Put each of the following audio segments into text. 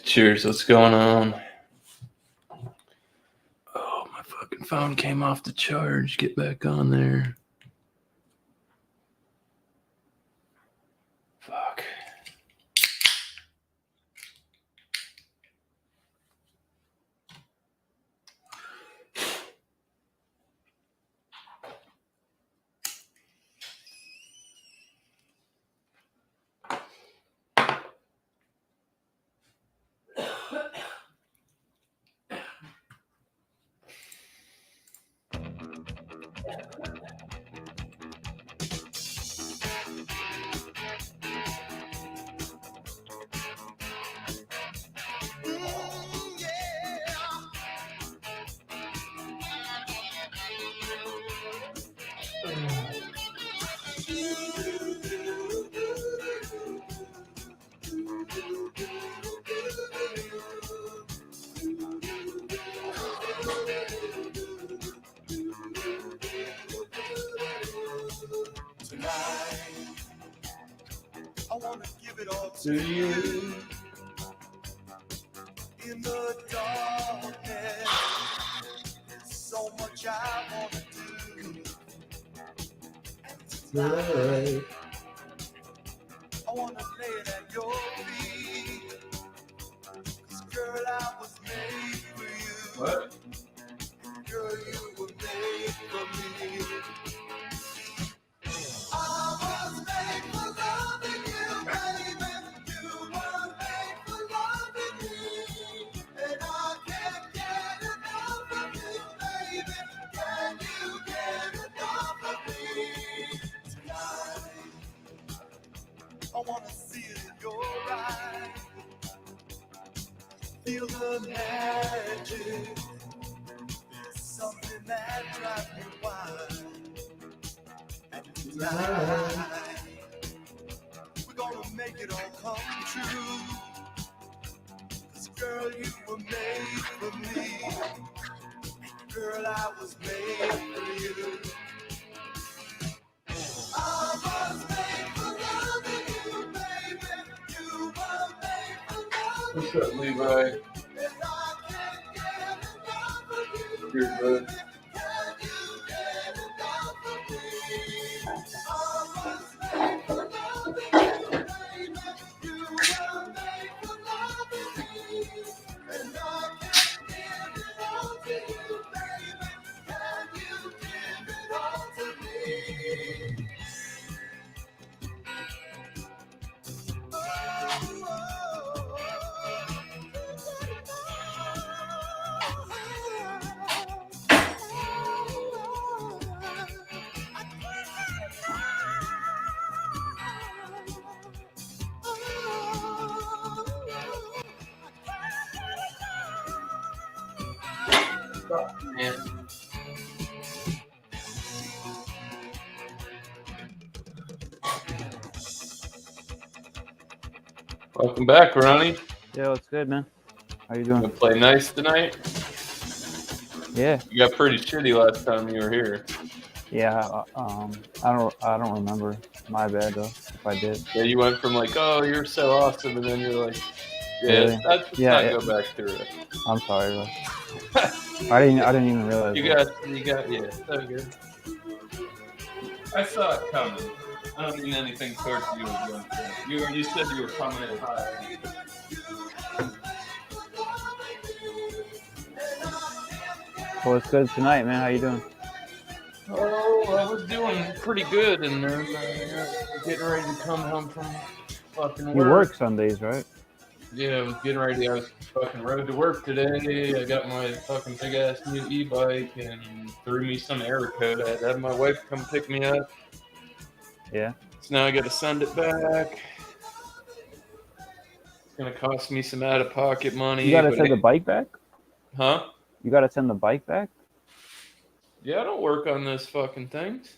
Cheers, what's going on? Oh, my fucking phone came off the charge. Get back on there. Fuck. I wanna give it all To you. in the darkness. There's so much I wanna do. Tonight, I wanna lay it at your feet. 'Cause girl, I was made for you. What? Girl, you were made for me. I was made for loving you, baby. You were made for loving me. And I can't get enough of you, baby. Can you get enough of me? Tonight, I wanna see it in your eyes. Feel the magic. There's something that drives me wild. And tonight, we're gonna make it all come true. 'Cause girl, you were made for me. Girl, I was made for you. I was made for loving you, baby. You were made for loving What's up, Levi? me. And I can't get enough of you, Here, bud. baby. Can you get enough of me? I was made for loving you, baby. You were made for loving me. And I can't give it all to you, baby. Can you give it all to me? Man. Welcome back, Ronnie. Yeah, what's good, man? How you Gonna doing? play nice tonight? Yeah, You got pretty shitty last time you were here. yeah. I don't remember. My bad though. If I did. Yeah, you went from like, oh, you're so awesome, and then you're like, yeah, Really? let's Yeah, not yeah. go back through it. I'm sorry, bro. I didn't even realize. You got, yeah, so good. I saw it coming. I don't mean anything towards you. You said you were coming in high. Well, it's good tonight, man. How you doing? Oh, I was doing pretty good, and then getting ready to come home from fucking work. You work Sundays, right? Yeah, I was getting ready. I was fucking rode to work today. I got my fucking big ass new e-bike and threw me some error code. I had to have my wife come pick me up. Yeah. So now I got to send it back. It's gonna cost me some out-of-pocket money. You gotta but send the bike back. Huh? You gotta send the bike back. Yeah, I don't work on those fucking things.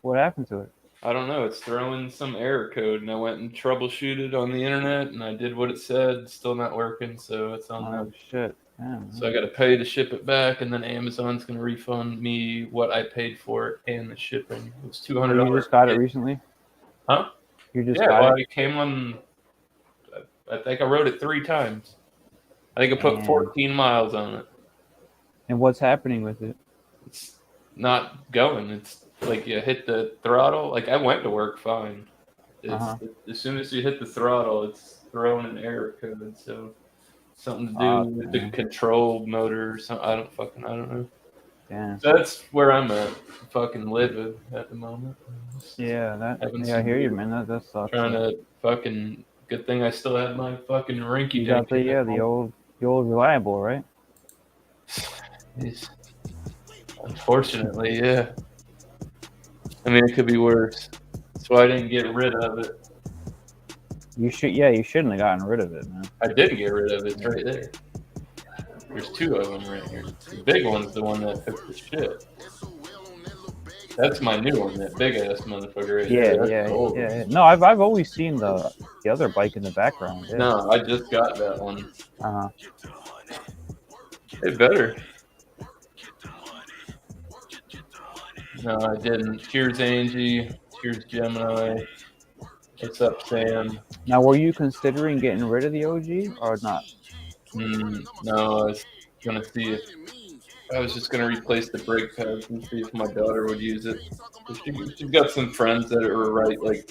What happened to it? I don't know. It's throwing some error code, and I went and troubleshooted on the internet, and I did what it said. It's still not working, so it's on Oh shit. Damn. So I got to pay to ship it back, and then Amazon's going to refund me what I paid for it and the shipping. It was $200. You just got it recently? Huh? You just Yeah, got well, it? it came on. I think I rode it 3 times. I think I put Damn. 14 miles on it. And what's happening with it? It's not going. It's like you hit the throttle. Like I went to work fine. As soon as you hit the throttle, it's throwing an error code. So something to do with the control motor or something. I don't know. Yeah. So that's where I'm at. Fucking living at the moment. Yeah, I hear you, man. That sucks. Trying to fucking. Good thing I still have my fucking rinky. You got the old reliable, right? Unfortunately, yeah. I mean, it could be worse. That's why I didn't get rid of it. You shouldn't have gotten rid of it, man. I didn't get rid of it. It's right there. There's 2 of them right here. The big one's the one that took the shit. That's my new one, that big ass motherfucker right there. Yeah. No, I've always seen the other bike in the background. Yeah. No, I just got that one. It better. No, I didn't. Cheers, Angie. Cheers, Gemini. What's up, Sam? Now, were you considering getting rid of the OG or not? No, I was gonna see if I was just gonna replace the brake pads and see if my daughter would use it. She's got some friends that are right, like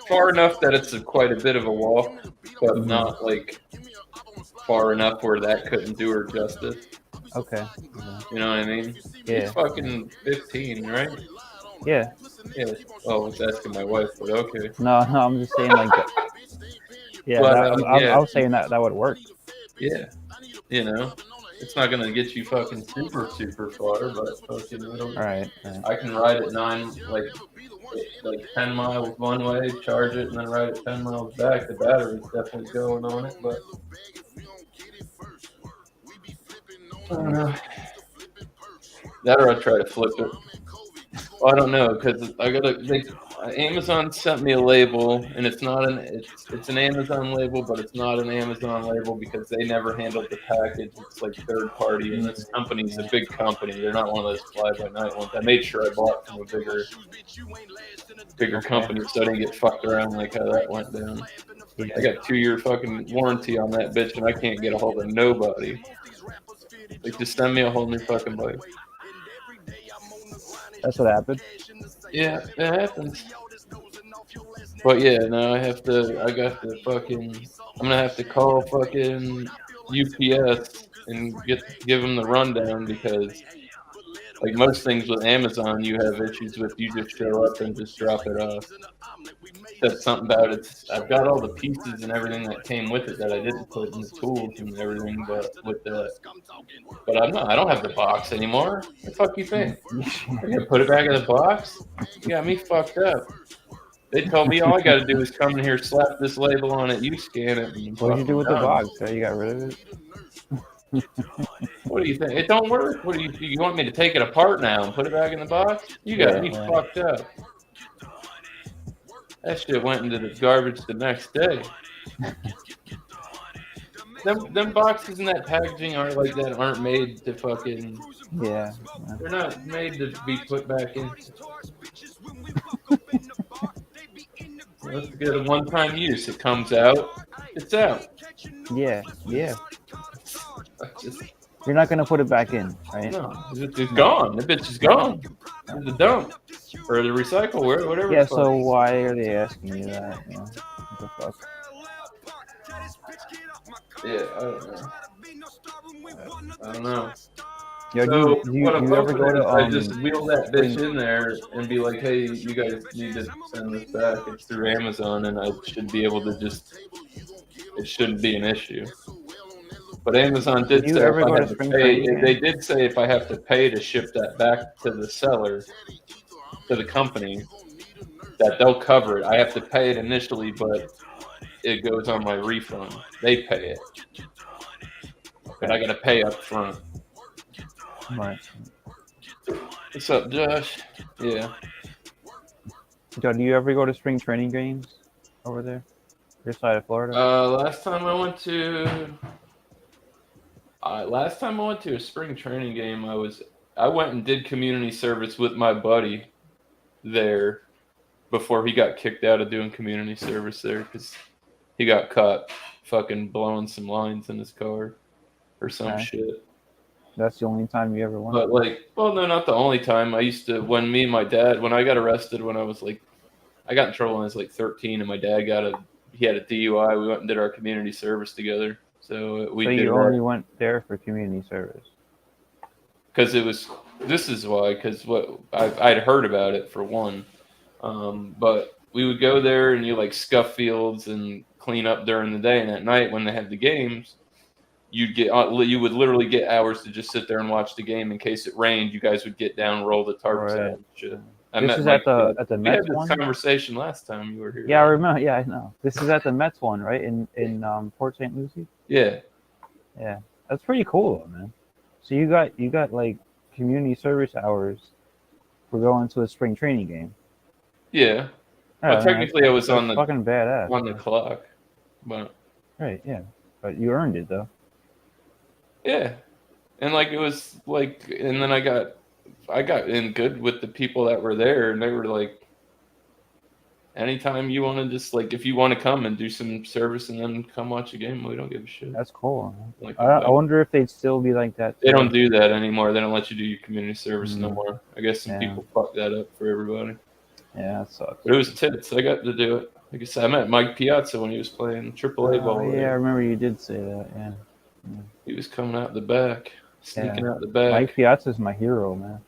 far enough that it's quite a bit of a walk, but not like far enough where that couldn't do her justice. Okay. You know what I mean? Yeah. She's fucking 15, right? Yeah. Yeah. Oh, I was asking my wife, but okay. No, I'm just saying like that. Yeah, But, I was saying that would work. Yeah. You know, it's not gonna get you fucking super far, but fucking All right. I can ride it 10 miles one way, charge it, and then ride it 10 miles back. The battery's definitely going on it, but I don't know. That or I try to flip it. Well, I don't know, because Amazon sent me a label, and it's an Amazon label, but it's not an Amazon label because they never handled the package. It's like third party, and this company's a big company. They're not one of those fly by night ones. I made sure I bought from a bigger company, so I didn't get fucked around like how that went down. I got 2-year fucking warranty on that bitch, and I can't get a hold of nobody. Like, just send me a whole new fucking bike. That's what happened. Yeah, it happens. But yeah, no, I'm gonna have to call fucking UPS and give them the rundown because, like most things with Amazon, you have issues with. You just show up and just drop it off. That's something about it. I've got all the pieces and everything that came with it that I didn't put in the tools and everything, but I don't have the box anymore. What the fuck you think? I'm gonna put it back in the box? You got me fucked up. They told me all I gotta do is come in here, slap this label on it, you scan it. What did you do with the box? You got rid of it? What do you think? It don't work. What do you want me to take it apart now and put it back in the box? You got me fucked up. That shit went into the garbage the next day. Them boxes and that packaging aren't made to fucking. Yeah. They're not made to be put back in. Let's get a one-time use. It comes out. It's out. Yeah. You're not gonna put it back in, right? No, it's gone. The bitch is gone. It's the dump or the recycle, whatever. Yeah. So why are they asking you that? You know? What the fuck? Yeah, I don't know. Yo, So do you what I'm ever go to? I just wheel that bitch in there and be like, "Hey, you guys need to send this back. It's through Amazon, and I should be able to just. It shouldn't be an issue." But Amazon did say if I have to pay. They did say if I have to pay to ship that back to the seller, to the company, that they'll cover it. I have to pay it initially, but it goes on my refund. They pay it, but I got to pay up front. Right. What's up, Josh? Yeah. Joe, do you ever go to spring training games over there, your side of Florida? Last time I went to a spring training game, I went and did community service with my buddy there before he got kicked out of doing community service there because he got caught fucking blowing some lines in his car or some Okay. shit. That's the only time you ever won. But like, well, no, not the only time. I used to when me and my dad when I got arrested when I was like, I got in trouble when I was like 13, and my dad he had a DUI. We went and did our community service together. So we So did you that only went there for community service. because it was. This is why, because what I'd heard about it for one, but we would go there and you like scuff fields and clean up during the day, and at night when they had the games, you would literally get hours to just sit there and watch the game. In case it rained, you guys would get down, roll the tarps out Right. and shit. This is at the We had Mets this one. conversation last time you were here. Yeah, I remember. Yeah, I know. This is at the Mets one, right? In Port St. Lucie. Yeah. Yeah, that's pretty cool, though, man. So you got like community service hours for going to a spring training game. Yeah. Yeah, Well, man, technically, I was that's on the fucking badass. clock, but Right, yeah, but you earned it though. yeah, and like it was like, and then I got in good with the people that were there, and they were like, anytime you want to just like, if you want to come and do some service and then come watch a game, we don't give a shit. That's cool. Man. Like, I wonder if they'd still be like that. They don't do that anymore. They don't let you do your community service no Mm. more. I guess some Yeah. people fuck that up for everybody. Yeah, that sucks. But it was tits. I got to do it. Like I said, I met Mike Piazza when he was playing AAA ball. Oh, yeah, I remember you did say that. Yeah, He was coming out the back, sneaking out the back. Mike Piazza's my hero, man.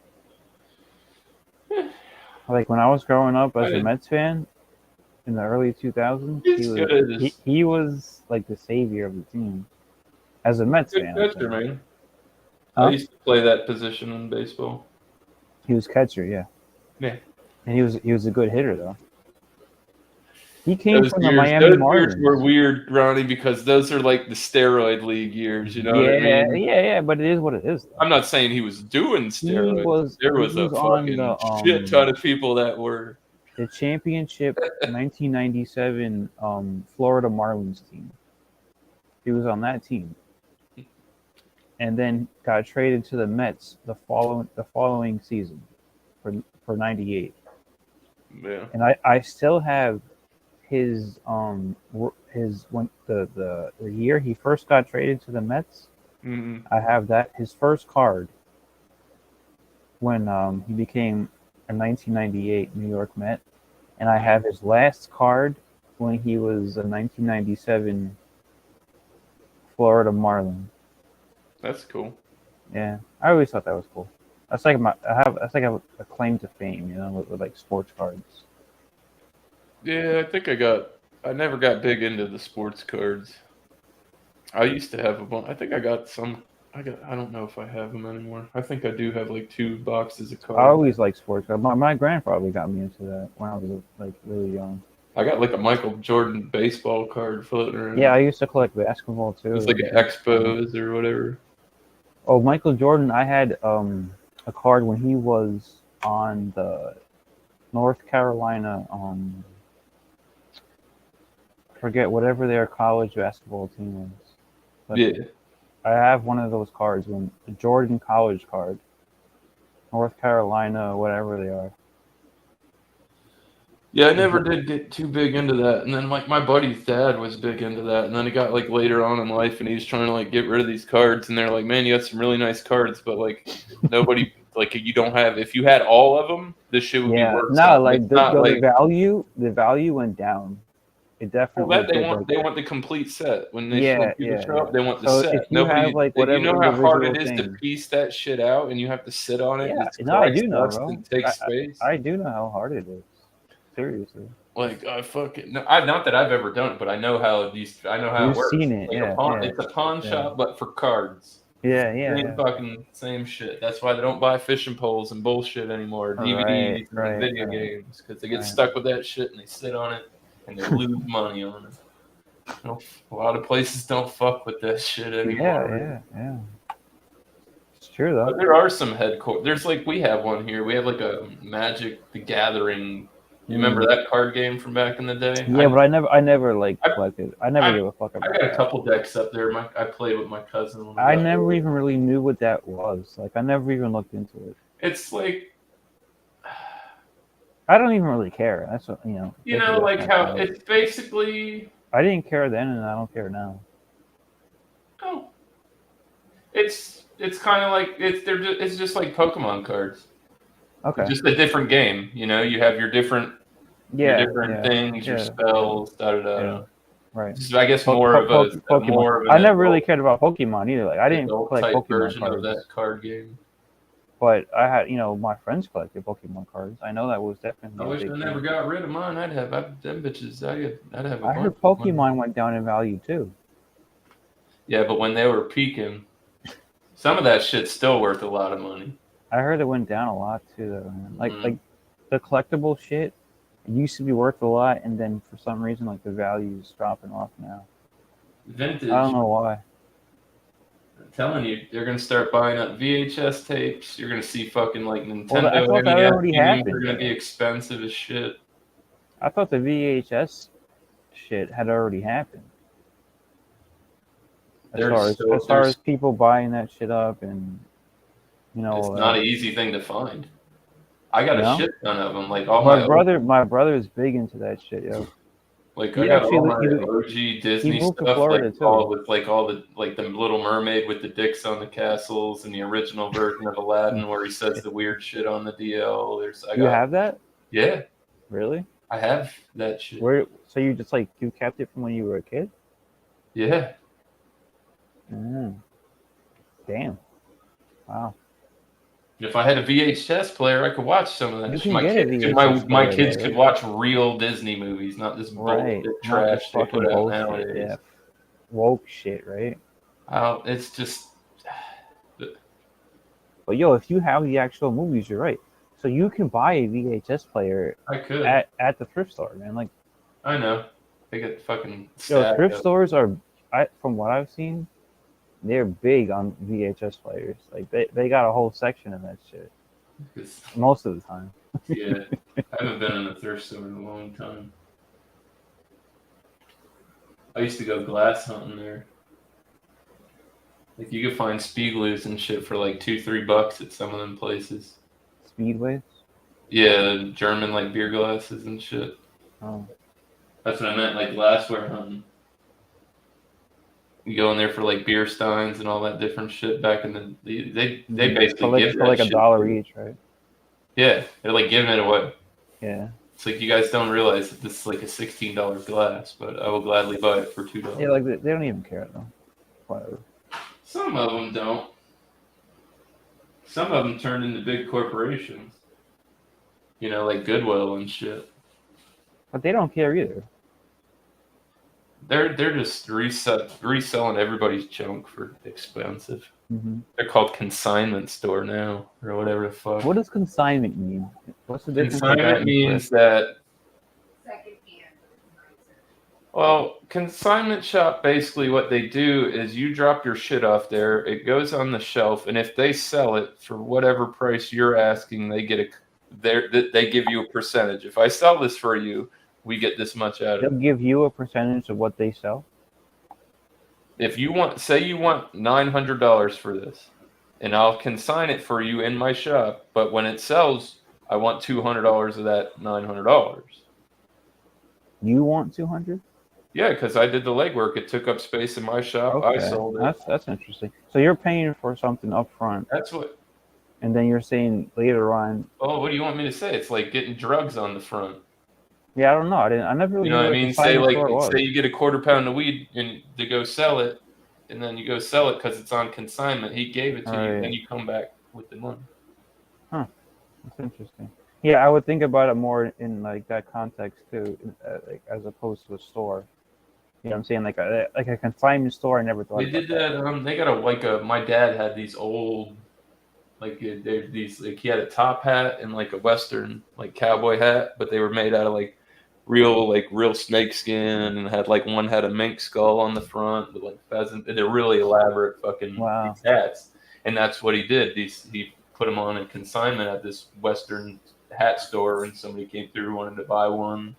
Like when I was growing up as a Mets fan in the early 2000s, he was like the savior of the team. As a Mets Good fan, catcher, man. Huh? I used to play that position in baseball. He was catcher, yeah. Yeah. And he was a good hitter though. He came Those from the years, Miami those Marlins. years were weird, Ronnie, because those are like the steroid league years. You know what I mean? Yeah, but it is what it is. Though. I'm not saying he was doing steroids. There was a fucking shit ton of people that were. The championship 1997 Florida Marlins team. He was on that team, and then got traded to the Mets the following season for '98. Yeah. And I still have his when the year he first got traded to the Mets. Mm-hmm. I have his first card when he became a 1998 New York Met, and I have his last card when he was a 1997 Florida Marlin. That's cool. Yeah, I always thought that was cool. That's like a claim to fame, you know, with like sports cards. Yeah, I never got big into the sports cards. I used to have a bunch. I think I got some. I don't know if I have them anymore. I think I do have like 2 boxes of cards. I always liked sports cards. My grandfather got me into that when I was like really young. I got like a Michael Jordan baseball card floating around. Yeah, I used to collect basketball too. It's like an Expos or whatever. Oh, Michael Jordan! I had a card when he was on the North Carolina. Forget whatever their college basketball team was. But Yeah. I have one of those cards, the Jordan college card. North Carolina, whatever they are. Yeah, I never did get too big into that. And then like my buddy's dad was big into that. And then it got like later on in life and he was trying to like get rid of these cards. And they're like, man, you got some really nice cards, but like nobody, like you don't have, if you had all of them, this shit would be worth no, something. like It's the not like, value went down. It definitely. well, they want the complete set. When they show up, they want the So set. if you have, like, whatever you know how hard it individual is to thing. piece that shit out and you have to sit on it? Yeah, It's no, I do know, dust bro. and take space. I do know how hard it is. Seriously. Like I fucking no, not that I've ever done it, but I know how it You've works. seen it, Like it's a pawn shop, but for cards. Same fucking same shit. That's why they don't buy fishing poles and bullshit anymore, DVDs and video games, because they get stuck with that shit and they sit on it and they lose money on it. You know, a lot of places don't fuck with that shit anymore. Yeah. It's true though. But there are some headquarters. There's like we have one here. We have like a Magic the Gathering. You remember that card game from back in the day? Yeah, but I never like collected. I never gave a fuck about I got a couple decks up there. I played with my cousin. When I never even really knew what that was. Like I never even looked into it. It's like I don't even really care. That's what like how it's basically I didn't care then, and I don't care now. Oh, it's kind of like it's just like Pokemon cards. Okay. It's just a different game. You know, you have your different Yeah. things, your Yeah. spells, da da da. Yeah. Right. This is, I guess, Pokemon. more of I an never really cared about Pokemon either. Like I didn't adult collect type Pokemon version cards, of that card game. but I had, my friends collected Pokemon cards. I know that was definitely I a wish I big never thing. got rid of mine. I'd have them bitches. I'd have a I bunch heard of money. Pokemon went down in value too. Yeah, but when they were peaking, some of that shit's still worth a lot of money. I heard it went down a lot too, though. Man. Like Mhm. the collectible shit used to be worth a lot, and then for some reason, like the value is dropping off now. Vintage. I don't know why. I'm telling you, they're gonna start buying up VHS tapes. You're gonna see fucking like Nintendo Well, I thought that NES already games. happened, They're gonna be though. expensive as shit. I thought the VHS shit had already happened. As far as people buying that shit up, and it's not an easy thing to find. I got a shit ton of them. Like all my brother is big into that shit, yo. Like He I got actually- all my he- OG Disney moved to stuff, Florida, like too. all the like the Little Mermaid with the dicks on the castles, and the original version of Aladdin where he says the weird shit on the DL. You have that? Yeah, Really? I have that shit. Where? So you just like you kept it from when you were a kid? Yeah, Damn. Wow. if I had a VHS player, I could watch some of that. You shit. can My get a kids, VHS my player, kids though, could right? watch real Disney movies, not this Right. bullshit Not trash this they fucking put out bullshit. nowadays. Yeah. Woke shit, right? It's just. But yo, if you have the actual movies, you're right. So you can buy a VHS player I could. at the thrift store, man. Like, I know. They get fucking. yo, thrift up. stores are, from what I've seen, they're big on VHS players. Like they got a whole section of that shit. Most of the time. Yeah, I haven't been in a thrift store in a long time. I used to go glass hunting there. Like you could find Spiegelus and shit for like $2-3 at some of them places. Speedways? Yeah, German like beer glasses and shit. Oh. That's what I meant, like glassware hunting. You go in there for like beer steins and all that different shit back in the they basically give for like $1 each, right? Yeah, they're like giving it away. Yeah. It's like you guys don't realize that this is like a $16 glass, but I will gladly buy it for $2. Yeah, like they don't even care though. Whatever. Some of them don't. Some of them turned into big corporations. You know, like Goodwill and shit. But they don't care either. They're just reselling everybody's junk for expensive. Mm-hmm. They're called consignment store now, or whatever the fuck. What does consignment mean? What's the difference? Consignment means that. Well, consignment shop, basically what they do is you drop your shit off there, it goes on the shelf, and if they sell it for whatever price you're asking, they give you a percentage. If I sell this for you, we get this much out of it. They'll give you a percentage of what they sell. If you want, say you want $900 for this, and I'll consign it for you in my shop, but when it sells, I want $200 of that $900. You want 200? Yeah, because I did the legwork. It took up space in my shop. Okay. I sold it. That's interesting. So you're paying for something up front, That's what. and then you're saying later on. Oh, what do you want me to say? It's like getting drugs on the front. Yeah, I don't know. I never really You know what I knew mean? Say you get a quarter pound of weed and to go sell it, and then you go sell it because it's on consignment. He gave it to you, and you come back with the money. Huh. That's interesting. Yeah, I would think about it more in like that context too, like as opposed to a store. You know what I'm saying? Like a consignment store. I never thought. They did that. They got my dad had these old, he had a top hat and like a Western like cowboy hat, but they were made out of like real snake skin, and had like one had a mink skull on the front with like pheasant. They're really elaborate fucking these hats, and that's what he did. He put them on a consignment at this Western hat store, and somebody came through wanted to buy one.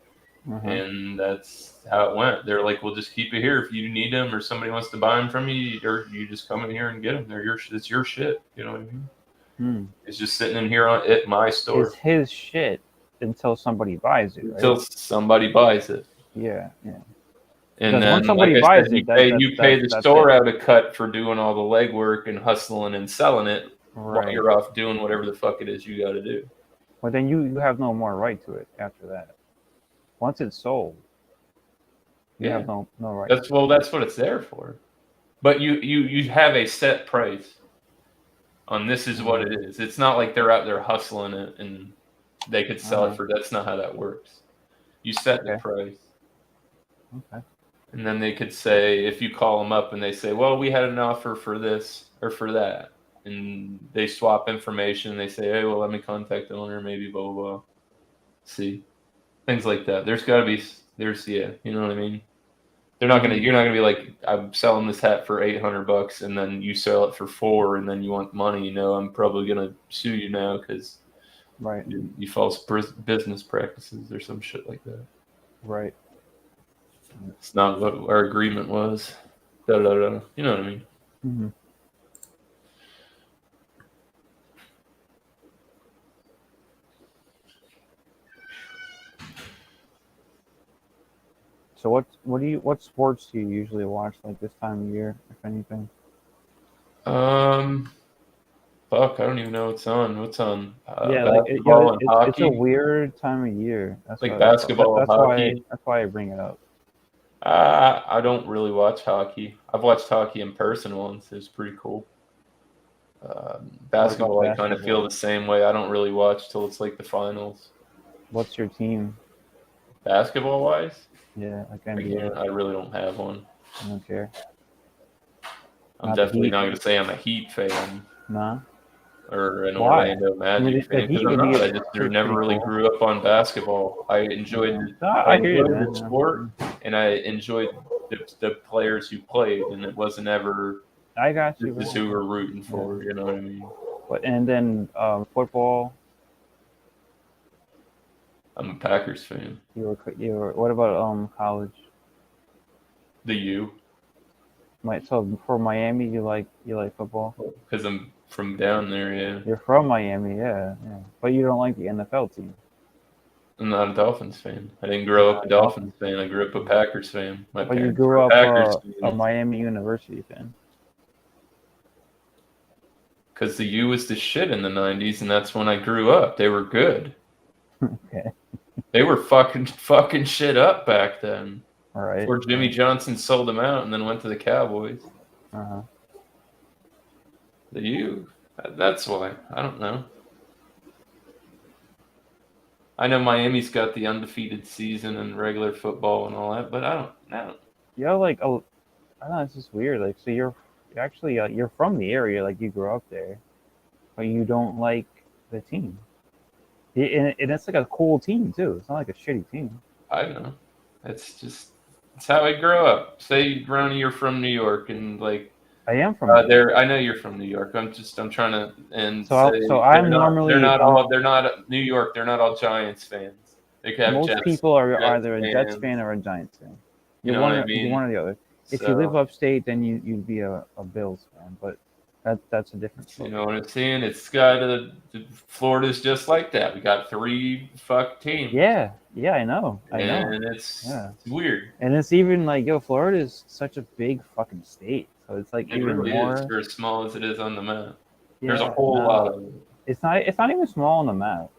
And that's how it went. They're like, we'll just keep it here if you need them, or somebody wants to buy them from you, or you just come in here and get them. It's your shit. You know what I mean? It's just sitting in here at my store. It's his shit until somebody buys it. Right? Until somebody buys it. Yeah. And Because then, once somebody like I buys said, it, you pay the that's store it. out a cut for doing all the legwork and hustling and selling it while Right. you're off doing whatever the fuck it is you got to do. But then you have no more right to it after that. Once it's sold, you Yeah. have no right. That's what it's there for. But you have a set price on this is what it is. It's not like they're out there hustling it and they could sell it for. That's not how that works. You set the Okay. price. Okay. And then they could say, if you call them up and they say, well, we had an offer for this or for that. And they swap information. They say, hey, well, let me contact the owner, maybe blah, blah, blah. See, things like that. You know what I mean? You're not going to be like, I'm selling this hat for $800 and then you sell it for $4 and then you want money. I'm probably going to sue you now because Right. you false business practices or some shit like that. Right. It's not what our agreement was. Da, da, da. You know what I mean? Mm-hmm. So what sports do you usually watch like this time of year, if anything? Fuck, I don't even know what's on. What's on? Yeah, Basketball and it's a hockey. weird time of year. That's Like why, basketball and hockey. That's why I bring it up. I don't really watch hockey. I've watched hockey in person once. It was pretty cool. Basketball, I kind of feel the same way. I don't really watch till it's like the finals. What's your team? Basketball wise? Yeah, like Again, NBA. I really don't have one. I don't care. I'm Not the definitely Heat? not going to say I'm a Heat fan Nah. or an Why? Orlando Magic I mean, the fan Heat because I'm would be not. a- I just pretty never really cool. grew up on basketball. I enjoyed I hear you, enjoyed man. the sport and I enjoyed the players who played, and it wasn't ever I got you. this is who we're rooting for. You know what I mean? But and then football. I'm a Packers fan. You were. What about college? The U, So for Miami, you like football? because I'm from down there. Yeah, You're from Miami, yeah. But you don't like the NFL team. I'm not a Dolphins fan. I didn't grow up a Dolphins fan. I grew up a Packers fan. My But you parents grew were up Packers a fans. Miami University fan. Because the U was the shit in the 90s, and that's when I grew up. They were good. Okay. They were fucking shit up back then. All right. Before Jimmy Johnson sold them out and then went to the Cowboys. Uh-huh. The U, that's why. I don't know. I know Miami's got the undefeated season and regular football and all that, but I don't know. Yeah, like I don't know. It's just weird. Like, so you're actually you're from the area, like you grew up there, but you don't like the team. And it's like a cool team too. It's not like a shitty team. I don't know. It's how I grew up. Say, Ronnie, you're from New York, and like I am from there. I know you're from New York. I'm trying to and So say I'm they're not- normally- they're not New York. They're not all Giants fans. They could have most Jets, people are Jets either a Jets fans. fan or a Giants fan. You You're know one, what I or, mean? you're one or the other. If you So, live upstate, then you'd be a Bills fan, but that's a different you story. know what I'm saying? It's got Florida's just like that. We got 3 fuck teams. Yeah, I know. And it's weird. And it's even like, Florida is such a big fucking state, so it's like It even really more. is for as small as it is on the map. Yeah, There's a whole no. lot of it. It's not even small on the map.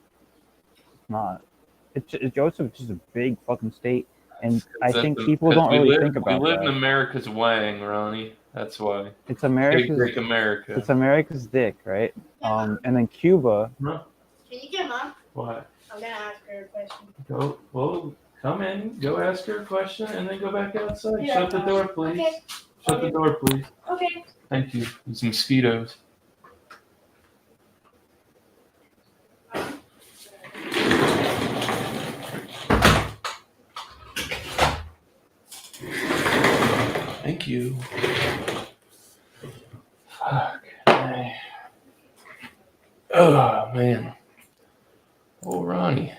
It's not. It's also just a big fucking state, and I think people don't really think about We live in that. America's wang, Ronnie. That's why. It's Big America's. dick America. It's America's dick, right? And then Cuba. Huh? Can you get Mom? What? I'm gonna ask her a question. Come in, go ask her a question, and then go back outside. Yeah. Shut the door, please. Okay. Shut the door, please. Okay. Thank you. There's mosquitoes. Thank you. Fuck. Oh, man. Oh, Ronnie.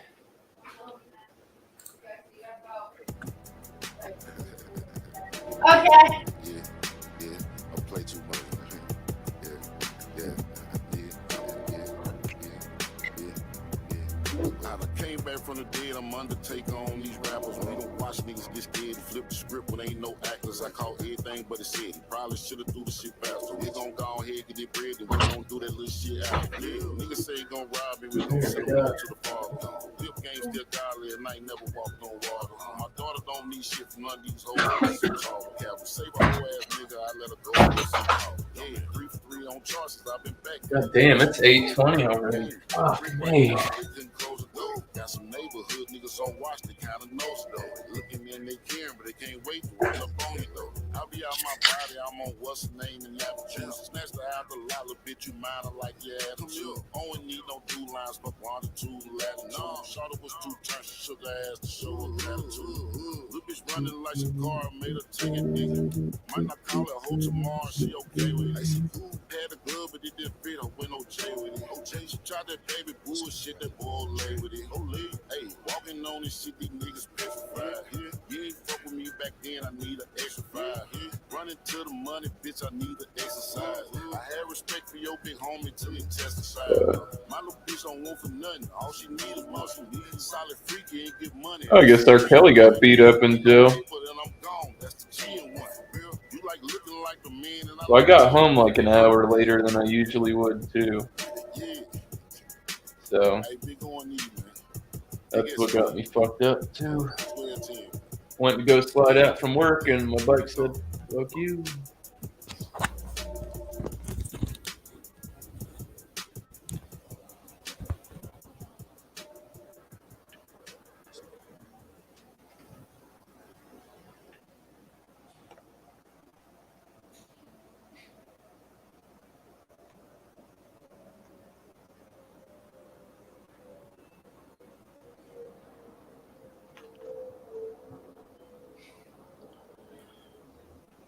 Okay. Yeah, I play too much. Yeah. I done came back from the dead, I'm Undertaker on these rappers. We don't watch niggas get scared. Flip the script when ain't no actors. I call everything but a city. Probably should've do the shit faster. We gon' go ahead, get it bread, and we gon' do that little shit out. Yeah, niggas say he gon' rob me, we gon' send him to the father. Flip game still godly, and I ain't never walked on water. My daughter don't need shit from none of these hoes. Careful, save a whole ass nigga, I let her go. Yeah, 3 for 3 on charges, I've been back. God damn, it's 8:20 already. Fuck me. Got some neighborhood niggas on watch, they kinda know stuff. Looking in they camera, they can't wait to run up on you though. I'll be out my body, I'm on what's the name in apple juice. Snatch the apple, lolly, bitch, you mine like you had them too. Only need no 2 lines, but 1 to 2 latitude. No, Shawty was 2 turns, she shook her ass to show her gratitude. Little bitch running like she car, made her take it nigga. Might not call her hoe tomorrow, she okay with it. She cool, had a glove, but it didn't fit her with no J with it. OJ, she tried that baby bullshit, that boy lay with it. Holy, hey, walking on this shit, these niggas petrified. Yeah, you ain't fuck with me back then, I need an extra 5. Yeah, running to the money, bitch, I need the exercise. I have respect for your big homie till he testify. My little bitch don't want for nothing, all she need is muscle. Solid freaky ain't get money. I guess R. Kelly got beat up in jail. Then I'm gone, that's the G in one. You like looking like the man, and So I got home like an hour later than I usually would too. yeah. So Hey, big on you, man. that's what got me fucked up too. 12-10. Went to go slide out from work and my bike said, "Fuck you."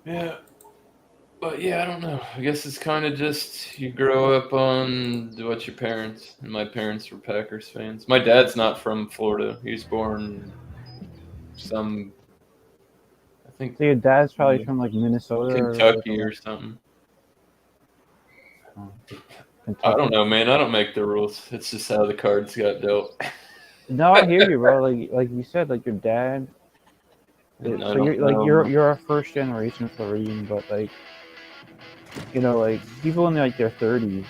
Yeah. But yeah, I don't know. I guess it's kind of just you grow up on what your parents, and my parents were Packers fans. My dad's not from Florida. He was born I think So your dad's probably from like Minnesota Kentucky or something. I don't know, man. I don't make the rules. It's just how the cards got dealt. No, I hear you, bro. Like you said, like your dad. And I So don't you're like know. you're a first generation Floridian, but like like people in like their 30s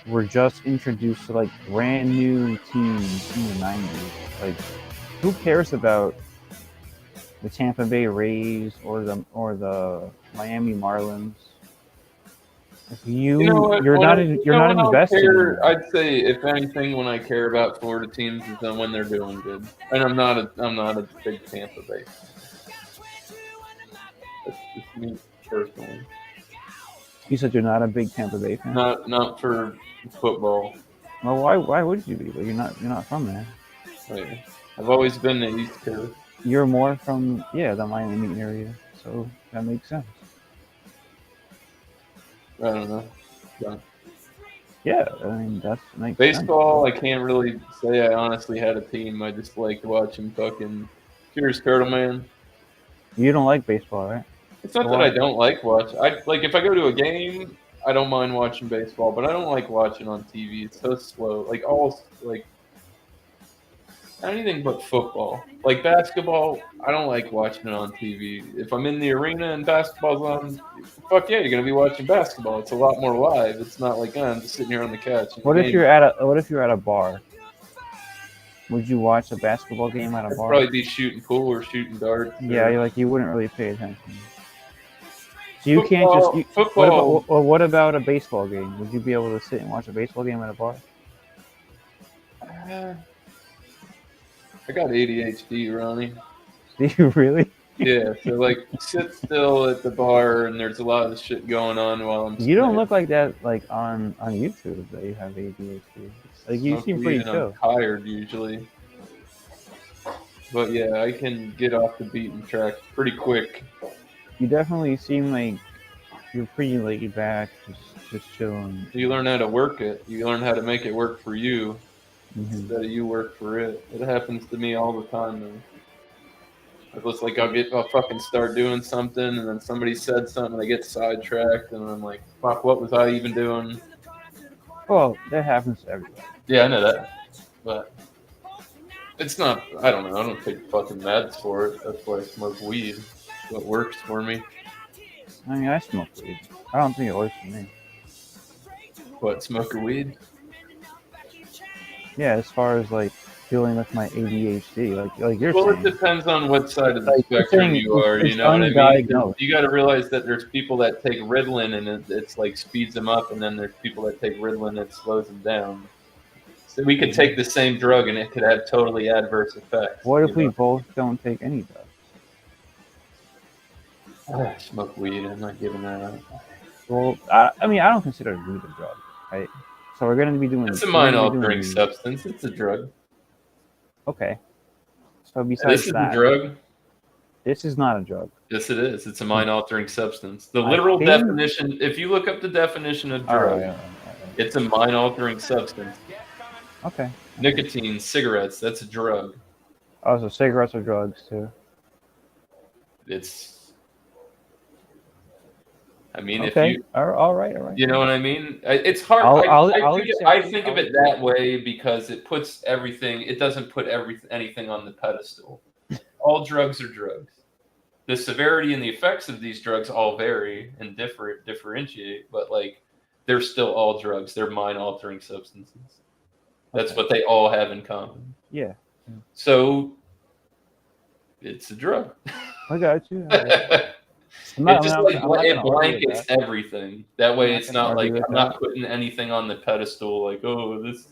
were just introduced to like brand new teams in the 90s. Like, who cares about the Tampa Bay Rays or the Miami Marlins? If You know what? you're not when I invested. care, in it. I'd say if anything, when I care about Florida teams is when they're doing good. And I'm not a big Tampa Bay fan. That's just me personally. You said you're not a big Tampa Bay fan. Not for football. Well, why would you be? Like, you're not from there. Like, I've always been the East Coast. You're more from the Miami area, so that makes sense. I don't know. But Yeah, I mean that makes baseball, I sense. can't really say I honestly had a team. I just liked watching fucking Curious Turtle Man. You don't like baseball, right? It's not that I don't like watch. I like if I go to a game, I don't mind watching baseball, but I don't like watching on TV. It's so slow. Like anything but football. Like basketball, I don't like watching it on TV. If I'm in the arena and basketball's on, fuck yeah, you're gonna be watching basketball. It's a lot more live. It's not like I'm just sitting here on the couch. What if you're at a bar? Would you watch a basketball game at a I'd bar? probably be shooting pool or shooting darts. Yeah, you wouldn't really pay attention. So you can't just. Football. What about a baseball game? Would you be able to sit and watch a baseball game at a bar? I got ADHD, Ronnie. Do you really? Yeah, so like sit still at the bar and there's a lot of shit going on while I'm. You don't look like that, like on YouTube, that you have ADHD. Like you seem pretty chill. I'm tired usually, but yeah, I can get off the beaten track pretty quick. You definitely seem like you're pretty laid back, just chilling. You learn how to work it. You learn how to make it work for you Mm-hmm. instead of you work for it. It happens to me all the time, though. It's just like I'll fucking start doing something, and then somebody said something, and I get sidetracked, and I'm like, fuck, what was I even doing? Well, that happens to everybody. Yeah, I know that, but It's not. I don't know. I don't take fucking meds for it. That's why I smoke weed. It's what works for me. I mean, I smoke weed. I don't think it works for me. What, smoking weed? Yeah, as far as like dealing with my ADHD, like you're Well, it saying. depends on what side of the Like, you're spectrum saying you are. You it's know what I mean? undiagnosed. You got to realize that there's people that take Ritalin and it's like speeds them up, and then there's people that take Ritalin that slows them down. So we could take the same drug and it could have totally adverse effects. What if you we know? both don't take any drugs? I smoke weed. I'm not giving that up. Well, I mean, I don't consider weed a drug, right? So we're gonna be doing. It's a we're gonna be mind-altering doing- substance. It's a drug. Okay. So besides This is that, a drug. this is not a drug. Yes, it is. It's a mind-altering substance. The I literal think- definition, if you look up the definition of drug, All right. it's a mind-altering substance. Okay. Nicotine, cigarettes, that's a drug. Oh, so cigarettes are drugs too. It's, I mean, Okay. if you, All right. you know what I mean? It's hard. I'll I accept think it. of it that way because it puts everything, it doesn't put anything on the pedestal. All drugs are drugs. The severity and the effects of these drugs all vary and differentiate, but like they're still all drugs. They're mind-altering substances. That's Okay. what they all have in common. Yeah, So it's a drug. I got you. It just it blankets everything. That way, I'm not it's gonna not like argue with I'm not that. putting anything on the pedestal. Like, oh, this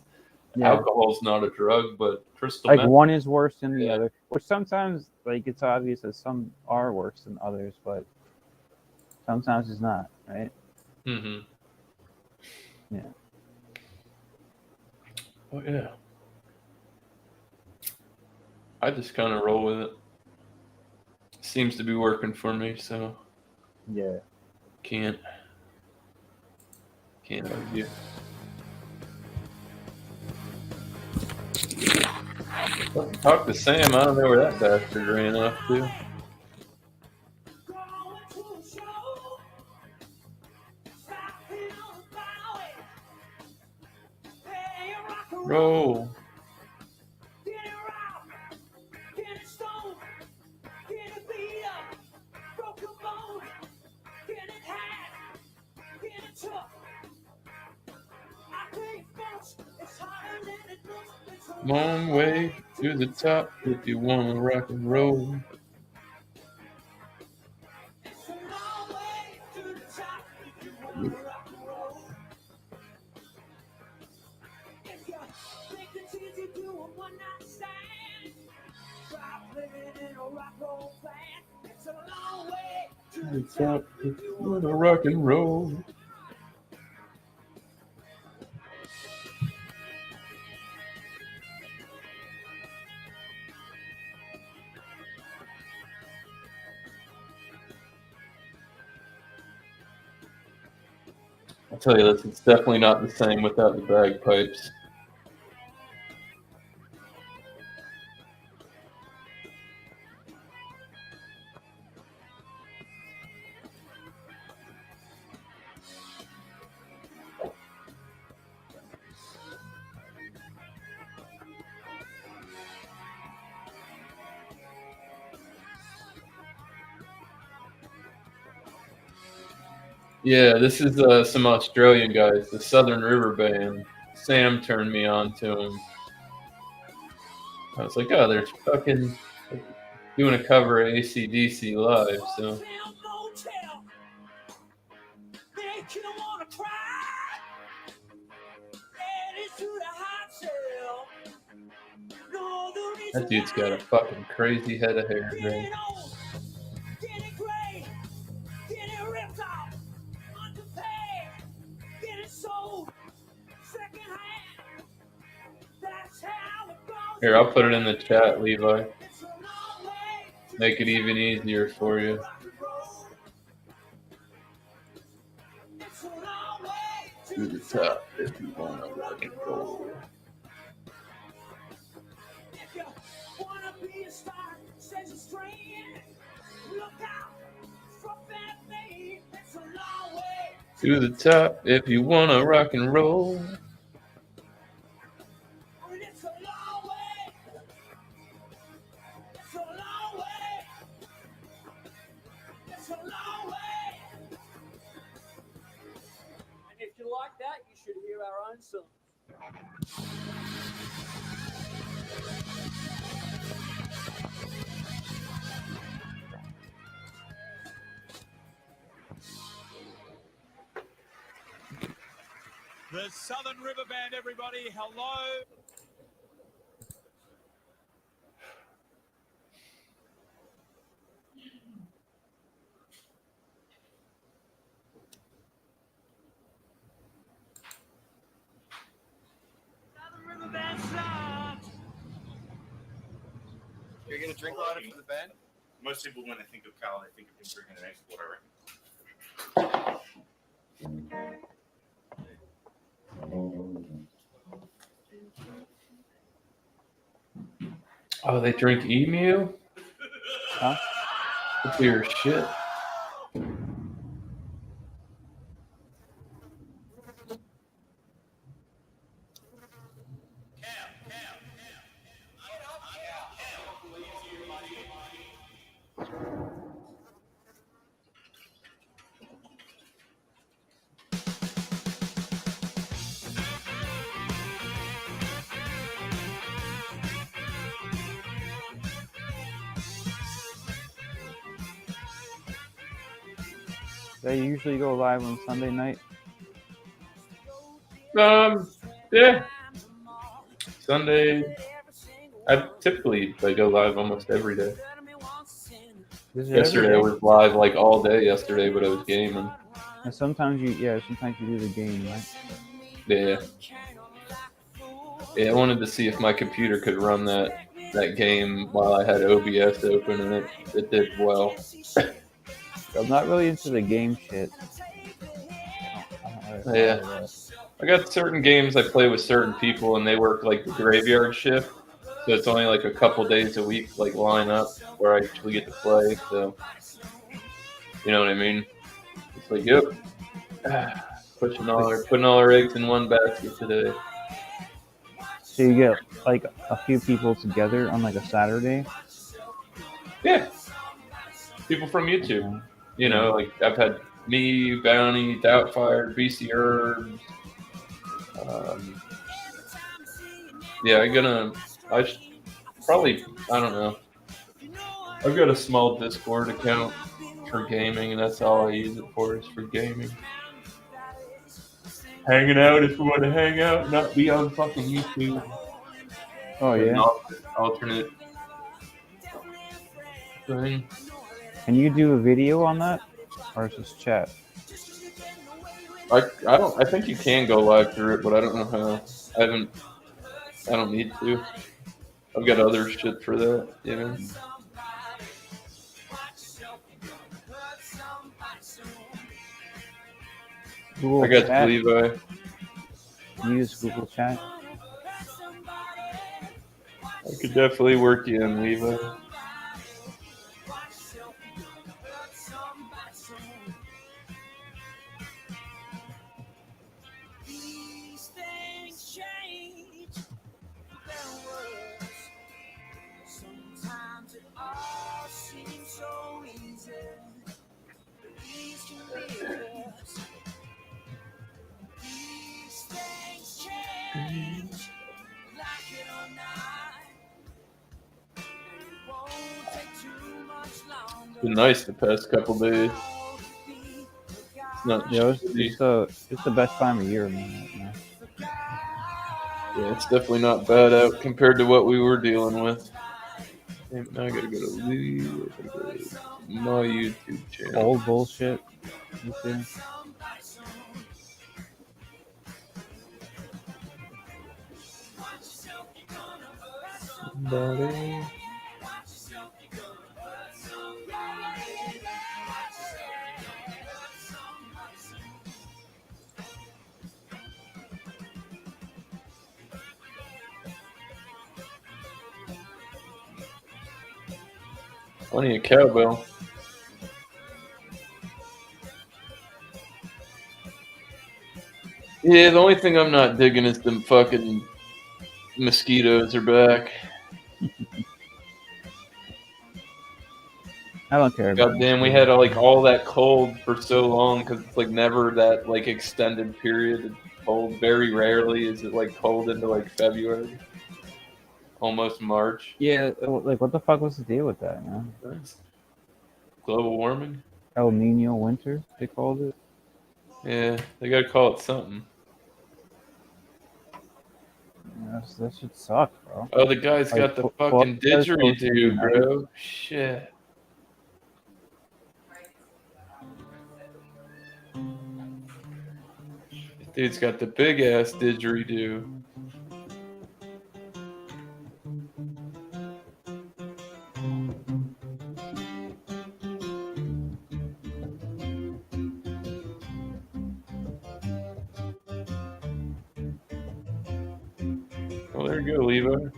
Yeah. alcohol's not a drug, but crystal Like meth. one is worse than the Yeah. other, which sometimes like it's obvious that some are worse than others, but sometimes it's not, right? Mm-hmm. Yeah. Oh yeah. I just kind of roll with it. Seems to be working for me, so Yeah. can't argue. Talk to Sam. I don't know where that bastard ran off to. Roll. Long way to the top if you want to rock and roll. To the top if you want to rock and roll. I'll tell you this, it's definitely not the same without the bagpipes. Yeah, this is some Australian guys, the Southern River Band. Sam turned me on to them. I was like, oh, they're fucking doing a cover of AC/DC live, so. That dude's got a fucking crazy head of hair, man. Here, I'll put it in the chat, Levi. Make it even easier for you. To the top if you want to rock and roll. To the top if you want to rock and roll. And if you like that, you should hear our own song. The Southern River Band, everybody, hello. Southern River Band starts. You're gonna drink a lot for the band? Most people, when they think of Cal, they think of him drinking an export, I reckon. Oh, they drink emu? Huh? That's weird shit. They usually go live on Sunday night. Yeah. Sunday. I typically they go live almost every day. Is it Yesterday I every day? was live like all day yesterday, but I was gaming. And sometimes you do the game, right? Yeah. Yeah, I wanted to see if my computer could run that game while I had OBS open, and it did well. I'm not really into the game shit. I don't really Yeah. follow that. I got certain games I play with certain people, and they work like the graveyard shift, so it's only like a couple days a week, like line up where I actually get to play. So, you know what I mean? It's like, yep, putting all our eggs in one basket today. So you get like a few people together on like a Saturday. Yeah, people from YouTube. You know, like I've had me, Bounty, Doubtfire, BC Herbs. Yeah, I don't know. I've got a small Discord account for gaming, and that's all I use it for, is for gaming. Hanging out if we want to hang out, not be on fucking YouTube. Oh An yeah. alternate thing. Can you do a video on that, or is just chat? I think you can go live through it, but I don't know how. I don't need to. I've got other shit for that, you know. Google I got Chat. Levi. Use Google Chat. I could definitely work you in, Levi. It's been nice the past couple days. Not Yeah, shitty. it's the best time of year, man. Right now. Yeah, it's definitely not bad out compared to what we were dealing with. Damn, now I gotta go to my YouTube channel. Old bullshit. You see? Buddy. Plenty of cowbell. Yeah, the only thing I'm not digging is them fucking mosquitoes are back. I don't care. God damn, we had like all that cold for so long because it's like never that like extended period of cold. Very rarely is it like cold into like February, almost March. Yeah, like what the fuck was the deal with that, man? That's global warming. El Nino winter, they called it. Yeah, they gotta call it something. Yeah, that shit sucks, bro. Oh, the guy's Like, got the Flo- fucking Florida's supposed to be didgeridoo, nice. bro. Shit. Dude's got the big ass didgeridoo. Oh, there you go, Levi.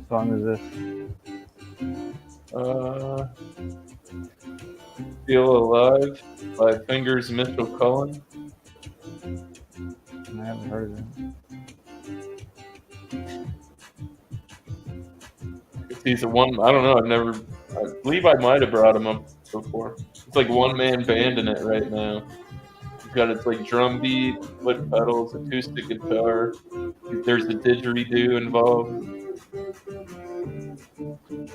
What song is this? Feel Alive by Fingers Mitchell Cullen. I haven't heard of it. He's a one. I don't know. I believe I might have brought him up before. It's like one man band in it right now. He's got its like drum beat, foot pedals, acoustic guitar. There's a didgeridoo involved.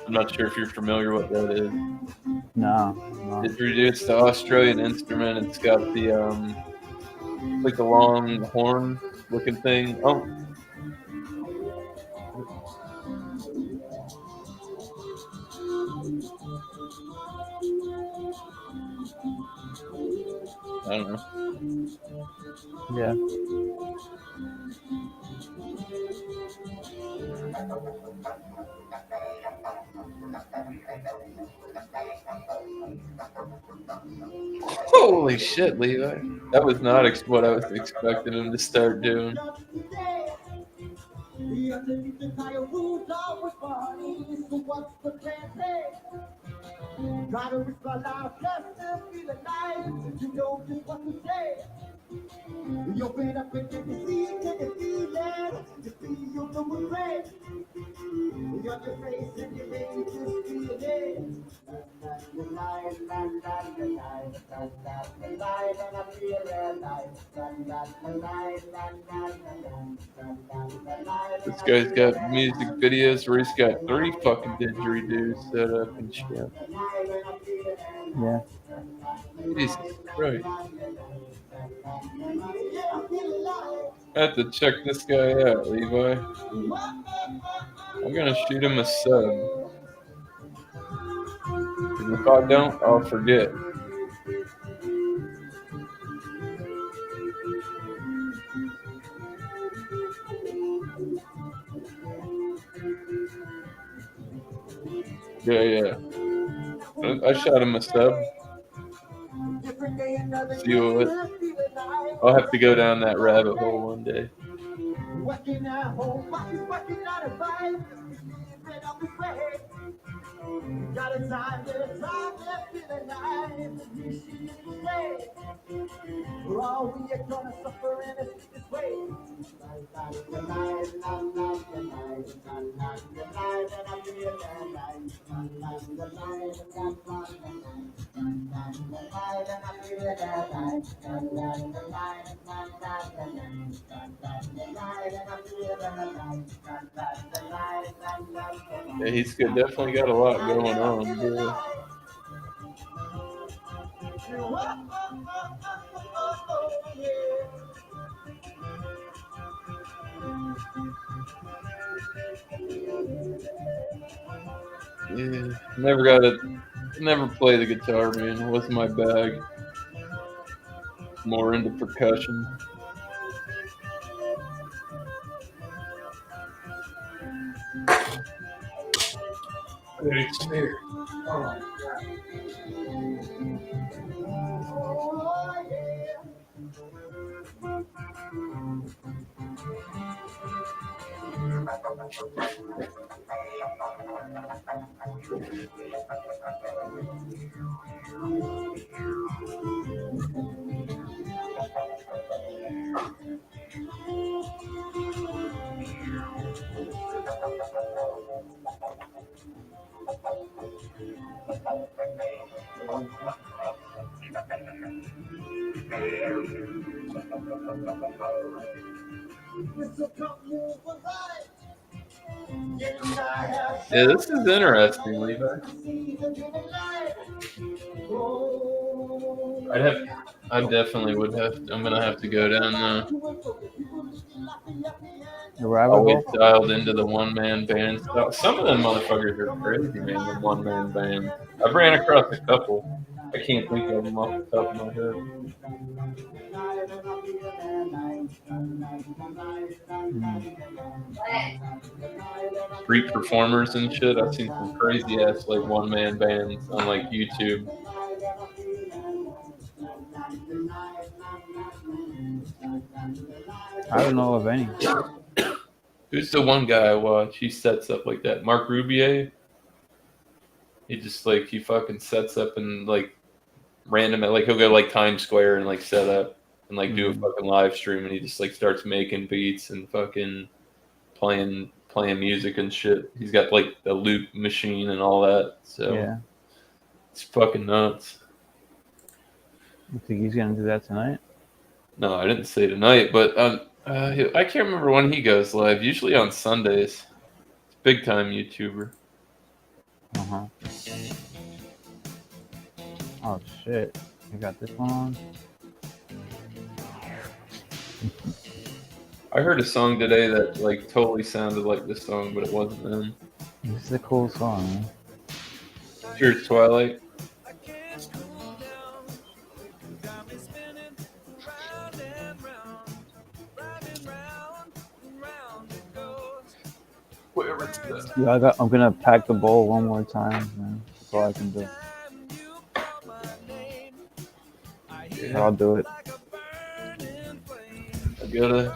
I'm not sure if you're familiar what that is. No. Didgeridoo. It's the Australian instrument. It's got the like the long horn looking thing. Oh. I don't know. Yeah. Holy shit, Levi. That was not what I was expecting him to start doing. Underneath the tire roof, I was burning. So what's the plan B? Gotta risk my life just to feel alive. You know just what to say. You open up and take a seat, take a feeling. You feel the regret. On your face and your face just feel it. The light, and I feel alive. This guy's got music videos where he's got 3 fucking didgeridoos set up and shit. Yeah. Jesus Christ. I have to check this guy out, Levi. I'm gonna shoot him a sub. 'Cause if I don't, I'll forget. Yeah. I shot him a sub. See what? I'll have to go down that rabbit hole one day. Working at home, working out a vibe, red up the way. Got a time, feeling nice, you see the way. We're all we are gonna suffer in this way. Yeah, he's definitely got a lot going on, bro. Yeah, never play the guitar, man. It wasn't my bag. More into percussion. Yeah, this is interesting, Levi. I definitely would have. I'm gonna have to go down The rabbit always hole. dialed into the one-man band stuff. Some of them motherfuckers are crazy, man. The one-man band. I've ran across a couple. I can't think of them off the top of my head. Street performers and shit. I've seen some crazy ass like one-man bands on like YouTube. I don't know of any. Who's the one guy I watch? He sets up like that. Mark Rubier. He just like he fucking sets up and like random like he'll go to like Times Square and like set up and like do a fucking live stream and he just like starts making beats and fucking playing music and shit. He's got like the loop machine and all that. So Yeah. it's fucking nuts. You think he's gonna do that tonight? No, I didn't say tonight, but I can't remember when he goes live. Usually on Sundays. Big time YouTuber. Uh-huh. Oh shit. You got this one on? I heard a song today that like totally sounded like this song, but it wasn't them. This is a cool song, man. Cheers, Twilight. Whatever it's that. Yeah, I'm gonna pack the bowl one more time, man. That's all I can do. Yeah. I'll do it. I gotta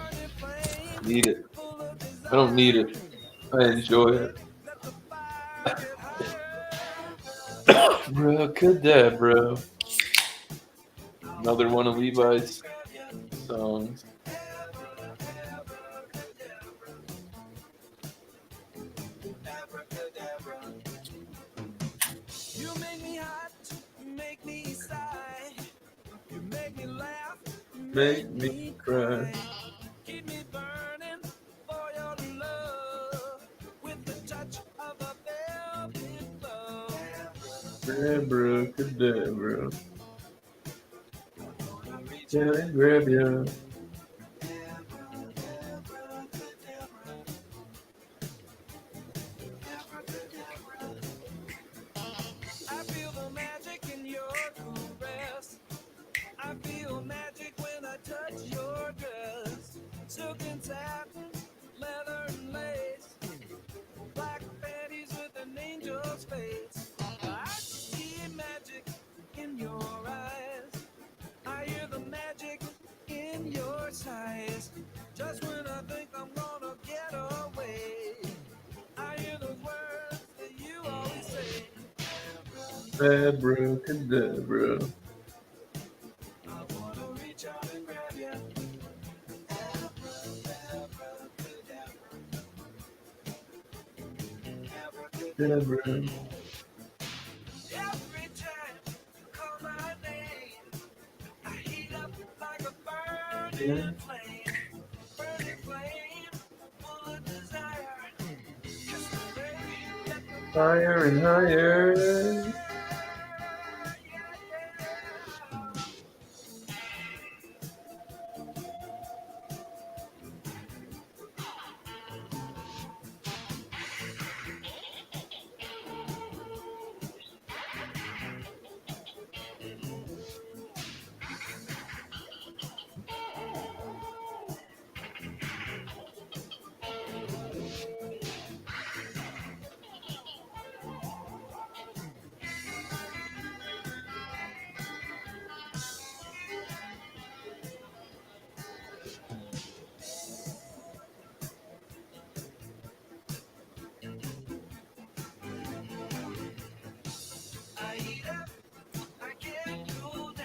need it. I don't need it. I enjoy it. Bro, Cadabra. Another one of Levi's songs. You make me hot, you make me sigh, you make me laugh, Make me cry. keep me burning for your love with the touch of a velvet glove. Cadabra, Cadabra. Can I grab you? I feel the magic in your caress. I feel magic when I touch your dress. Silk and satin, leather and lace, black panties with an angel's face. I see magic in your eyes. I hear the magic in your sighs. Just when I think I'm gonna get away, I hear the words that you always say. Cadabra, Cadabra. I wanna reach out and grab you. Cadabra. Every time you call my name, I heat up like a burning flame, full of desire. Just the way that the Higher and higher.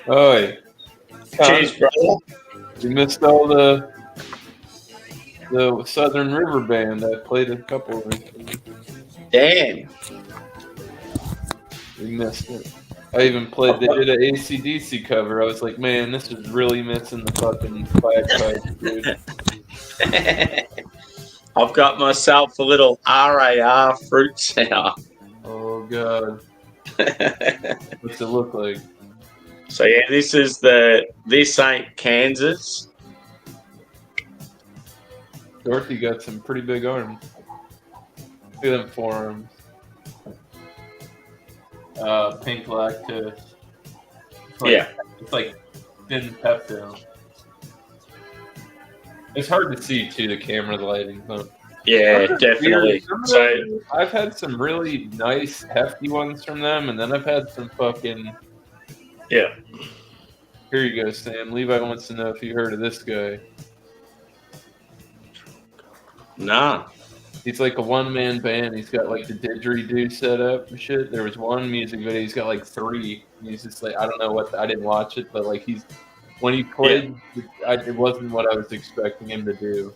Oi. Cheers, brother. You missed all the the Southern River Band. I played a couple of them. Damn. We missed it. I even played. They did an AC/DC cover. I was like, man, this is really missing the fucking bagpipes, dude. I've got myself a little RAR fruit sour. Oh god, what's it look like? So yeah, this ain't Kansas. Dorothy got some pretty big arms. Look at them forearms. Pink lactose. It's like thin pepto. It's hard to see too, the camera lighting. But Yeah, definitely. So I've had some really nice hefty ones from them, and then I've had some fucking. yeah. Here you go, Sam. Levi wants to know if you heard of this guy. Nah. He's like a one-man band. He's got like the didgeridoo set up and shit. There was one music video. He's got like 3. And he's just like, I don't know what. I didn't watch it, but like when he played, it wasn't what I was expecting him to do.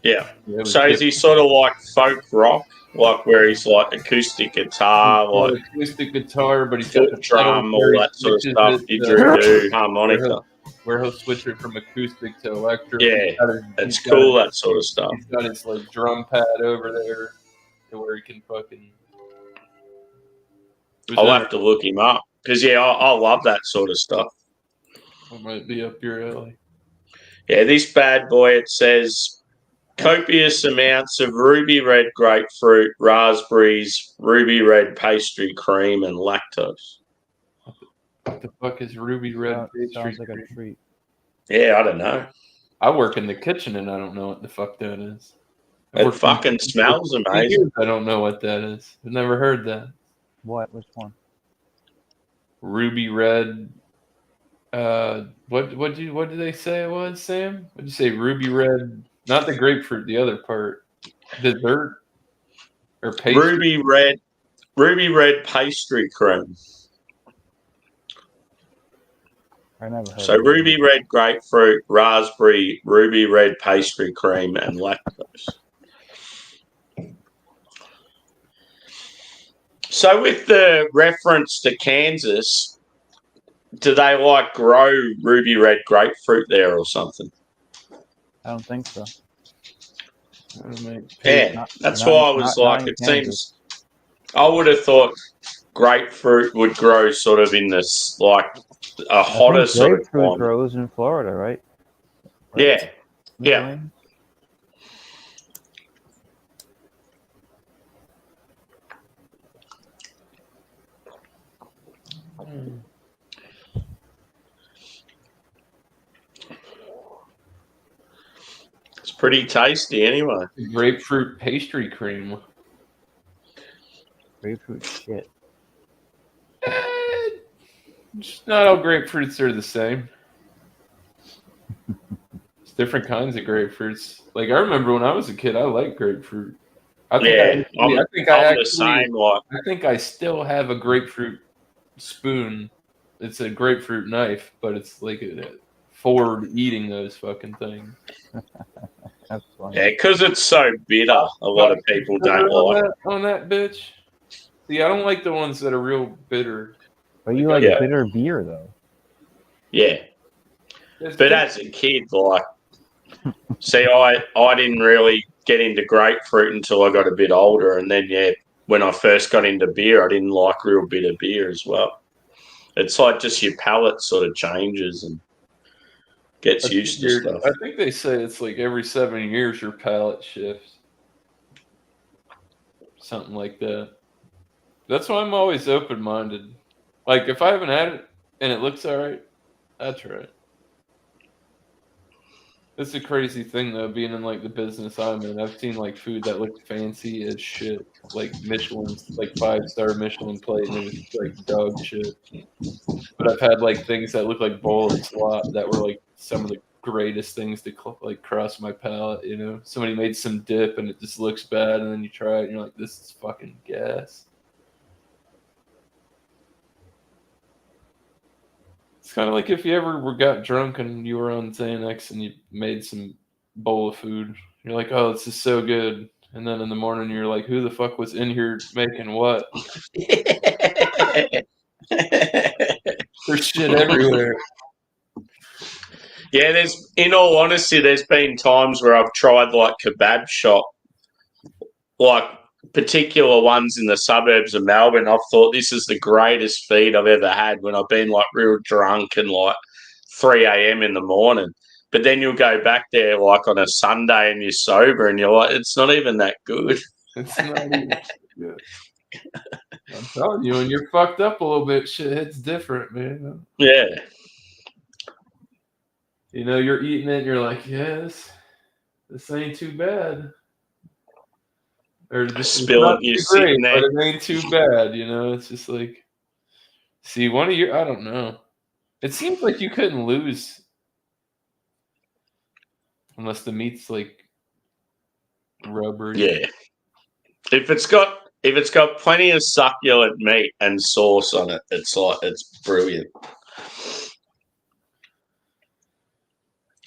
Yeah. It was So is he sort of like folk rock, like where he's like acoustic guitar, like acoustic guitar, but he's got the foot drum, pedal all that sort of switches stuff, it, didgeridoo, harmonica. where he'll switch it from acoustic to electric. Yeah, He's got his- It's he's got cool, his- that sort of stuff. He's got his like drum pad over there to where he can fucking. I'll have to look him up because I love that sort of stuff. It might be up your alley. Yeah, this bad boy, it says copious amounts of ruby red grapefruit, raspberries, ruby red pastry cream, and lactose. What the fuck is ruby red pastry? Sounds like a cream? treat. Yeah, I don't know. I work in the kitchen and I don't know what the fuck that is. It fucking smells amazing. I don't know what that is. I've never heard that. What? Which one? Ruby red. What did they say it was, Sam? What'd you say? Ruby red, not the grapefruit, the other part. Dessert or pastry? Ruby red pastry cream. I never heard. So of it. ruby red grapefruit, raspberry, ruby red pastry cream, and lactose. So with the reference to Kansas, do they like grow ruby red grapefruit there or something? I don't think so. Yeah, that's why I was like, it seems. I would have thought grapefruit would grow sort of in this like a hotter sort of grapefruit climate. grows in Florida, right? Yeah, yeah. It's pretty tasty anyway. Grapefruit pastry cream. Grapefruit shit. Just not all grapefruits are the same. It's different kinds of grapefruits. Like I remember when I was a kid, I liked grapefruit. I think I'm the same. Like, I think I still have a grapefruit spoon. It's a grapefruit knife, but it's like for eating those fucking things. That's funny. yeah, because it's so bitter. A lot of people don't like. On that bitch. See, I don't like the ones that are real bitter. But you like Yeah. bitter beer though. Yeah, There's but as a kid, like, see, I didn't really get into grapefruit until I got a bit older, and then when I first got into beer, I didn't like real bitter beer as well. It's like just your palate sort of changes and gets used to stuff. I think they say it's like every 7 years your palate shifts. Something like that. That's why I'm always open-minded. Like, if I haven't had it and it looks all right, that's right. It's a crazy thing, though, being in, like, the business I'm in. I've seen, like, food that looked fancy as shit. Like, Michelin's, like, 5-star Michelin plate, and it was, like, dog shit. But I've had, like, things that look like bowl of slop that were, like, some of the greatest things to, like, cross my palate, you know? Somebody made some dip, and it just looks bad, and then you try it, and you're like, this is fucking gas. It's kind of like if you ever got drunk and you were on Xanax and you made some bowl of food. You're like, oh, this is so good. And then in the morning, you're like, who the fuck was in here making what? There's shit everywhere. Yeah, in all honesty, there's been times where I've tried like kebab shop, like particular ones in the suburbs of Melbourne. I've thought this is the greatest feed I've ever had when I've been like real drunk and like 3 a.m. in the morning. But then you'll go back there like on a Sunday and you're sober and you're like, it's not even that good. It's not even good. I'm telling you, when you're fucked up a little bit, shit hits different, man. Yeah. You know, you're eating it and you're like, yes, this ain't too bad. Or this is Spill not it, you're too great, sitting there. but it ain't too bad, you know? It's just like, see, one of your, I don't know. It seems like you couldn't lose unless the meat's like rubbery. Yeah. If it's got plenty of succulent meat and sauce on it, it's brilliant.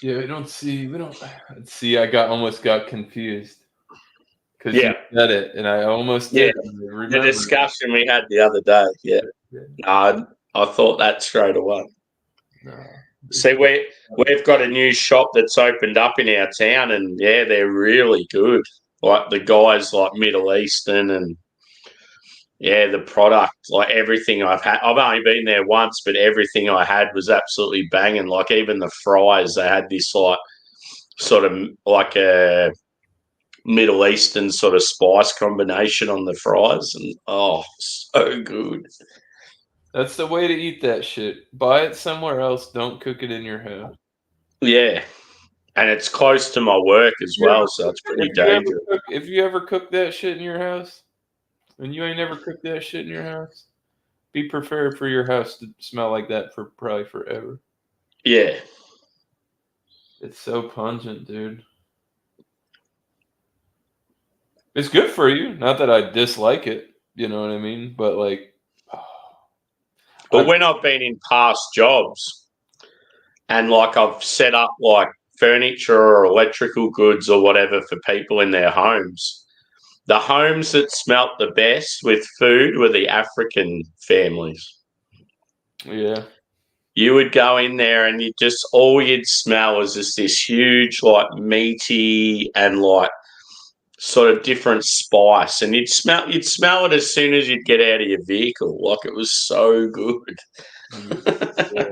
Yeah, we don't see. I almost got confused because Yeah. you said it, and I almost Yeah. did. I The remembered. discussion we had the other day. Yeah. No, I thought that straight away. No. See, we've got a new shop that's opened up in our town, and yeah, they're really good. Like the guys, like Middle Eastern, and yeah, the product, like everything I've had. I've only been there once, but everything I had was absolutely banging. Like even the fries, they had this like sort of like a Middle Eastern sort of spice combination on the fries, and oh, so good. That's the way to eat that shit. Buy it somewhere else. Don't cook it in your house. Yeah, and it's close to my work as well, so it's pretty dangerous. If you ever cook that shit in your house, and you ain't never cooked that shit in your house, be prepared for your house to smell like that for probably forever. Yeah. It's so pungent, dude. It's good for you. Not that I dislike it, you know what I mean? But like, but when I've been in past jobs and like I've set up like furniture or electrical goods or whatever for people in their homes, the homes that smelt the best with food were the African families. Yeah. You would go in there and all you'd smell was just this huge, like meaty and like sort of different spice. And you'd smell it as soon as you'd get out of your vehicle. Like it was so good. Yeah.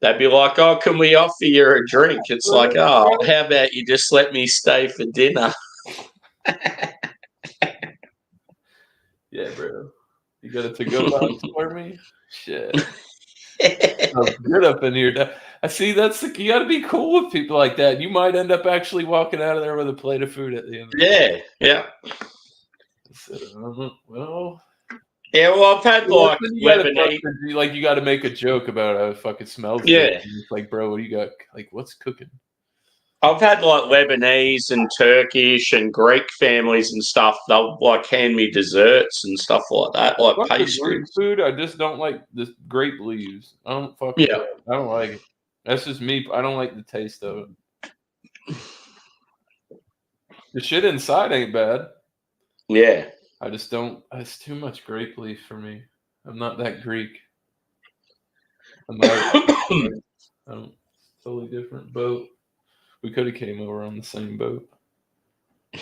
They'd be like, oh, can we offer you a drink? It's like, oh, how about you just let me stay for dinner? Yeah, bro. You got a to-go box for me? Shit. Sounds good up in here. I see. You got to be cool with people like that. You might end up actually walking out of there with a plate of food at the end. Yeah. Well. Yeah, well, I've had like you got to make a joke about how it fucking smells. Yeah. It's like, bro, what do you got? Like, what's cooking? I've had like Lebanese and Turkish and Greek families and stuff. They'll like hand me desserts and stuff like that, like pastries. Greek food, I just don't like the grape leaves. I don't fuck with that. I don't like it. That's just me. I don't like the taste of it. The shit inside ain't bad. Yeah. I just don't. It's too much grape leaf for me. I'm not that Greek. I'm totally different boat. We could have came over on the same boat.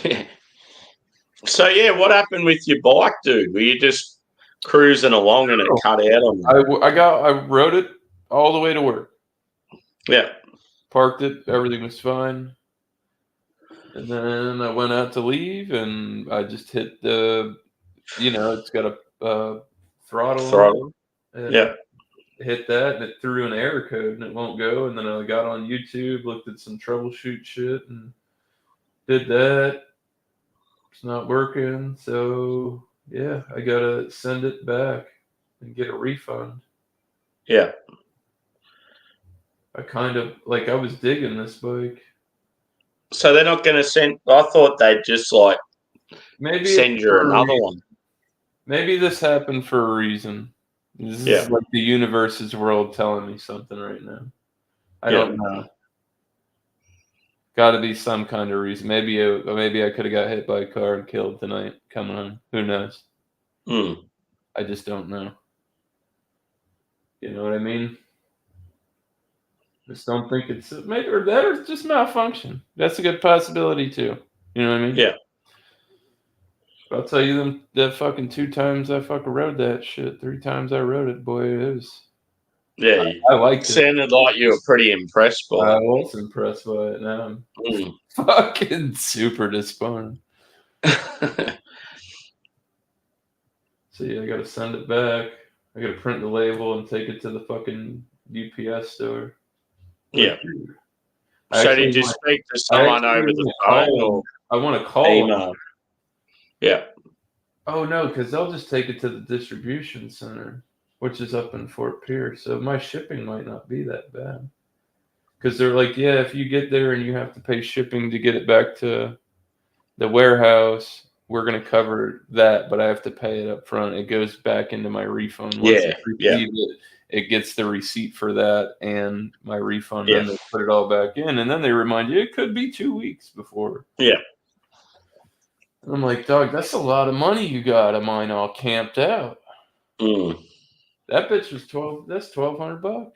Yeah. So yeah, what happened with your bike, dude? Were you just cruising along and it cut out on you? I rode it all the way to work. Yeah. Parked it. Everything was fine. And then I went out to leave, and I just hit the, it's got a throttle. Yeah. Hit that, and it threw an error code, and it won't go. And then I got on YouTube, looked at some troubleshoot shit, and did that. It's not working, so yeah, I gotta send it back and get a refund. Yeah. I was digging this bike. So they're not going to send. I thought they'd just like maybe send you another one. Maybe this happened for a reason. This is like the universe's world telling me something right now. I don't know. Got to be some kind of reason. Maybe I could have got hit by a car and killed tonight. Coming home. Who knows? Mm. I just don't know. You know what I mean? Just don't think it's maybe or that or just malfunction. That's a good possibility too. You know what I mean? Yeah. I'll tell you that fucking 2 times I fucking rode that shit. 3 times I rode it, boy. It was. Yeah. I liked it. Sounded like you were pretty impressed by I it. was impressed by it. Now I'm Mm. fucking super disappointed. So yeah, I gotta send it back. I gotta print the label and take it to the fucking UPS store. Yeah. I So actually did you want- speak to I someone actually over the wanna phone call or them. I want to call them. email? Yeah. Oh no, because they'll just take it to the distribution center, which is up in Fort Pierce. So my shipping might not be that bad. Because they're like, yeah, if you get there and you have to pay shipping to get it back to the warehouse, we're gonna cover that, but I have to pay it up front. It goes back into my refund. Once I receive it, it gets the receipt for that and my refund. Yeah. Then they put it all back in, and then they remind you it could be 2 weeks before. Yeah. And I'm like, dog, that's a lot of money you got of mine all camped out. Mm. That bitch was that's $1,200.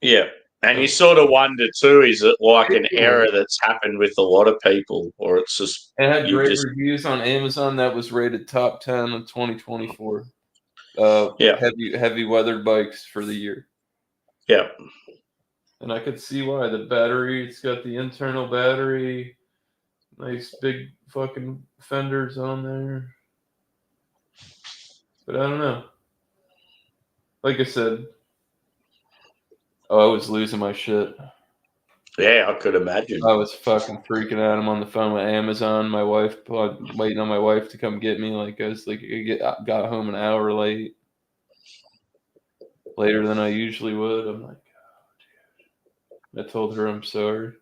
Yeah. And you sort of wonder too, is it like an error that's happened with a lot of people, or it's just It had you great just reviews on Amazon. That was rated top 10 in 2024. Yeah. Heavy weather bikes for the year. Yeah. And I could see why. The battery, it's got the internal battery, nice big fucking fenders on there. But I don't know. Like I said, I was losing my shit. Yeah, I could imagine. I was fucking freaking out. I'm on the phone with Amazon. My wife, waiting on my wife to come get me. Like I was like, I got home an hour late, later than I usually would. I'm like, oh, dude. I told her I'm sorry.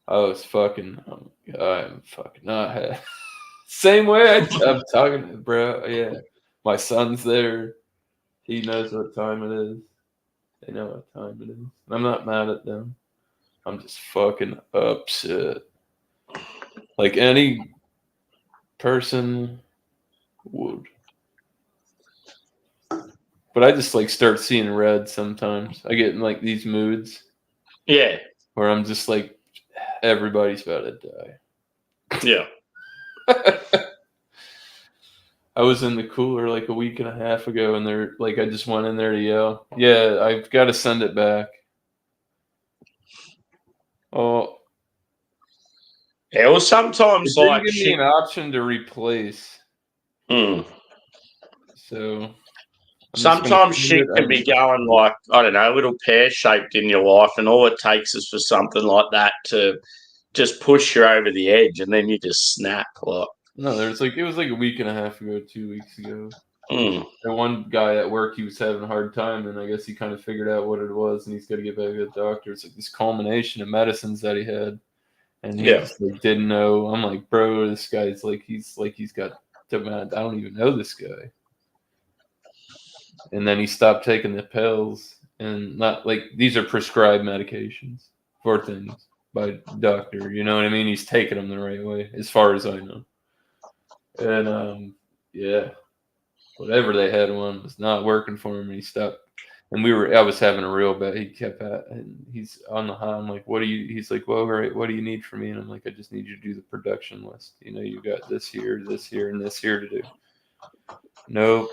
I was fucking. I'm fucking not happy. Same way I'm talking to bro. Yeah, my son's there. He knows what time it is. They know what time it is. I'm not mad at them. I'm just fucking upset. Like any person would. But I just like start seeing red sometimes. I get in like these moods. Yeah. Where I'm just like, everybody's about to die. Yeah. I was in the cooler like a week and a half ago, and they're like, I just went in there to yell, yeah, I've got to send it back. Oh, yeah. Well, sometimes they like give me an option to replace. So sometimes shit can be going like, I don't know, a little pear shaped in your life, and all it takes is for something like that to just push you over the edge, and then you just snap. Like, no, it was like a week and a half ago, 2 weeks ago. And one guy at work, he was having a hard time, and I guess he kind of figured out what it was, and he's got to get back to the doctor. It's like this culmination of medicines that he had, and he just like didn't know. I'm like, bro, this guy's like he's got. I don't even know this guy. And then he stopped taking the pills, and not like these are prescribed medications for things by doctor. You know what I mean? He's taking them the right way, as far as I know. And yeah, whatever they had on was not working for him, and he stopped. And I was having a real bad. He kept at, and he's on the high. I'm like, what do you? He's like, well, right, what do you need from me? And I'm like, I just need you to do the production list. You know, you got this here, and this here to do. Nope.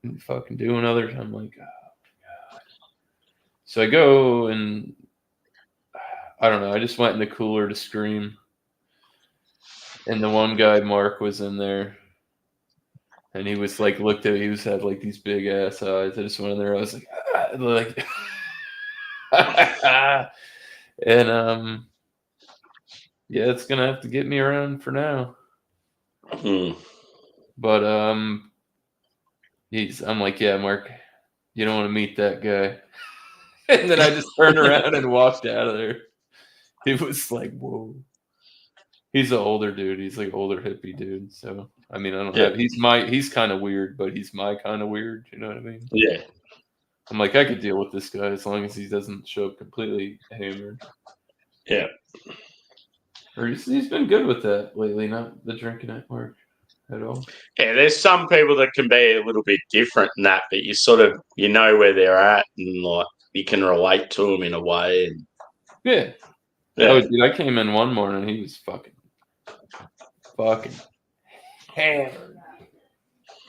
And fucking doing others. I'm like, oh my God. So I go and I don't know. I just went in the cooler to scream. And the one guy, Mark, was in there. And he was like, had like these big ass eyes. I just went in there. I was like, and yeah, it's gonna have to get me around for now. But I'm like, yeah, Mark, you don't want to meet that guy. And then I just turned around and walked out of there. It was like, whoa. He's an older dude. He's like older hippie dude. So I mean, I don't have. He's kind of weird, but he's my kind of weird. You know what I mean? Yeah. I'm like, I could deal with this guy as long as he doesn't show up completely hammered. Yeah. Or he's been good with that lately, not the drinking at work at all. Yeah, there's some people that can be a little bit different in that, but you sort of where they're at and like you can relate to them in a way. And, Yeah. yeah. Oh, dude, I came in one morning. He was fucking hammered.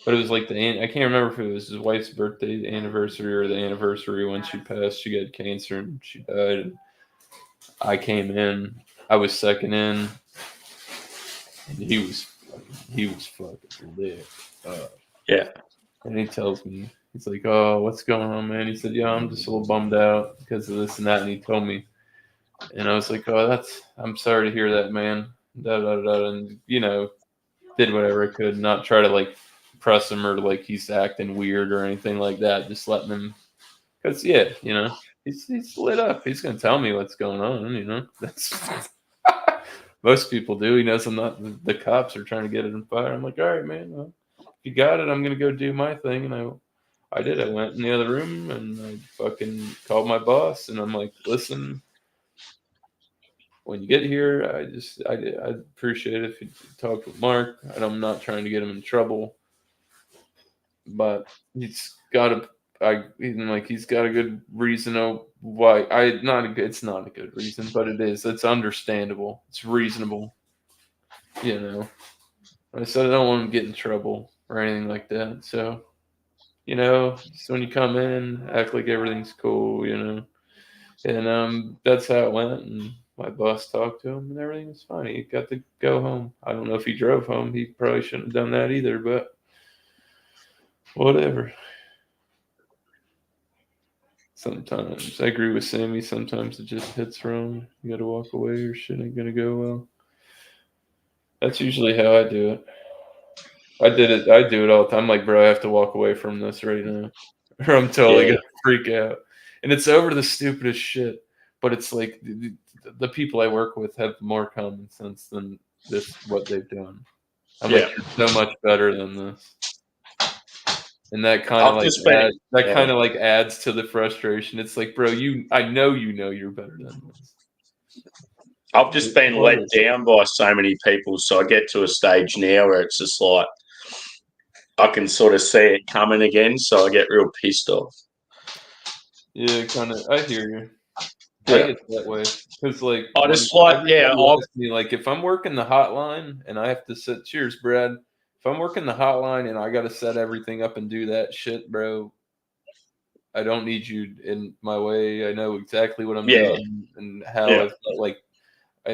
But it was like I can't remember if it was his wife's birthday anniversary or the anniversary when she passed. She had cancer and she died. And I came in. I was second in. And he was fucking lit up. Yeah. And he tells me, he's like, "Oh, what's going on, man?" He said, "Yeah, I'm just a little bummed out because of this and that." And he told me, and I was like, "Oh, I'm sorry to hear that, man." Da da da. And did whatever I could, not try to like press him or like he's acting weird or anything like that. Just letting him, because he's lit up. He's gonna tell me what's going on. That's most people do. He knows I'm not. The cops are trying to get it in fire. I'm like, all right, man. Well, if you got it, I'm gonna go do my thing. And I did. I went in the other room and I fucking called my boss and I'm like, listen. When you get here, I appreciate it if you talk with Mark. I'm not trying to get him in trouble, but he's got a good reason of why. It's not a good reason, but it is. It's understandable. It's reasonable. I said I don't want him to get in trouble or anything like that. So, just when you come in, act like everything's cool. And that's how it went. And my boss talked to him and everything was fine. He got to go home. I don't know if he drove home. He probably shouldn't have done that either, but whatever. Sometimes I agree with Sammy. Sometimes it just hits wrong. You got to walk away or shit ain't going to go well. That's usually how I do it. I do it all the time. I'm like, bro, I have to walk away from this right now or I'm totally going to freak out. And it's over the stupidest shit. But it's like the people I work with have more common sense than what they've done. I'm like, you're so much better than this. And that kind of like adds to the frustration. It's like, bro, I know you're better than this. I've just been let down by so many people, so I get to a stage now where it's just like I can sort of see it coming again, so I get real pissed off. Yeah, kind of. I hear you. I get that way because, like, if I'm working the hotline and I have to set. Cheers, Brad. If I'm working the hotline and I got to set everything up and do that shit, bro, I don't need you in my way. I know exactly what I'm doing and how I've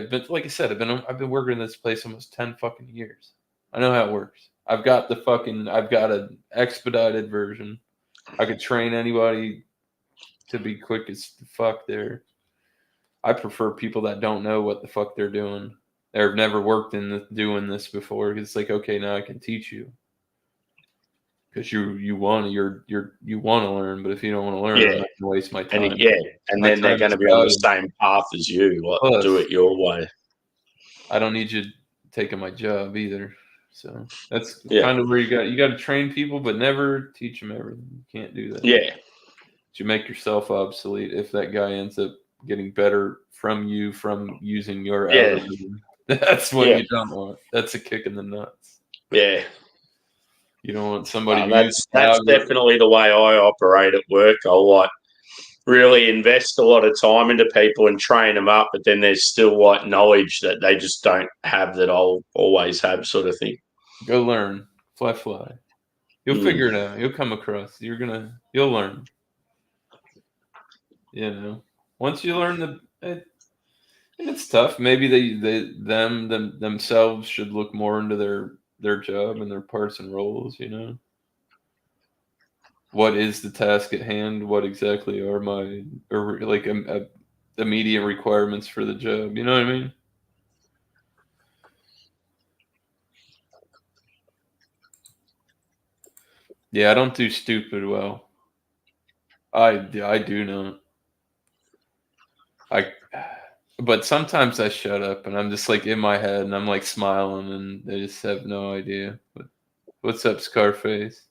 been. Like I said, I've been working in this place almost 10 fucking years. I know how it works. I've got an expedited version. I could train anybody to be quick as fuck there. I prefer people that don't know what the fuck they're doing. They've never worked in doing this before. It's like, okay, now I can teach you because you want to learn. But if you don't want to learn, I'm not gonna waste my time. And then they're going to be on the same path as you. Like, do it your way. I don't need you taking my job either. So that's kind of where you got to train people, but never teach them everything. You can't do that. Yeah, but you make yourself obsolete if that guy ends up getting better from using your algorithm. That's what you don't want. That's a kick in the nuts. Yeah. You don't want somebody that's definitely the way I operate at work. I'll really invest a lot of time into people and train them up, but then there's still knowledge that they just don't have that I'll always have, sort of thing. Go learn. Fly. You'll figure it out. You'll come across. You'll learn. Once you learn it's tough. Maybe themselves should look more into their job and their parts and roles. What is the task at hand? What exactly are my immediate requirements for the job? You know what I mean? Yeah, I don't do stupid well. I do not. But sometimes I shut up and I'm just like in my head and I'm like smiling and they just have no idea. But what's up, Scarface?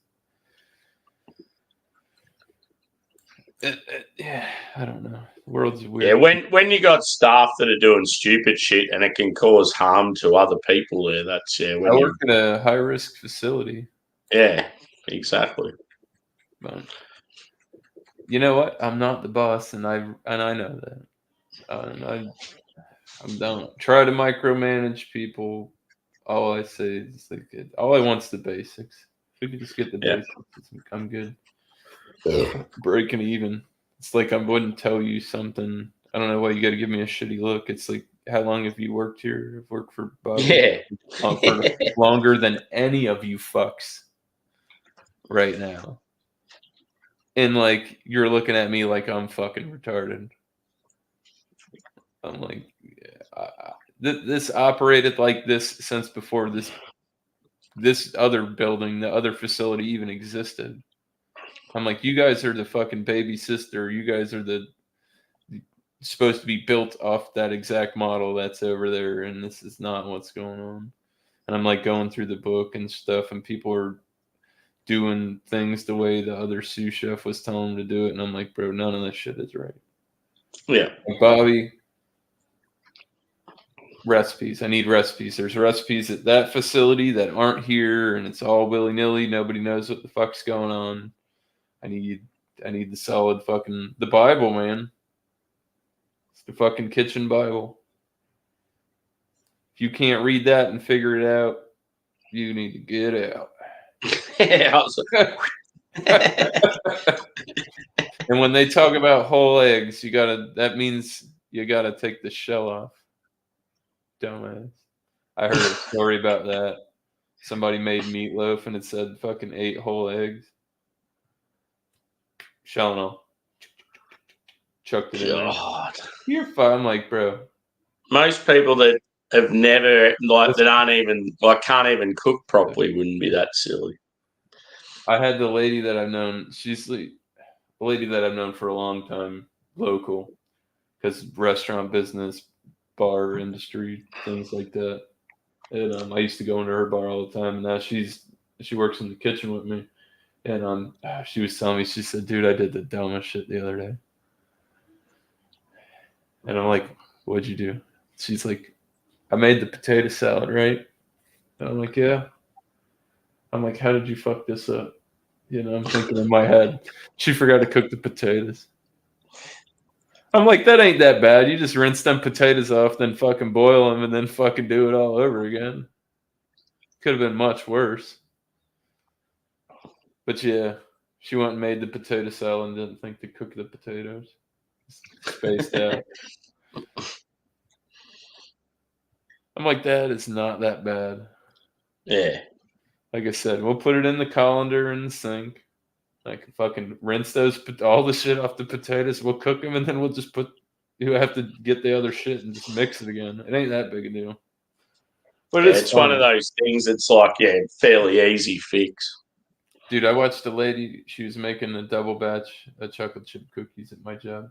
Yeah, I don't know. The world's weird. Yeah, when you got staff that are doing stupid shit and it can cause harm to other people there, that's I when you work in a high risk facility. yeah, exactly. But you know what? I'm not the boss, and I know that. And I'm done. Try to micromanage people. All I say is like all I want's the basics. If we could just get the Yeah. basics, I'm good. Breaking even. It's like I wouldn't tell you something. I don't know why you got to give me a shitty look. It's like, how long have you worked here? I've worked for Bob. Yeah. For longer than any of you fucks right now. And like, you're looking at me like I'm fucking retarded. I'm like, yeah, this operated like this since before this other building, the other facility even existed. I'm like, you guys are the fucking baby sister. You guys are the supposed to be built off that exact model that's over there, and this is not what's going on. And I'm like going through the book and stuff, and people are doing things the way the other sous chef was telling them to do it, and I'm like, bro, none of this shit is right. Yeah. Like, Bobby, recipes. I need recipes. There's recipes at that facility that aren't here, and it's all willy nilly. Nobody knows what the fuck's going on. I need the solid fucking the Bible, man. It's the fucking kitchen Bible. If you can't read that and figure it out, you need to get out. Yeah, And when they talk about whole eggs, that means you gotta take the shell off. Dumbass. I heard a story about that. Somebody made meatloaf and it said fucking 8 whole eggs. Shell and all. Chucked it in there. God. You're fine. I'm like, bro. Most people that have never that aren't even can't even cook properly wouldn't be that silly. I had the lady that I've known. She's the lady that I've known for a long time, local, because restaurant business, bar industry, things like that. And I used to go into her bar all the time. And now she works in the kitchen with me. And she was telling me, she said, dude, I did the dumbest shit the other day. And I'm like, what'd you do? She's like, I made the potato salad, right? And I'm like, yeah. I'm like, how did you fuck this up? You know, I'm thinking in my head, she forgot to cook the potatoes. I'm like, that ain't that bad. You just rinse them potatoes off, then fucking boil them, and then fucking do it all over again. Could have been much worse. But yeah, she went and made the potato salad and didn't think to cook the potatoes. Spaced out. I'm like, that is not that bad. Yeah. Like I said, we'll put it in the colander in the sink. I can fucking rinse all the shit off the potatoes. We'll cook them, and then we'll just you have to get the other shit and just mix it again. It ain't that big a deal. But it's one of those things that's like, fairly easy fix. Dude, I watched a lady. She was making a double batch of chocolate chip cookies at my job.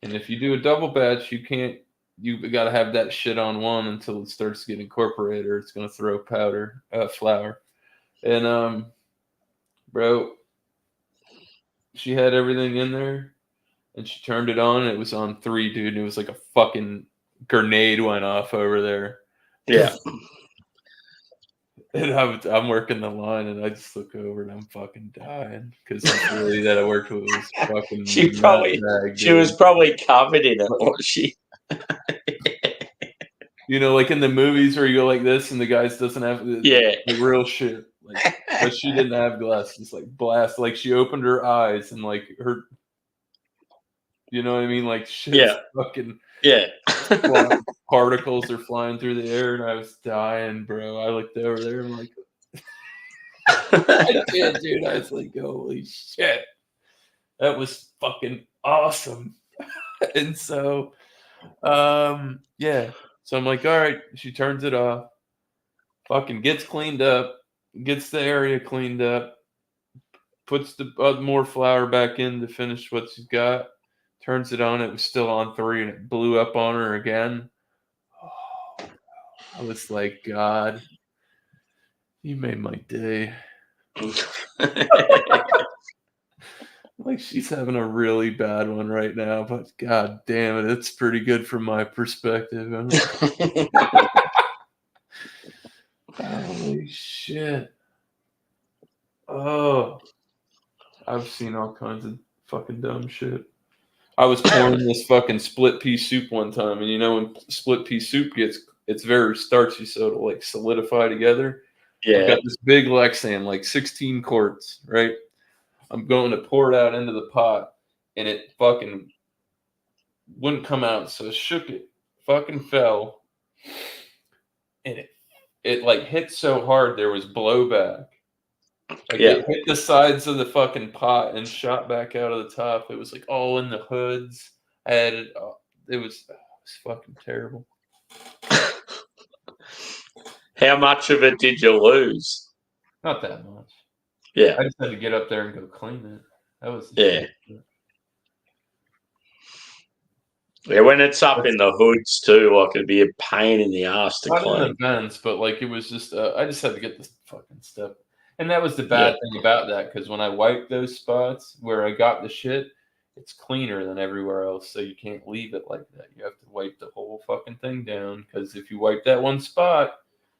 And if you do a double batch, you got to have that shit on one until it starts to get incorporated, or it's going to throw flour. And, bro, she had everything in there, and she turned it on, and it was on 3, dude. And it was like a fucking grenade went off over there. Yeah. And I'm working the line, and I just look over, and I'm fucking dying because the lady that I worked with was fucking. She was probably covered in it, wasn't she? You know, like in the movies where you go like this, and the guy doesn't have the real shit. Like, but she didn't have glasses, like blast. Like she opened her eyes, and like her, you know what I mean? Like shit, fucking particles are flying through the air, and I was dying, bro. I looked over there, and I'm like, I can't, dude. I was like, holy shit, that was fucking awesome. And so, yeah. So I'm like, all right. She turns it off. Fucking gets cleaned up. Gets the area cleaned up. Puts the more flour back in to finish what she's got. Turns it on. It was still on 3, and it blew up on her again. Oh, I was like, God, you made my day. Like she's having a really bad one right now, but god damn it, it's pretty good from my perspective. Holy shit. Oh, I've seen all kinds of fucking dumb shit. I was pouring this fucking split pea soup one time, and you know when split pea soup it's very starchy, so it'll like solidify together. I Yeah. got this big Lexan, like 16 quarts, right? I'm going to pour it out into the pot, and it fucking wouldn't come out, so I shook it, fucking fell, and it like hit so hard there was blowback. Like it hit the sides of the fucking pot and shot back out of the top. It was like all in the hoods. I had it. It was fucking terrible. How much of it did you lose? Not that much. Yeah. I just had to get up there and go clean it. That was Yeah. Yeah, when it's up in the hoods too, like it'd be a pain in the ass to Not in clean. the vents, but like it was just. I just had to get this fucking stuff, and that was the bad thing about that because when I wiped those spots where I got the shit, it's cleaner than everywhere else, so you can't leave it like that. You have to wipe the whole fucking thing down because if you wipe that one spot,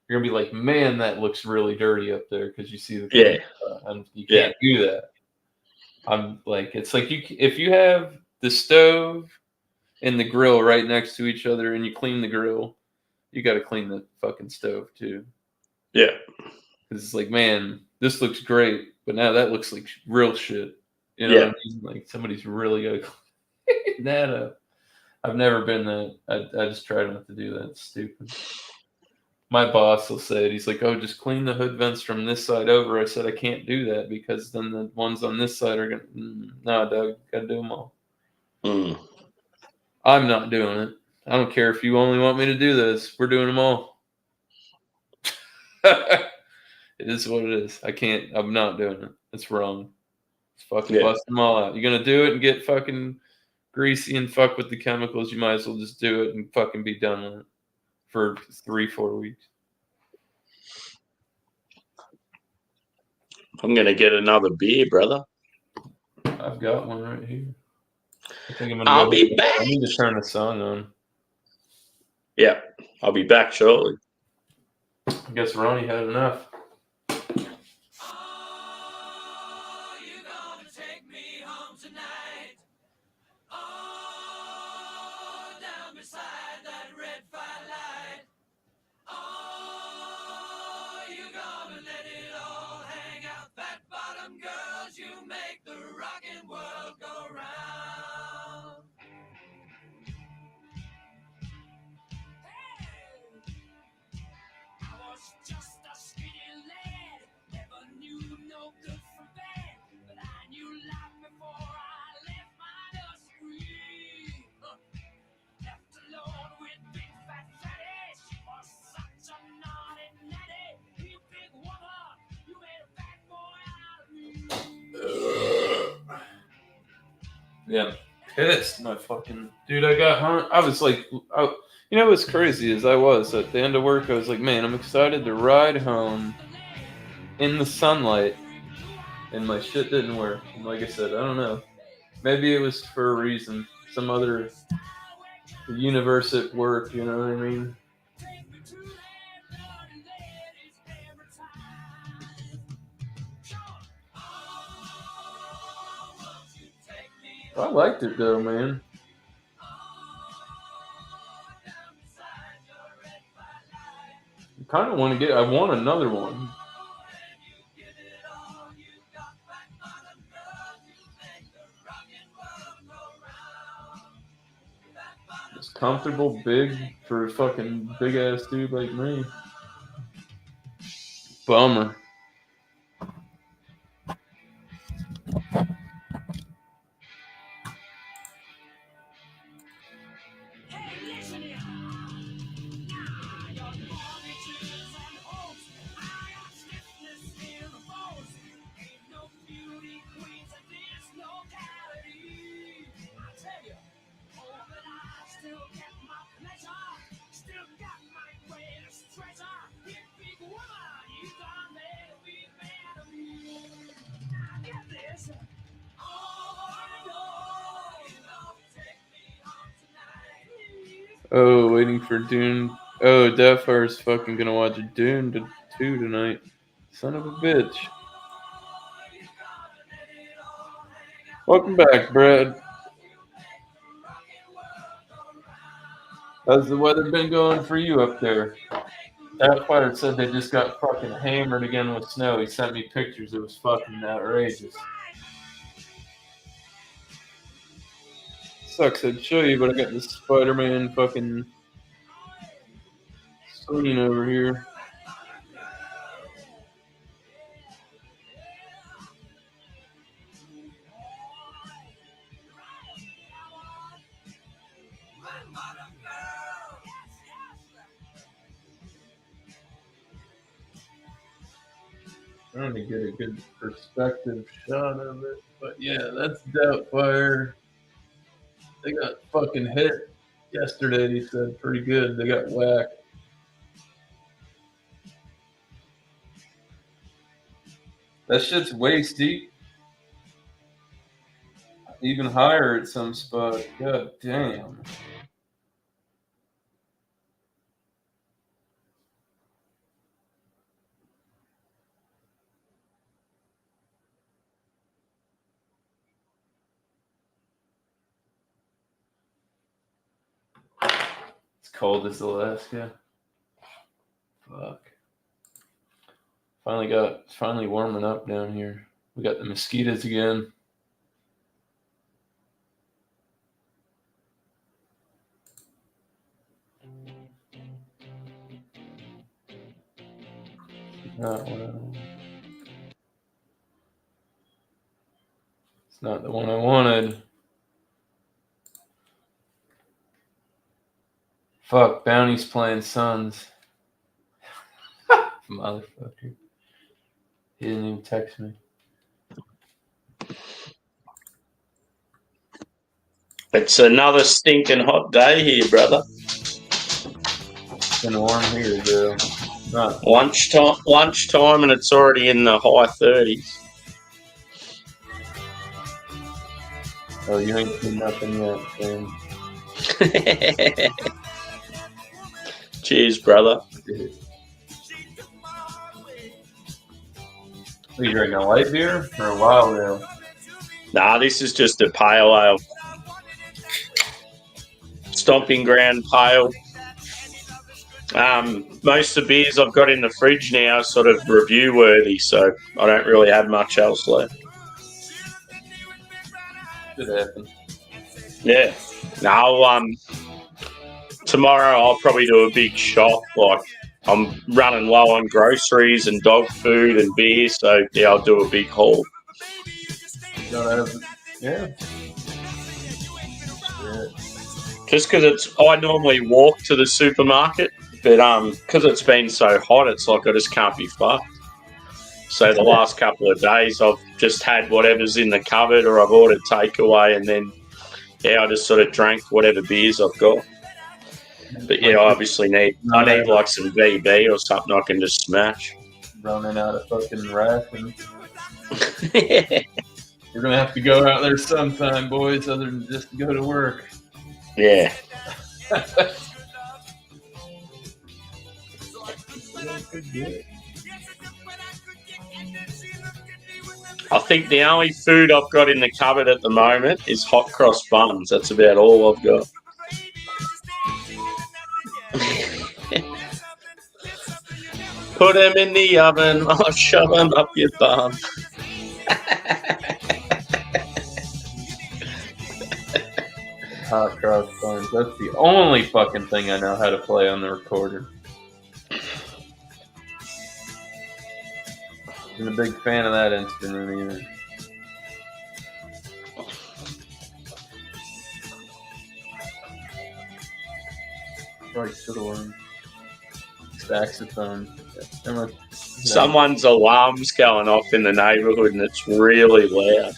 you're gonna be like, man, that looks really dirty up there because you see the and you can't do that. I'm like, it's like if you have the stove and the grill right next to each other and you clean the grill, you got to clean the fucking stove too. Yeah. Because it's like, man, this looks great, but now that looks like real shit. You know what I mean? Like somebody's really got to clean that up. I've never been that. I just try not to do that. It's stupid. My boss will say it. He's like, oh, just clean the hood vents from this side over. I said, I can't do that because then the ones on this side are going to, no, Doug, got to do them all. I'm not doing it. I don't care if you only want me to do this. We're doing them all. It is what it is. I can't. I'm not doing it. It's wrong. It's fucking bust them all out. You're going to do it and get fucking greasy and fuck with the chemicals. You might as well just do it and fucking be done with it for 3-4 weeks. I'm going to get another beer, brother. I've got one right here. I think I'm gonna I'll be back. I need to turn the song on. Yeah, I'll be back shortly. I guess Ronnie had enough. Just a skinny lad, never knew no good from bad, but I knew life before I left my nursery. Left alone with big fat fatty, she was such a naughty natty. You big woman, you made a bad boy out of me. Yeah, pissed. My fucking dude, I got hung. I was like, you know what's crazy is I was at the end of work. I was like, man, I'm excited to ride home in the sunlight, and my shit didn't work. And like I said, I don't know. Maybe it was for a reason. Some other universe at work. You know what I mean? I liked it though, man. I kind of want to get. I want another one. It's comfortable, big for a fucking big ass dude like me. Bummer. Oh, waiting for Dune. Oh, Deathfire's fucking gonna watch Dune 2 tonight. Son of a bitch. Welcome back, Brad. How's the weather been going for you up there? Deathfire said they just got fucking hammered again with snow. He sent me pictures. It was fucking outrageous. Sucks, I'd show you, but I got this Spider-Man fucking screen over here. Trying to get a good perspective shot of it, but yeah, that's Doubtfire. They got fucking hit yesterday. He said pretty good. They got whacked. That shit's waist deep. Even higher at some spot. God damn. It's cold as Alaska. Fuck. Finally warming up down here. We got the mosquitoes again. Not what I want. It's not the one I wanted. Fuck, Bounty's playing Suns. Motherfucker. He didn't even text me. It's another stinking hot day here, brother. It's been warm here, bro. Not Lunchtime, and it's already in the high 30s. Oh, you ain't seen nothing yet, man. Cheers, brother. Are you drinking a light beer or a wild ale? Nah, this is just a pale ale. Stomping Ground pale. Most of the beers I've got in the fridge now are sort of review worthy, so I don't really have much else left. Could happen. Yeah. No, tomorrow I'll probably do a big shop. Like, I'm running low on groceries and dog food and beer, so yeah, I'll do a big haul. Yeah. Just because I normally walk to the supermarket, but because it's been so hot, it's like I just can't be fucked. So the last couple of days, I've just had whatever's in the cupboard, or I've ordered takeaway, and then I just sort of drank whatever beers I've got. But yeah, I obviously need like some VB or something I can just smash. Running out of fucking rations. We're gonna have to go out there sometime, boys, other than just go to work. Yeah. I think the only food I've got in the cupboard at the moment is hot cross buns. That's about all I've got. Put them in the oven, I'll shove them up your bum. Hot cross buns. That's the only fucking thing I know how to play on the recorder. I'm a big fan of that instrument either. Probably should have learned saxophone. Someone's alarm's going off in the neighbourhood and it's really loud.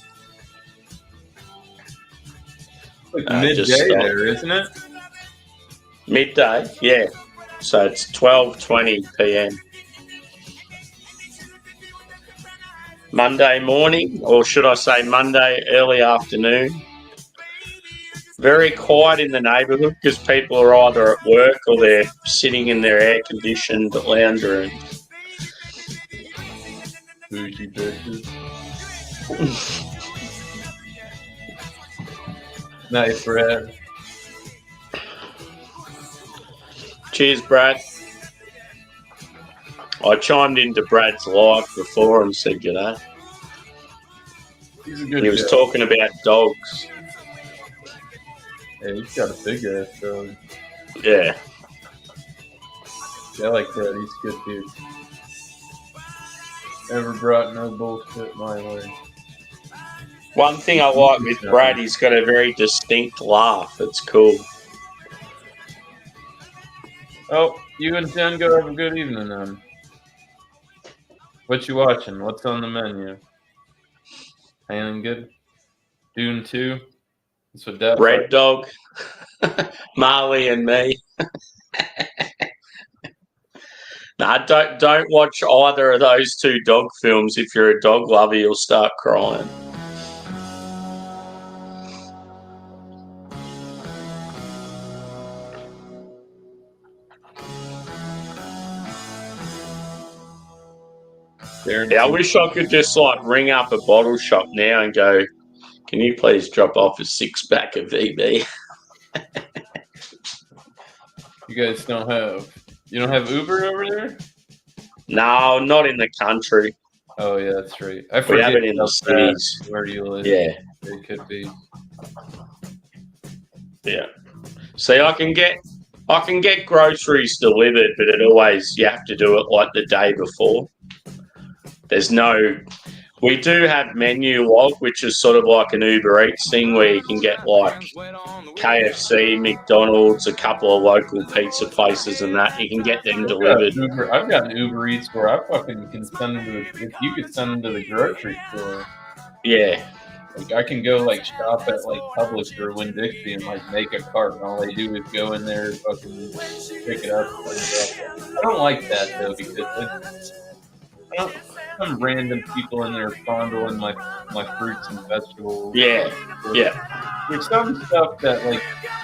Like midday there, isn't it? Midday, yeah. So it's 12:20 p.m. Monday morning, or should I say Monday early afternoon. very quiet in the neighbourhood because people are either at work or they're sitting in their air-conditioned lounge room. Bougie bitches. Nice, Brad. Cheers, Brad. I chimed into Brad's live before and said g'day. He's a good He was guy. talking about dogs. Yeah, he's got a big ass dog. Yeah. Yeah, I like Brad. He's a good dude. Never brought no bullshit my way. One thing I like with Brad, he's got a very distinct laugh. It's cool. Oh, you and Jen go have a good evening then. What you watching? What's on the menu? Anything good? Dune 2? That's what Dad Red Dog, Marley and Me. Nah, don't watch either of those two dog films. If you're a dog lover, you'll start crying. Yeah, I wish I could just like ring up a bottle shop now and go, can you please drop off a 6-pack of VB? You guys don't have Uber over there? No, not in the country. Oh yeah, that's right. I We forget have it in the how fast cities. where you live. Yeah, It could be. yeah. See, I can get groceries delivered, but you have to do it like the day before. We do have Menu Log, which is sort of like an Uber Eats thing where you can get like KFC, McDonald's, a couple of local pizza places and that. You can get them delivered. I've got an Uber Eats where I fucking can send them if you could send them to the grocery store. Yeah. Like I can go like shop at like Publix or Winn-Dixie and like make a cart and all they do is go in there and fucking pick it up. I don't like that though because some random people in there fondling my fruits and vegetables. Yeah, yeah. There's some stuff that like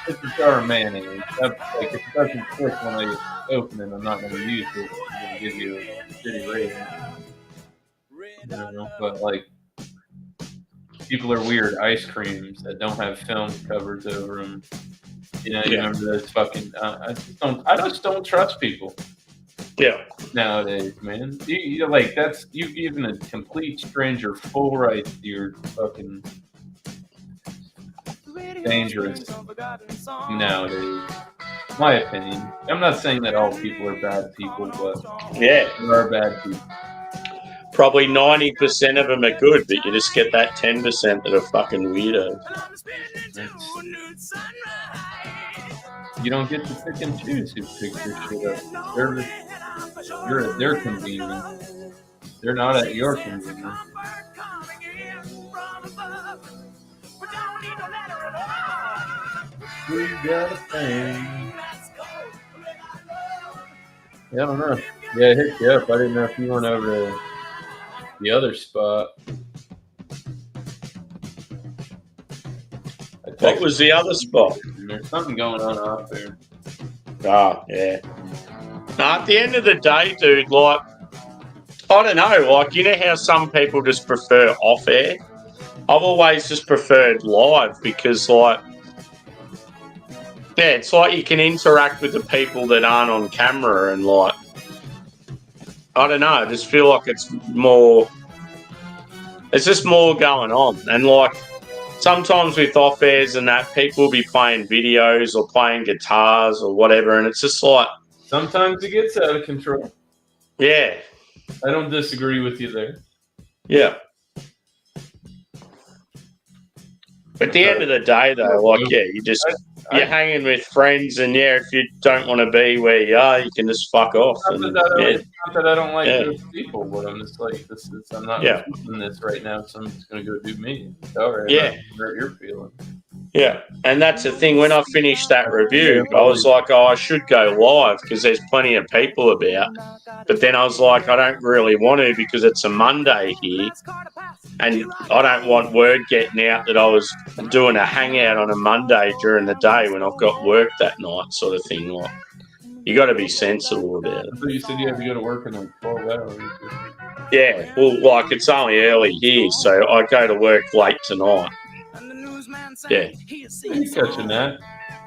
it's a jar of mayonnaise. That's, like if it doesn't click when I open it, I'm not going to use it. I'm going to give you a shitty rating. You know, but like people are weird. Ice creams that don't have film covers over them. You know, you remember those fucking. I just don't trust people. Yeah. Nowadays, man, you like that's you giving a complete stranger full rights to your fucking dangerous nowadays. My opinion. I'm not saying that all people are bad people, but yeah, there are bad people. Probably 90% of them are good, but you just get that 10% that are fucking weirdos. You don't get to pick and choose who picks your shit up. You're at their convenience. They're not at your convenience. We got a thing. Yeah, I don't know. Yeah, I hit you up. I didn't know if you went over to the other spot. What was the other spot? There's something going on out there. Ah, yeah. Now, at the end of the day, dude, like, I don't know, like, you know how some people just prefer off-air? I've always just preferred live because, like, yeah, it's like you can interact with the people that aren't on camera and, like, I don't know, I just feel like it's just more going on. And, like, sometimes with off-airs and that, people will be playing videos or playing guitars or whatever, and it's just like... Sometimes it gets out of control. Yeah. I don't disagree with you there. Yeah. At the end of the day, though, like, yeah, you're hanging with friends, and yeah, if you don't want to be where you are, you can just fuck off. Not that I don't like those people, but I'm just like, I'm not doing this right now, so I'm just going to go do me. All right, yeah. hurt your feelings. Yeah, and that's the thing. When I finished that review, I was like, oh, I should go live because there's plenty of people about. But then I was like, I don't really want to because it's a Monday here, and I don't want word getting out that I was doing a hangout on a Monday during the day when I've got work that night, sort of thing. Like, you got to be sensible about it. I thought you said you had to go to work in like 12 hours. Yeah, well, like it's only early here, so I go to work late tonight. Yeah. You catching that?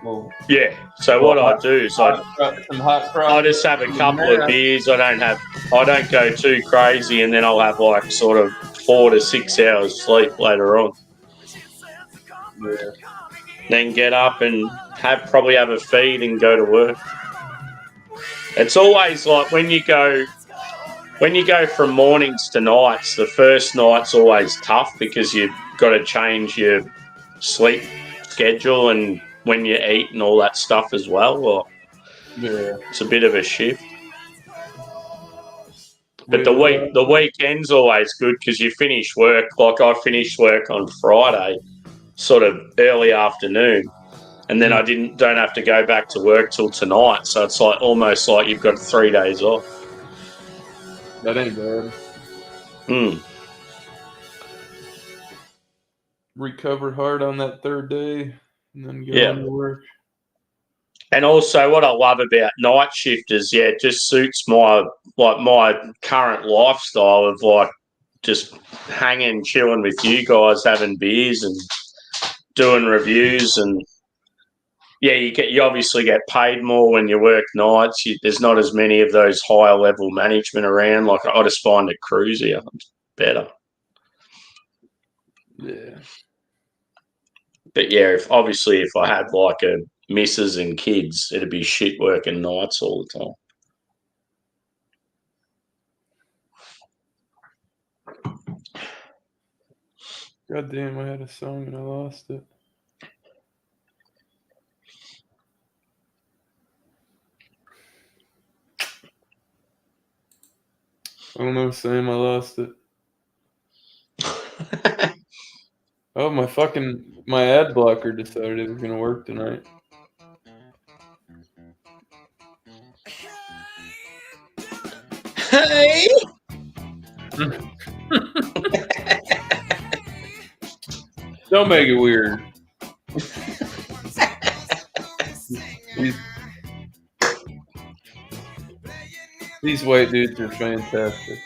Well, Yeah. So what I do is some hot fries. I just have a couple of beers. I don't go too crazy, and then I'll have like sort of 4 to 6 hours sleep later on. Yeah. Then get up and probably have a feed and go to work. It's always like when you go from mornings to nights, the first night's always tough because you've got to change your sleep schedule and when you eat and all that stuff as well. Or Yeah. it's a bit of a shift. But the weekend's always good because you finish work. Like I finished work on Friday, sort of early afternoon, and then I don't have to go back to work till tonight. So it's like almost like you've got 3 days off. That ain't bad. Recover hard on that third day and then go on to work. And also what I love about night shift is, it just suits my current lifestyle of like just hanging, chilling with you guys, having beers and doing reviews. And you obviously get paid more when you work nights. There's not as many of those higher level management around. Like I just find it cruisier, better. Yeah. But yeah, if I had like a missus and kids, it'd be shit working nights all the time. God damn, I had a song and I lost it. I don't know, Sam, I lost it. Oh, my ad blocker decided it was going to work tonight. Hey! Don't make it weird. These white dudes are fantastic.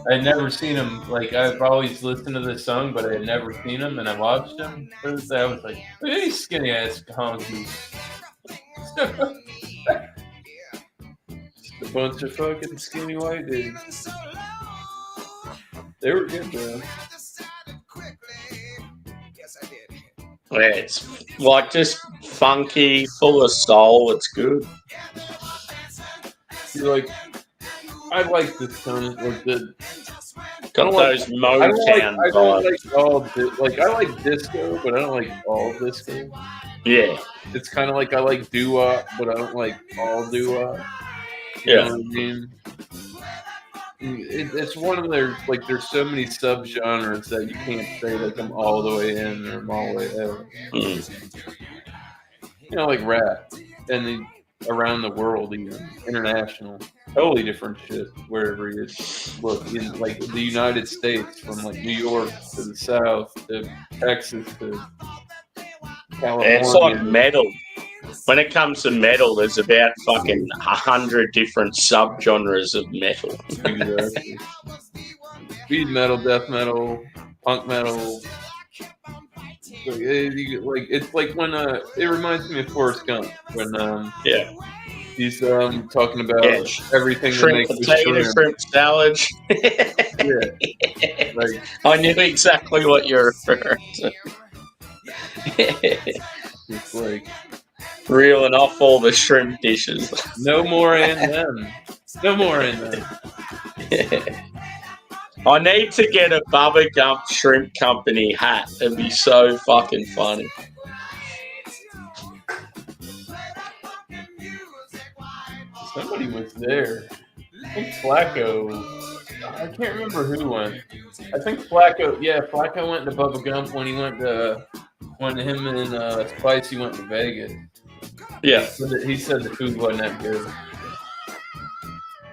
I'd never seen them. Like, I've always listened to this song, but I had never seen them, and I watched them. Thursday, I was like, look at these skinny ass honkies. Just a bunch of fucking skinny white dudes. They were good, bro. Yeah, it's like just funky, full of soul. It's good. I like this song. Got those Motown vibes. I like disco, but I don't like all disco. Yeah. It's kind of like I like doo-wop, but I don't like all doo-wop. You know what I mean? It's one of their, like, there's so many subgenres that you can't say, like, I'm all the way in or I'm all the way out. You know, like rap. And then around the world, even international. Totally different shit wherever you look. In, like, the United States, from, like, New York to the South to Texas to California. It's like metal. When it comes to metal, there's about fucking 100 different subgenres of metal. Exactly. Speed metal, death metal, punk metal. It's like when it reminds me of Forrest Gump when he's talking about everything shrimp that makes potato, shrimp salad. Yeah, like, I knew exactly what you're referring to. It's like reeling off all the shrimp dishes. No more in them. No more in them. I need to get a Bubba Gump Shrimp Company hat. It'd be so fucking funny. Somebody was there. I think Flacco. I can't remember who went. I think Flacco. Yeah, Flacco went to Bubba Gump when him and Spicy went to Vegas. Yeah. He said the food wasn't that good.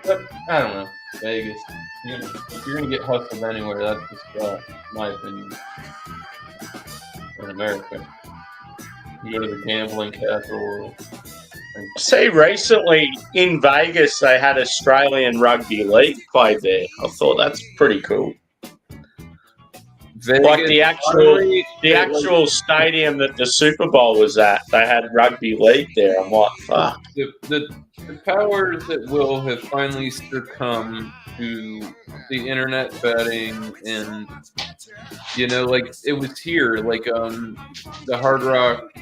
But I don't know. Vegas. If you're gonna get hustled anywhere, that's the spot, in my opinion. In America, you go to the gambling capital. See, recently in Vegas, they had Australian Rugby League played there. I thought that's pretty cool. Vegas, Like the actual stadium that the Super Bowl was at, they had Rugby League there. I'm like, fuck. The powers that will have finally succumbed to the internet betting, and like it was here, like the Hard Rock,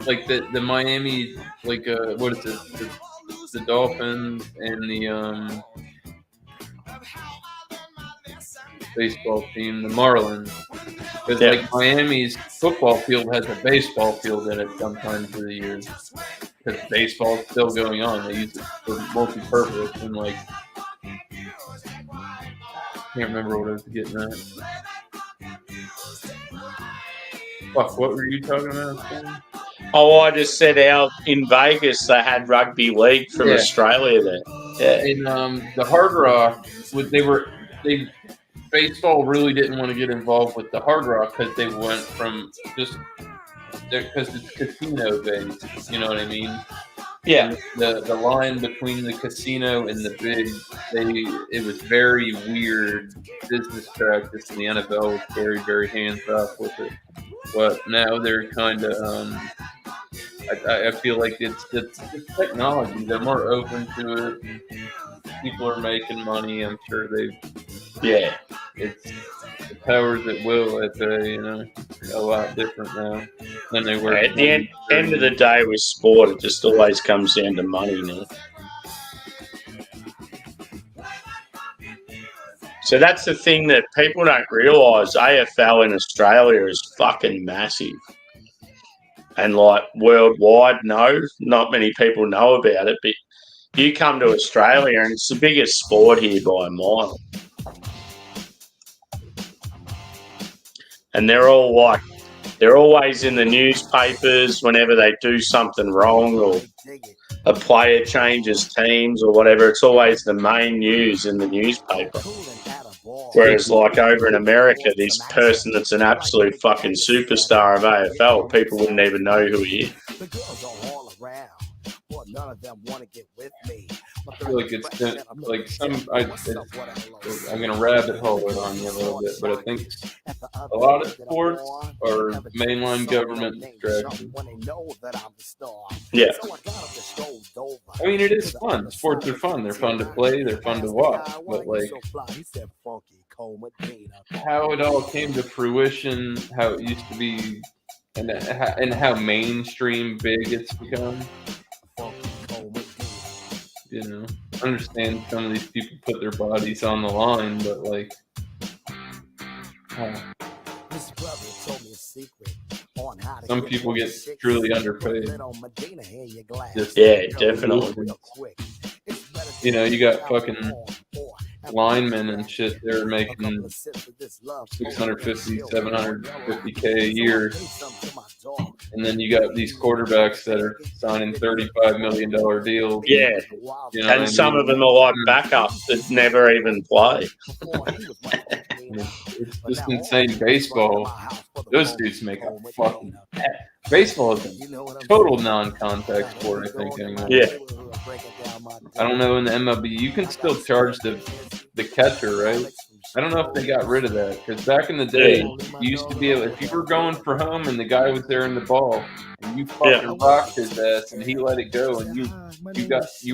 like the Miami, like what is it, the Dolphins and the baseball team, the Marlins, because like Miami's football field has a baseball field in it sometimes of the year, because baseball's still going on. They use it for multi-purpose, and like can't remember what I was getting at. Fuck, what were you talking about, Sam? Oh, I just said out in Vegas they had Rugby League from Australia there. Yeah. And the Hard Rock, baseball really didn't want to get involved with the Hard Rock because they went from because it's casino based. You know what I mean? Yeah. The line between the casino and the big, it was very weird business practice, and the NFL was very, very hands off with it. But now they're kind of, I feel like it's technology. They're more open to it. People are making money. I'm sure it's the powers that will at a lot different now than they were. At the end of the day with sport, it just always comes down to money now. So that's the thing that people don't realise. AFL in Australia is fucking massive. And like worldwide, not many people know about it, but you come to Australia and it's the biggest sport here by a mile. And they're always in the newspapers whenever they do something wrong or a player changes teams or whatever. It's always the main news in the newspaper. Whereas like over in America, this person that's an absolute fucking superstar of AFL, people wouldn't even know who he is. I feel like it's like I'm going to rabbit hole it on you a little bit, but I think a lot of sports are mainline government distraction. Yeah. I mean, it is fun. Sports are fun. They're fun to play. They're fun to watch. But like, how it all came to fruition, how it used to be, and how mainstream big it's become. I understand some of these people put their bodies on the line, but like, some people get truly underpaid. Yeah, definitely. You got fucking linemen and shit. They're making $650,000, $750K a year. And then you got these quarterbacks that are signing $35 million deals. Yeah. And some of them are like backups that never even play. It's just insane. Baseball, those dudes make a fucking... Baseball is a total non-contact sport, I think, anymore. Yeah. I don't know, in the MLB, you can still charge the catcher, right? I don't know if they got rid of that, because back in the day, you used to be able, if you were going for home and the guy was there in the ball, and you fucking rocked his ass and he let it go, and you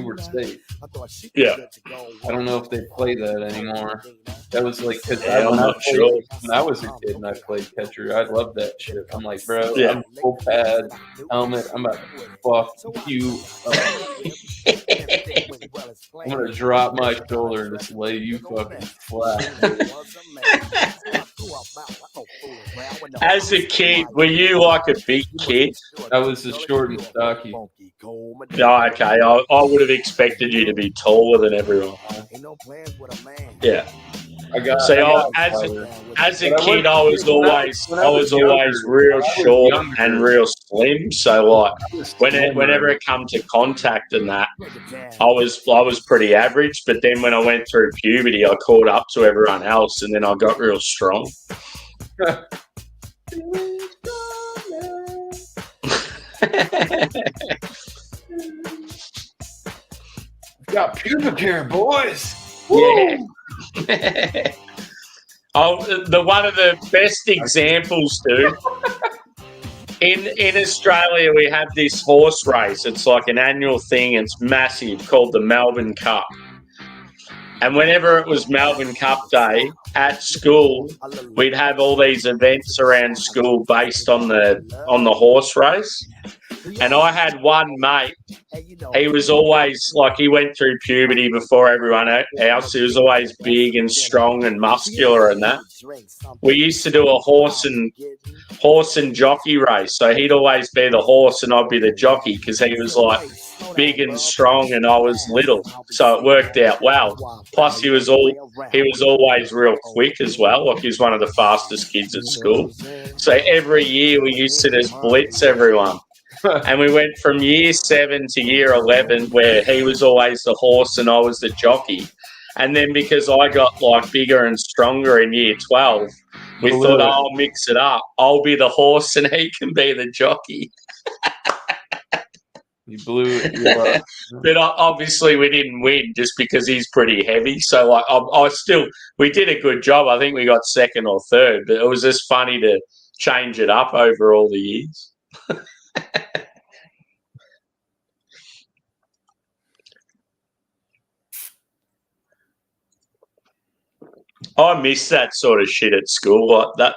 were safe. Yeah. I don't know if they play that anymore. That was like, because I'm not sure. When I was a kid and I played catcher, I loved that shit. I'm like, bro, I'm full pad, helmet, I'm about to fuck you up. I'm gonna drop my shoulder and just lay you fucking flat. As a kid, were you like a big kid? I was a short and stocky. Oh, okay. I would have expected you to be taller than everyone. Yeah. As a kid, I was always real short and real slim. So like whenever it come to contact and that, I was pretty average. But then when I went through puberty, I caught up to everyone else, and then I got real strong. Got pubic hair, boys. Yeah. One of the best examples, dude. In Australia, we have this horse race. It's like an annual thing. It's massive, called the Melbourne Cup. And whenever it was Melbourne Cup Day at school, we'd have all these events around school based on the horse race. And I had one mate. He was always like, he went through puberty before everyone else. He was always big and strong and muscular and that. We used to do a horse and jockey race. So he'd always be the horse and I'd be the jockey because he was like big and strong and I was little. So it worked out well. Plus he was always real quick as well. Like he was one of the fastest kids at school. So every year we used to just blitz everyone. And we went from year 7 to year 11 where he was always the horse and I was the jockey. And then because I got like bigger and stronger in year 12, we thought, I'll mix it up. I'll be the horse and he can be the jockey. You blew it. But obviously we didn't win just because he's pretty heavy. So like we did a good job. I think we got second or third, but it was just funny to change it up over all the years. I miss that sort of shit at school. Like that,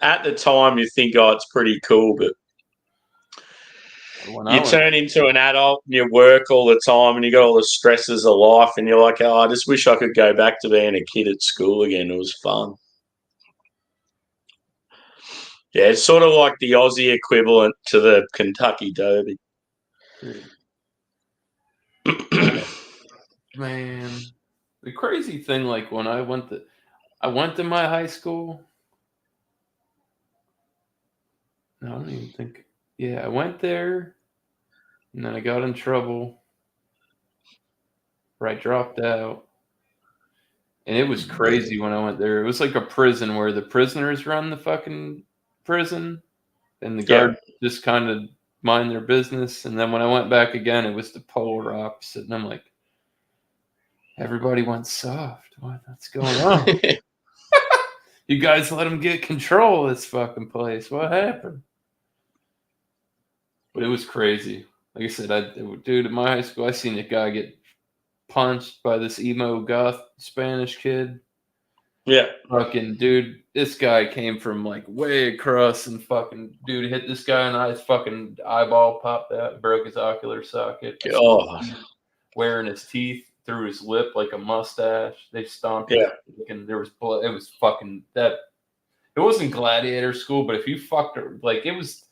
at the time you think, oh, it's pretty cool, but you turn into an adult and you work all the time and you got all the stresses of life and you're like, oh, I just wish I could go back to being a kid at school again. It was fun. Yeah, it's sort of like the Aussie equivalent to the Kentucky Derby. Man, the crazy thing, like when I went to my high school. No, I don't even think. Yeah, I went there, and then I got in trouble. Or I dropped out. And it was crazy when I went there. It was like a prison where the prisoners run the fucking prison, and the guards just kind of mind their business. And then when I went back again, it was the polar opposite. And I'm like, everybody went soft. What's going on? You guys let them get control of this fucking place. What happened? But it was crazy. Like I said, dude, at my high school, I seen a guy get punched by this emo goth Spanish kid. Yeah. Fucking dude, this guy came from like way across and fucking dude hit this guy and his fucking eyeball popped out, broke his ocular socket. Oh. Wearing his teeth through his lip like a mustache. They stomped it. And there was blood. It was fucking that. It wasn't gladiator school, but if you fucked like it was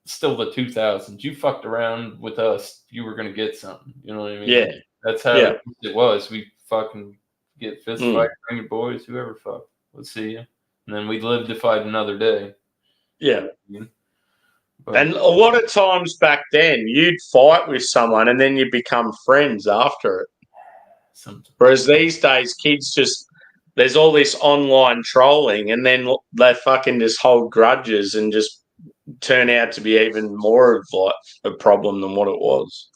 still the 2000s. You fucked around with us, you were gonna get something. You know what I mean? Yeah. That's how it was. We fucking get fist fight, bring your boys, whoever fuck. Let's see you. And then we live to fight another day. Yeah. But, and a lot of times back then, you'd fight with someone and then you become friends after it. Whereas these days, kids just, there's all this online trolling and then they fucking just hold grudges and just turn out to be even more of like a problem than what it was.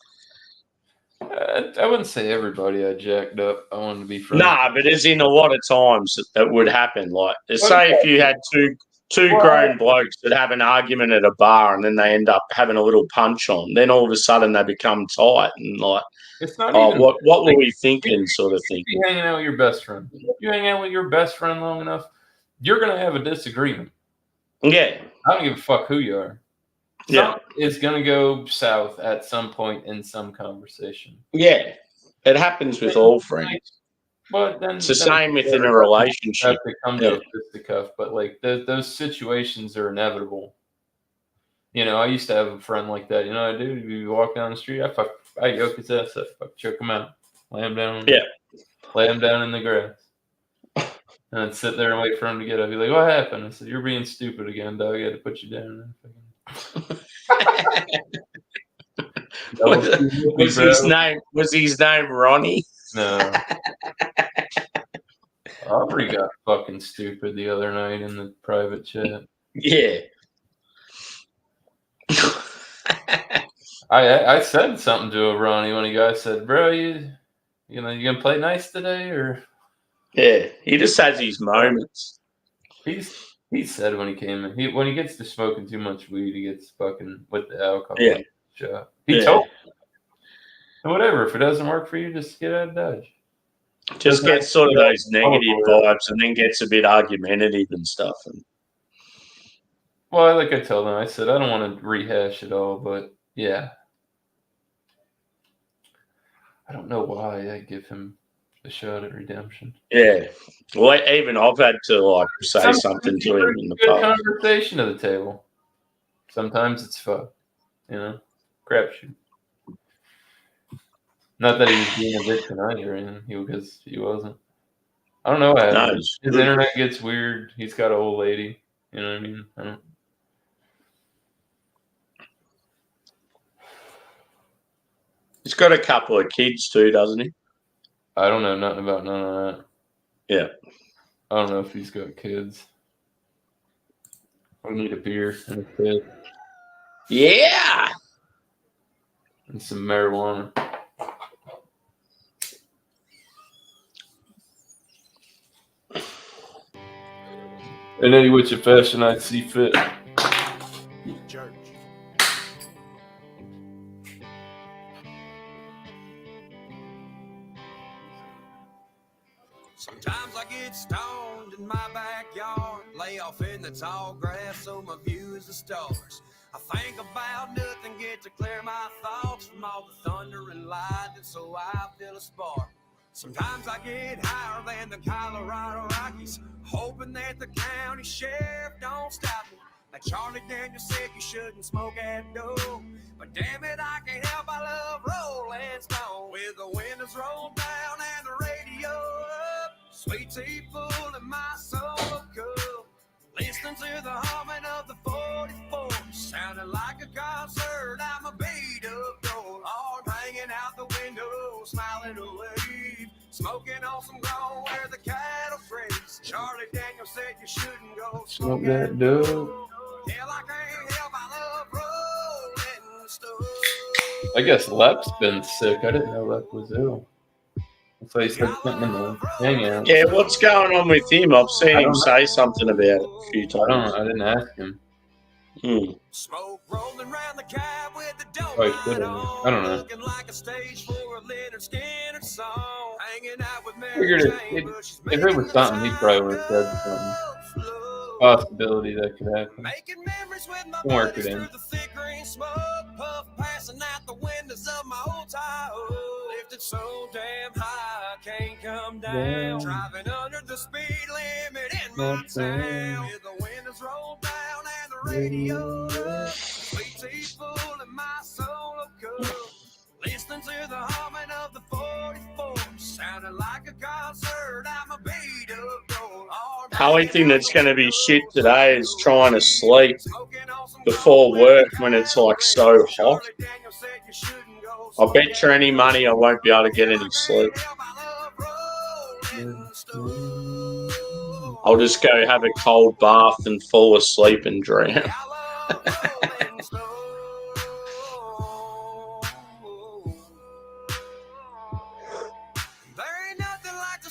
I wouldn't say everybody I jacked up. I wanted to be friends. Nah, but as in a lot of times that would happen. Like, say if you had two grown blokes that have an argument at a bar and then they end up having a little punch on, then all of a sudden they become tight and like, it's not what were we thinking sort of thing. You hanging out with your best friend. You hang out with your best friend long enough, you're going to have a disagreement. Yeah. I don't give a fuck who you are. It's going to go south at some point in some conversation. Yeah. It happens with all friends. But then it's the same within a relationship. Have to come to a fisticuff, but like those situations are inevitable. You know, I used to have a friend like that. You know what I do? You walk down the street, I yoke his ass up, choke him out, lay him down. Yeah. Lay him down in the grass. And I'd sit there and wait for him to get up. He'd be like, "What happened?" I said, "You're being stupid again, dog. I had to put you down." Was his name Ronnie? No. Aubrey got fucking stupid the other night in the private chat. Yeah. I said something to a Ronnie when he got. I said, "Bro, you gonna play nice today or?" Yeah, he just has his moments. He said when he came in, when he gets to smoking too much weed, he gets fucking with the alcohol. Yeah. Shot. He told me. And whatever, if it doesn't work for you, just get out of Dodge. Just gets sort of those negative vibes and then gets a bit argumentative and stuff. And well, like I told him, I said, I don't want to rehash it all, but yeah. I don't know why I give him a shot at redemption. Yeah. Well, even I've had to say something to him in the past. past. Conversation at the table. Sometimes it's fun, crapshoot. Not that he was being a bit tonight or anything, because he wasn't. I don't know what happened. His internet gets weird. He's got an old lady. You know what I mean? I don't. He's got a couple of kids too, doesn't he? I don't know nothing about none of that. Yeah. I don't know if he's got kids. I need a beer and a kid. Yeah. And some marijuana. In any which fashion I see fit. Church. Sometimes I get stoned in my backyard, lay off in the tall grass so my view is the stars. I think about nothing, get to clear my thoughts from all the thunder and lightning, so I feel a spark. Sometimes I get higher than the Colorado Rockies, hoping that the county sheriff don't stop me. Like Charlie Daniels said, you shouldn't smoke at dough, but damn it, I can't help, I love Rolling Stone. With the windows rolled down and the radio up, sweet tea full in my solo cup, listening to the humming of the 44, sounding like a concert. I'm a beat up door, arm hanging out the window, smiling away, smoking on some ground where the cattle graze. Charlie Daniels said you shouldn't go smoke that dope. Hell, I can't help, I love Rolling Stone. I guess Lep's been sick. I didn't know Lep was ill. That's why he said something in the hangout. Yeah, what's going on with him? I've seen him say something about it a few times. I didn't ask him. Smoke rolling around the cab with the dope I don't know. looking like a stage for a Leonard Skinner song. Hanging out with Figured if it was something, he probably would have said something. Possibility that could happen. Making memories with my Don't work it buddies in. through the thick green smoke, puff passing out the windows of my old Tahoe. Lifted so damn high, I can't come down. Driving under the speed limit in my town. With the windows rolled down and the radio up, sweet tea full in my solo cup, listening to the humming of the 44, sounding like a concert. I'm a beat up door. The only thing that's going to be shit today is trying to sleep before work when it's so hot. I bet you any money I won't be able to get any sleep. I'll just go have a cold bath and fall asleep and drown.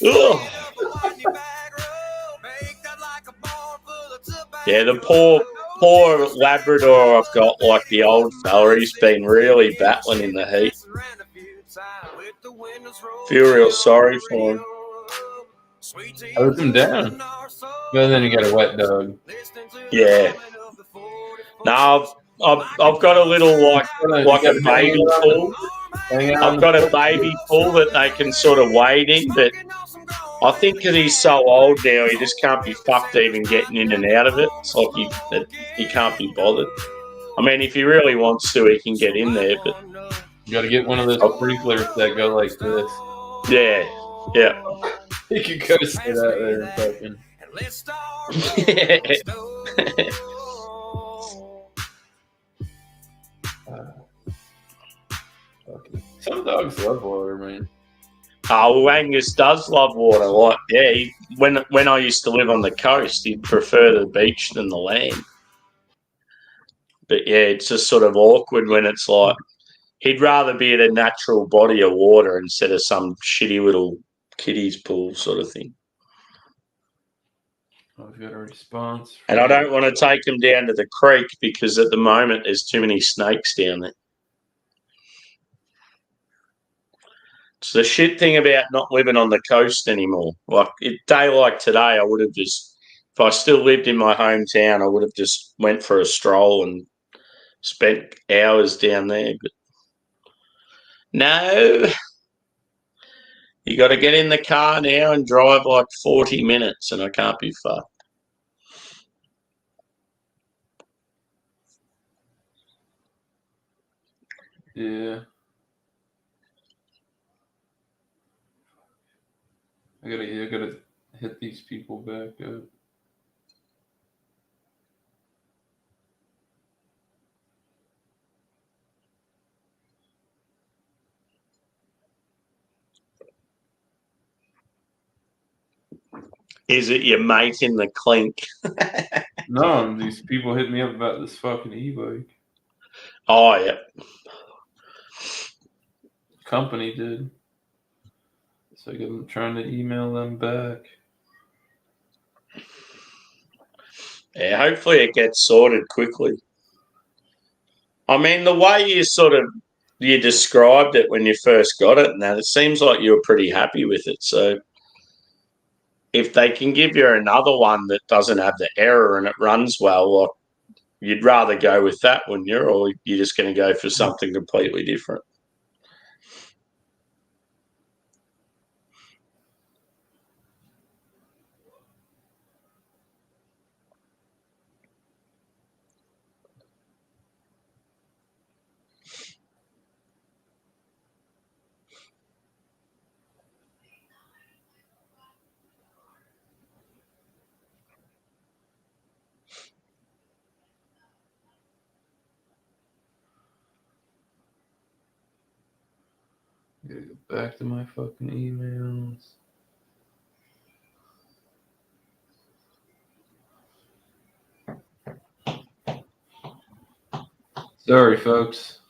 Ugh. Yeah, the poor Labrador I've got, like the old fella, he's been really battling in the heat. Feel real sorry for him. Hose him down. But then you got a wet dog. Yeah. No, I've got a little like a baby pool. I've got a baby pool that they can sort of wade in, but I think because he's so old now, he just can't be fucked even getting in and out of it. It's like he can't be bothered. I mean, if he really wants to, he can get in there, but you got to get one of those sprinklers that go like this. Yeah. You could go say that there in fucking. And let's start Yeah. rolling stone. Some dogs love water, man. Oh, Angus does love water. Like, yeah, when I used to live on the coast, he'd prefer the beach than the land. But yeah, it's just sort of awkward when it's like he'd rather be at a natural body of water instead of some shitty little kiddies pool sort of thing. I've got a response. And I don't want to take him down to the creek because at the moment there's too many snakes down there. It's the shit thing about not living on the coast anymore. Like a day like today, I would have just, if I still lived in my hometown, I would have just went for a stroll and spent hours down there. But no, you got to get in the car now and drive like 40 minutes, and I can't be fucked. Yeah. I gotta hit these people back up. Is it your mate in the clink? No, these people hit me up about this fucking e-bike. Oh, yeah. Company did. So I'm trying to email them back. Yeah, hopefully it gets sorted quickly. I mean, the way you described it when you first got it, and that it seems like you were pretty happy with it. So if they can give you another one that doesn't have the error and it runs well, like, you'd rather go with that, wouldn't you? Or you're just going to go for something completely different? I gotta go back to my fucking emails. Sorry, folks.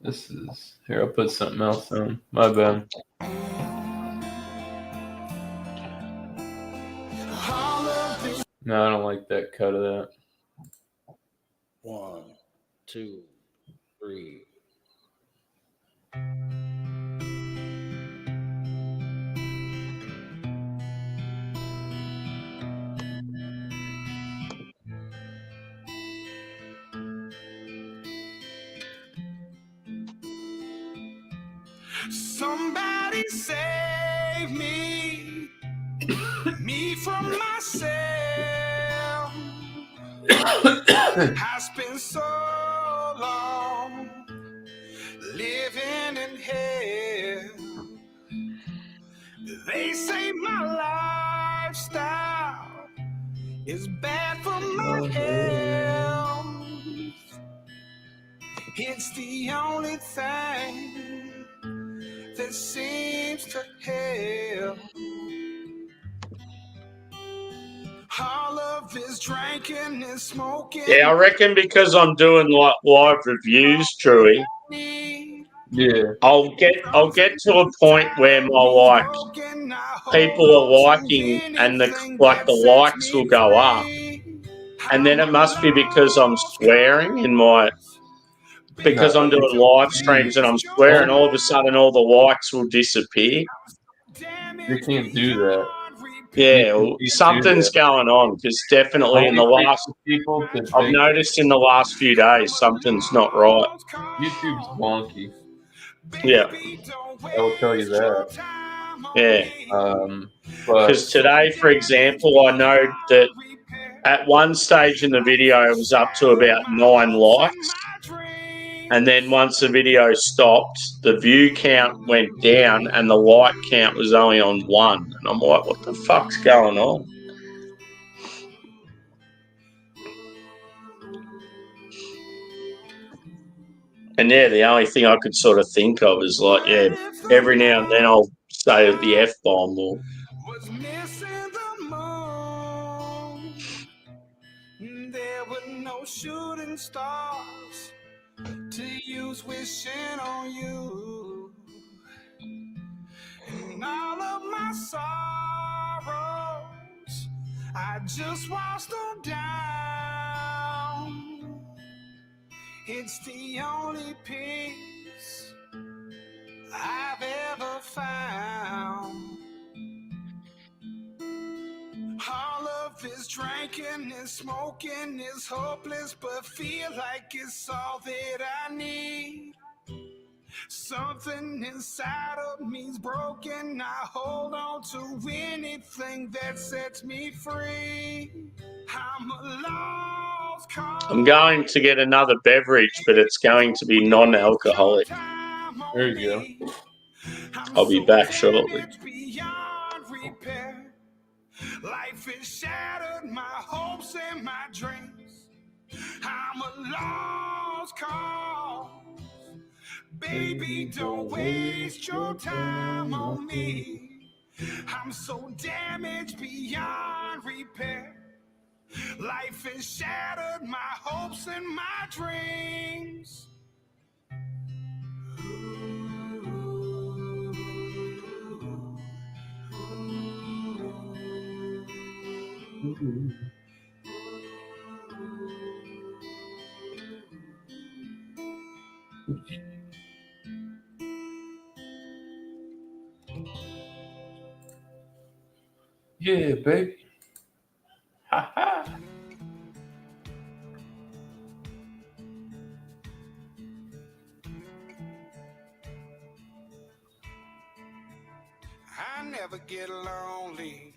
This is here. I'll put something else on. My bad. No, I don't like that cut of that. 1, 2, 3. Somebody save me, me from myself. I spent so long living in hell. They say my lifestyle is bad for my health. It's the only thing that seems to help. All of this drinking and smoking. Yeah, I reckon because I'm doing like live reviews, Drewy. Yeah. I'll get to a point where my people are liking and the likes will go up. And then it must be because I'm swearing because I'm doing live streams and I'm swearing, all of a sudden all the likes will disappear. You can't do that. Yeah, well, something's going on because definitely in the last I've noticed in the last few days something's not right. YouTube's wonky. Yeah. I will tell you that. Yeah. But Because today, for example, I know that at one stage in the video it was up to about 9 likes. And then once the video stopped, the view count went down and the like count was only on 1. And I'm like, what the fuck's going on? And yeah, the only thing I could sort of think of is like, yeah, every now and then I'll say the F-bomb or Was missing the moon. There were no shooting stars to use wishing on you. And all of my sorrows, I just washed them down. It's the only peace I've ever found. All of this drinking and smoking is hopeless, but feel like it's all that I need. Something inside of me's broken. I hold on to anything that sets me free. I'm a lost cause. I'm going to get another beverage, but it's going to be non-alcoholic. There you go. I'll be back shortly. Beyond repair. Life has shattered my hopes and my dreams. I'm a lost cause. Baby, don't waste your time on me. I'm so damaged beyond repair. Life has shattered my hopes and my dreams. Yeah, baby. Ha ha. I never get lonely.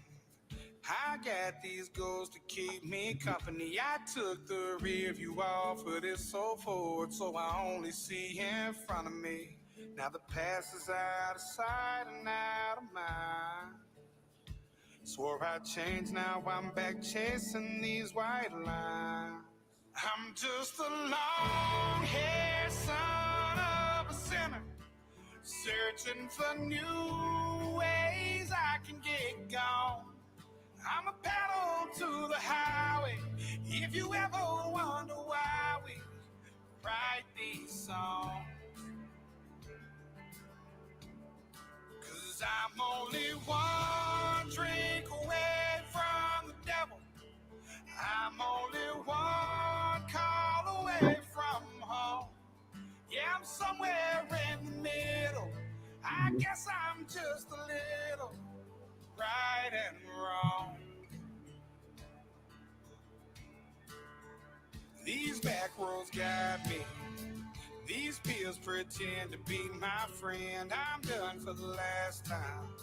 I got these goals to keep me company. I took the rear view off of this so forward, so I only see in front of me. Now the past is out of sight and out of mind. Swore I'd change, now I'm back chasing these white lines. I'm just a long-haired son of a sinner, searching for new ways I can get gone. I'm a pedal to the highway. If you ever wonder why we write these songs, 'cause I'm only one drink away from the devil. I'm only one call away from home. Yeah, I'm somewhere in the middle. I guess I'm just a little right and wrong. These back roads got me. These pills pretend to be my friend. I'm done for the last time.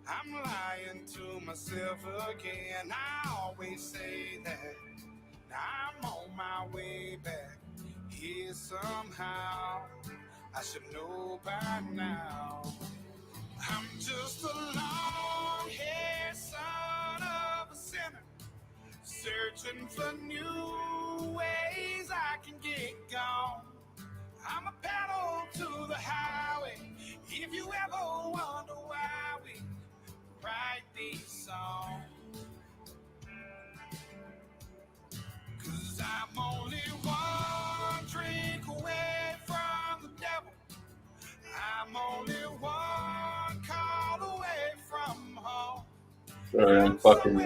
I'm lying to myself again. I always say that. Now I'm on my way back here somehow. I should know by now. I'm just a long-haired son of a sinner, searching for new ways I can get gone. I'm a pedal to the highway. If you ever wonder why we write these songs, 'cause I'm only one drink away from the devil. I'm only one call away from home. Sorry, I'm fucking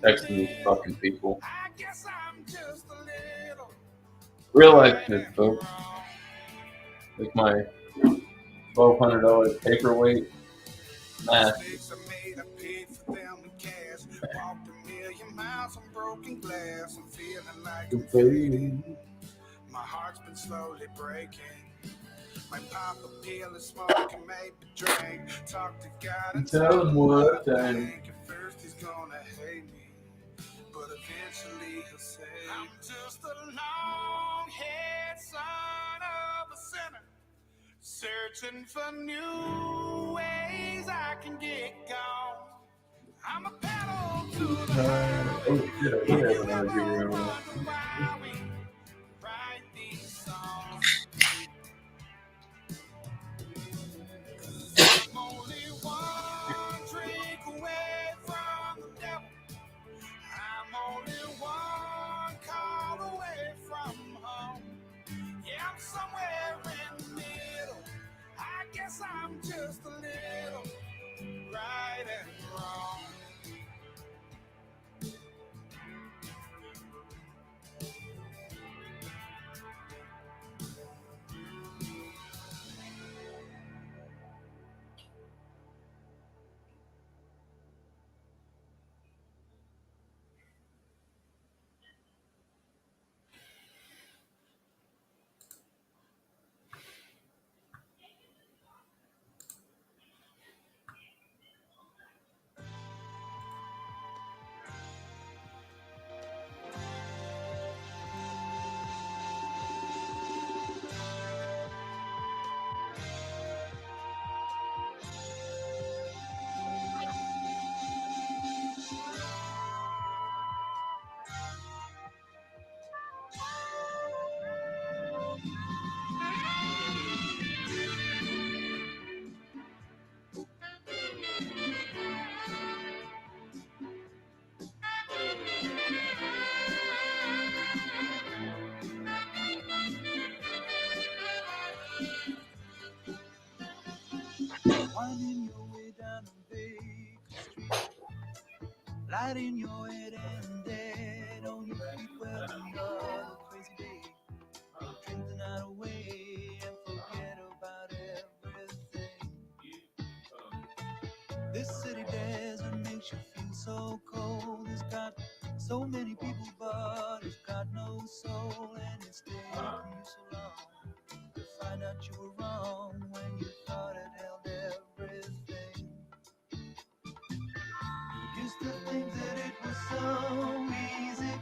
texting these fucking people. I guess I'm just a little Real life shit, folks. Like my $1,200 paperweight mask. mistakes I made. I paid for them in cash. Walked a million miles on broken glass. I'm feeling like I'm fading. My heart's been slowly breaking. Might pop a pill and smoke and maybe drink. Talk to God and Tell him what I I think. At first he's gonna hate me, but eventually he'll say, I'm just a long-haired son center, searching for new ways I can get gone. I'm a pedal to the highway. Yeah, If yeah, you yeah, ever yeah. wonder why we write these songs, I'm only one drink away from the devil. I'm only one call away from home. Yeah, I'm somewhere in the middle. I guess I'm just a little right and wrong. Winding your way down a Baker Street, lighting your head and dead on your feet. Well, another crazy day. Drink the night away and forget about everything. This city desert makes you feel so cold. It's got so many people, but it's got no soul. And it's taken you so long to find out you were wrong when you thought it held everything. You used to think that it was so easy.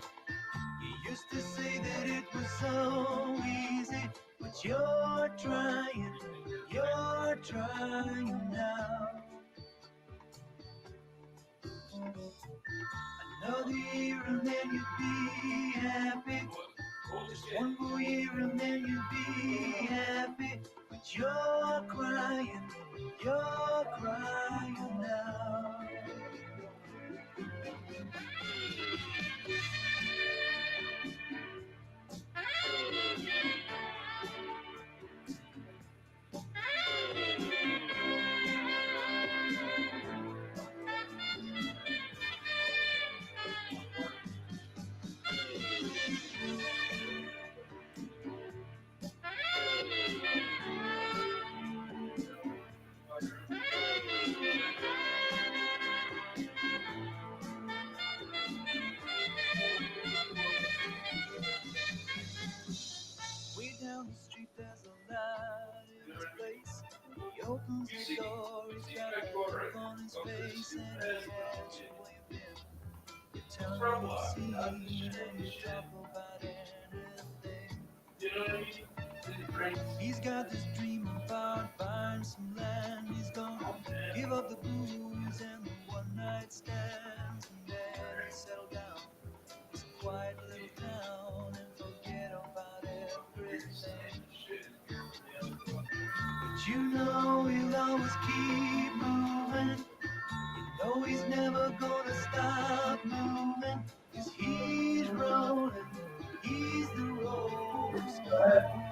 You used to say that it was so easy. But you're trying now. Another year and then you'd be happy. Just one more year and then you'd be happy. But you're crying now. Way down the street there's a light in his place. He opens the door, he's got a look on his face, and he asks you where you've been. You tell him what you've seen, and you talk about anything. He's got this dream about buying some land. He's gonna give up the booze and the one-night stands, and then he'll settle down in some quiet little town and forget about everything. But you know he'll always keep moving. You know he's never gonna stop moving. 'Cause he's rolling, he's the rolling stone.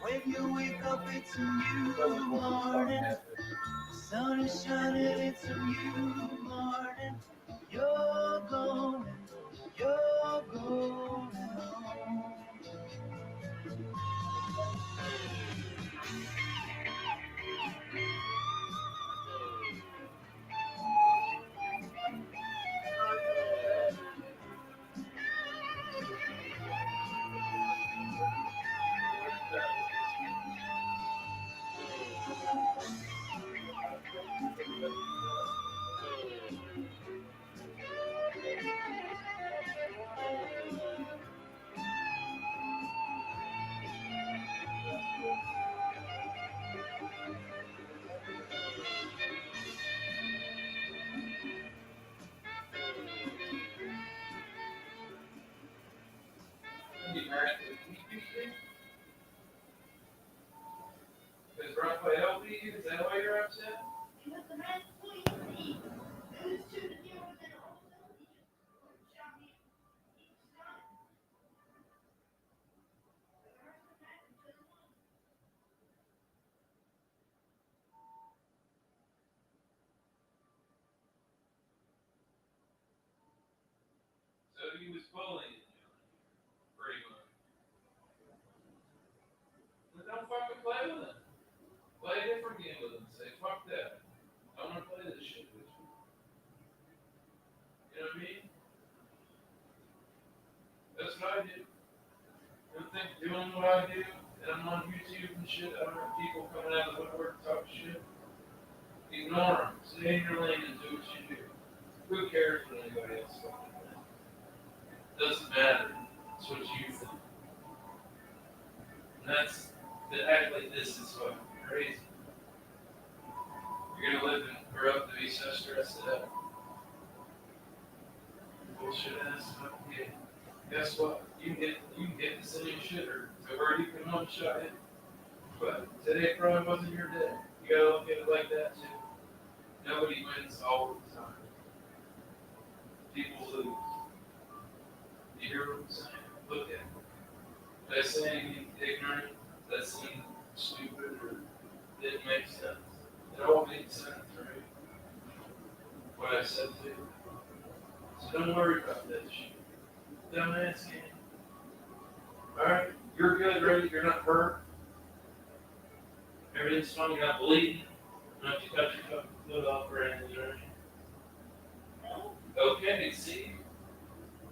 When you wake up, it's a new morning. The sun is shining, it's a new morning. You're going home. mad at PPP? Because Brock play LP? Is that why you're upset? He was the man who used to eat. It was true to deal with it also. He just shot me each time. The rest of the match was just one. So he was bullying you, pretty much. But don't fucking play with him. Play a different game with him. Say, fuck that. I want to play this shit with you. You know what I mean? That's what I do. You think doing what I do, and I'm on YouTube and shit, I don't have people coming out of the woodwork talk shit. Ignore them. Stay in your lane and do what you do. Who cares what anybody else fucking thinks? Doesn't matter. It's what you think. And that's, to act like this is fucking crazy. You're gonna live and grow up to be so stressed out. Bullshit ass fucking kid. Guess what? You can get the same shitter to where you can one shot it. But today probably wasn't your day. You gotta look at it like that too. Nobody wins all the time. People lose. You hear what I'm saying? Look at it. That saying ignorant, that seemed stupid or didn't make sense. It all made sense, right? What I said to you. So don't worry about that shit. Dumbass game. Alright? You're good, right? You're not hurt. Everything's fine, you're not bleeding. Not you cut your fucking foot off or anything, right? No. Okay, see?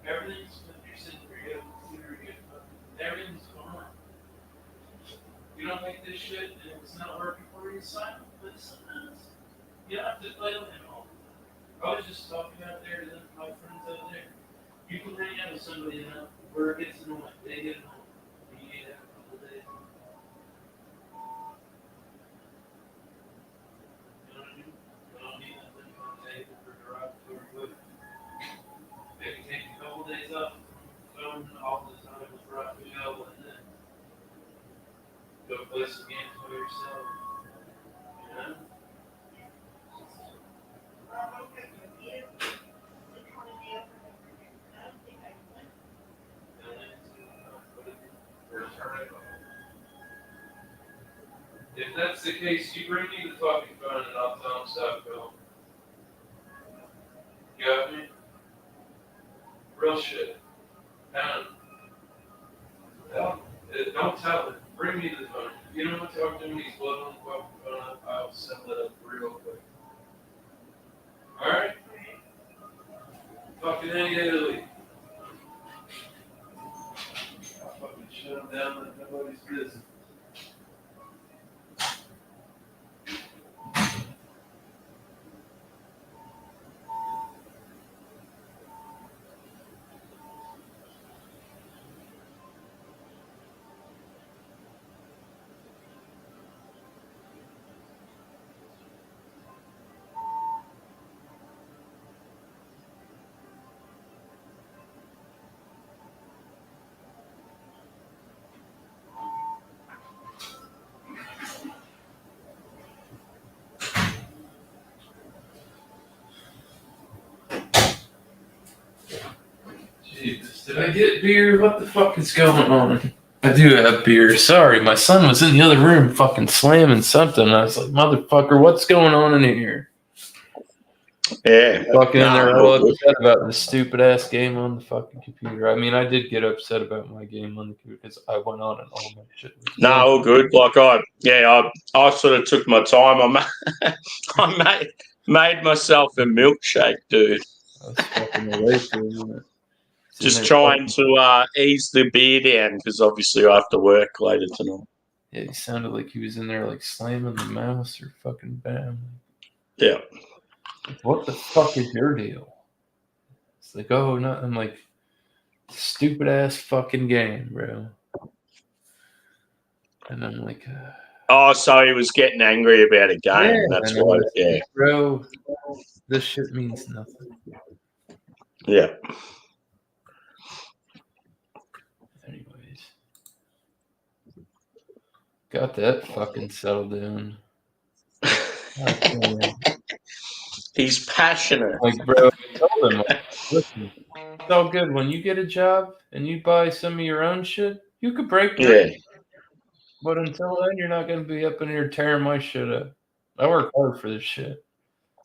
Everything's good. You're sitting here, you're good. Everything's fine. You don't make this shit and it's not working for you, sign up for something else. You don't have to play with him all the time. I was just talking out there to my friends out there. You can hang out with somebody enough where it gets annoying. They get annoying. You need that a couple days. You know what I mean? I don't need nothing on the table for garage door food. Maybe take a couple days off from phone all the time with Raphael and then go play some games by yourself. You know? Okay. Yeah. It's one of the other. I don't think I went. If that's the case, you bring me the fucking phone and I'll tell him stop going. You got me? Real shit. Don't tell him. Bring me the phone. If you don't want to talk to him, he's blowing the fucking phone up. I'll settle it up real quick. Alright? Fucking any day of the week. I'll fucking shut him down like nobody's business. Jesus, did I get beer? What the fuck is going on? I do have beer. Sorry, my son was in the other room fucking slamming something. I was like, motherfucker, what's going on in here? Yeah. Fucking in there all Nah, upset about the stupid ass game on the fucking computer. I mean, I did get upset about my game on the computer because I went on and all my shit was No, all good. Like I sort of took my time. I made myself a milkshake, dude. I was fucking away from it. Just trying to ease the beer down because obviously I have to work later tonight. Yeah, he sounded like he was in there like slamming the mouse or fucking bam. Yeah. What the fuck is your deal? It's like, oh, no. I'm like, stupid ass fucking game, bro. And I'm like, oh, so he was getting angry about a game. Yeah, That's why. Yeah. Bro, this shit means nothing. Yeah. Anyways, Got that fucking settled down. God damn. He's passionate. Like, bro, I told him, like, listen, it's all good. When you get a job and you buy some of your own shit, you could break your Yeah. But until then, you're not going to be up in here tearing my shit up. I work hard for this shit.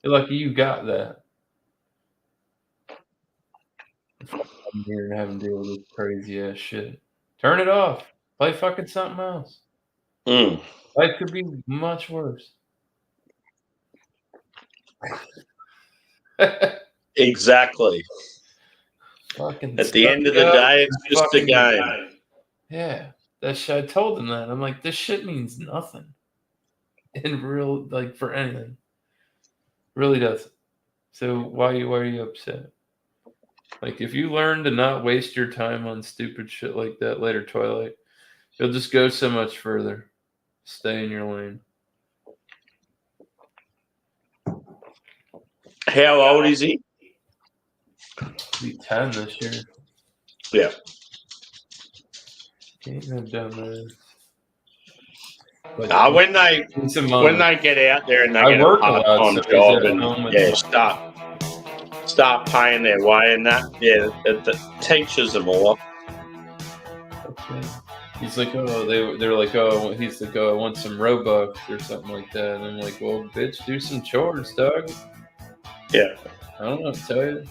You're lucky you got that. I'm here and having to deal with this crazy ass shit. Turn it off. Play fucking something else. Mm. Life could be much worse. Exactly. Fucking At the end of the suck it up day, it's and just a fucking game. Yeah. That shit, I told him that. I'm like, this shit means nothing. In real, like, for anything. Really doesn't. So why are you upset? Like, if you learn to not waste your time on stupid shit like that later, Twilight, you'll just go so much further. Stay in your lane. How old is he? Be 10 this year. Yeah. Can't have done that. When they get out there and they get a part-time job and start paying their way and that, it teaches them a lot. He's like, oh, they're like, oh, he's like, oh, I want some Robux or something like that. And I'm like, well, bitch, do some chores, dog. Yeah. I don't know what to tell you.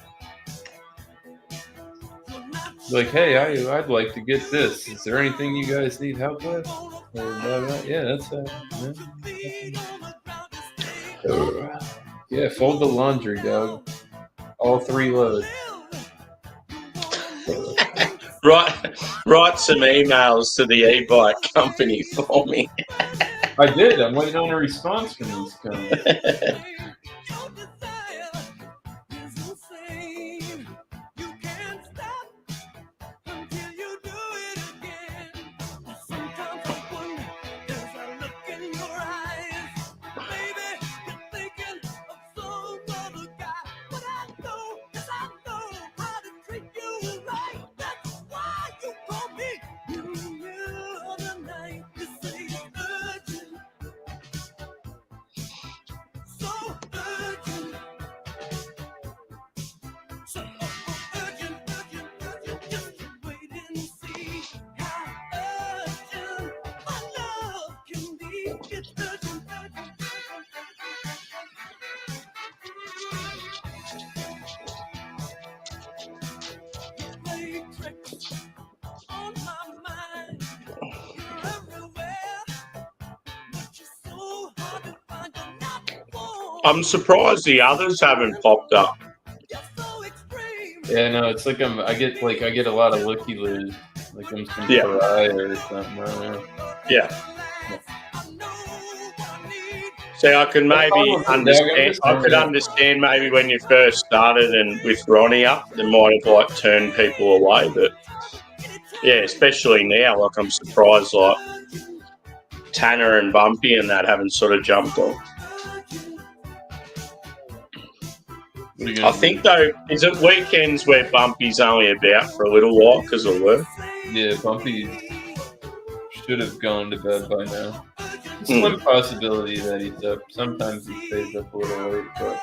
Like, hey, I'd like to get this. Is there anything you guys need help with? Or blah, blah. Yeah, that's yeah, fold the laundry, dog. All 3 loads. Write some emails to the e-bike company for me. I did. I'm waiting on a response from these guys. I'm surprised the others haven't popped up. Yeah, no, it's like I get a lot of looky loos, like I'm some pariah or something. I don't know. Yeah. See, I could maybe understand. I could understand maybe when you first started and with Ronnie up, it might have like turned people away. But yeah, especially now, like I'm surprised like Tanner and Bumpy and that haven't sort of jumped on. I think though, is it weekends where Bumpy's only about for a little while because of work? Yeah, Bumpy should have gone to bed by now. Slim possibility that he's up. Sometimes he stays up a little late, but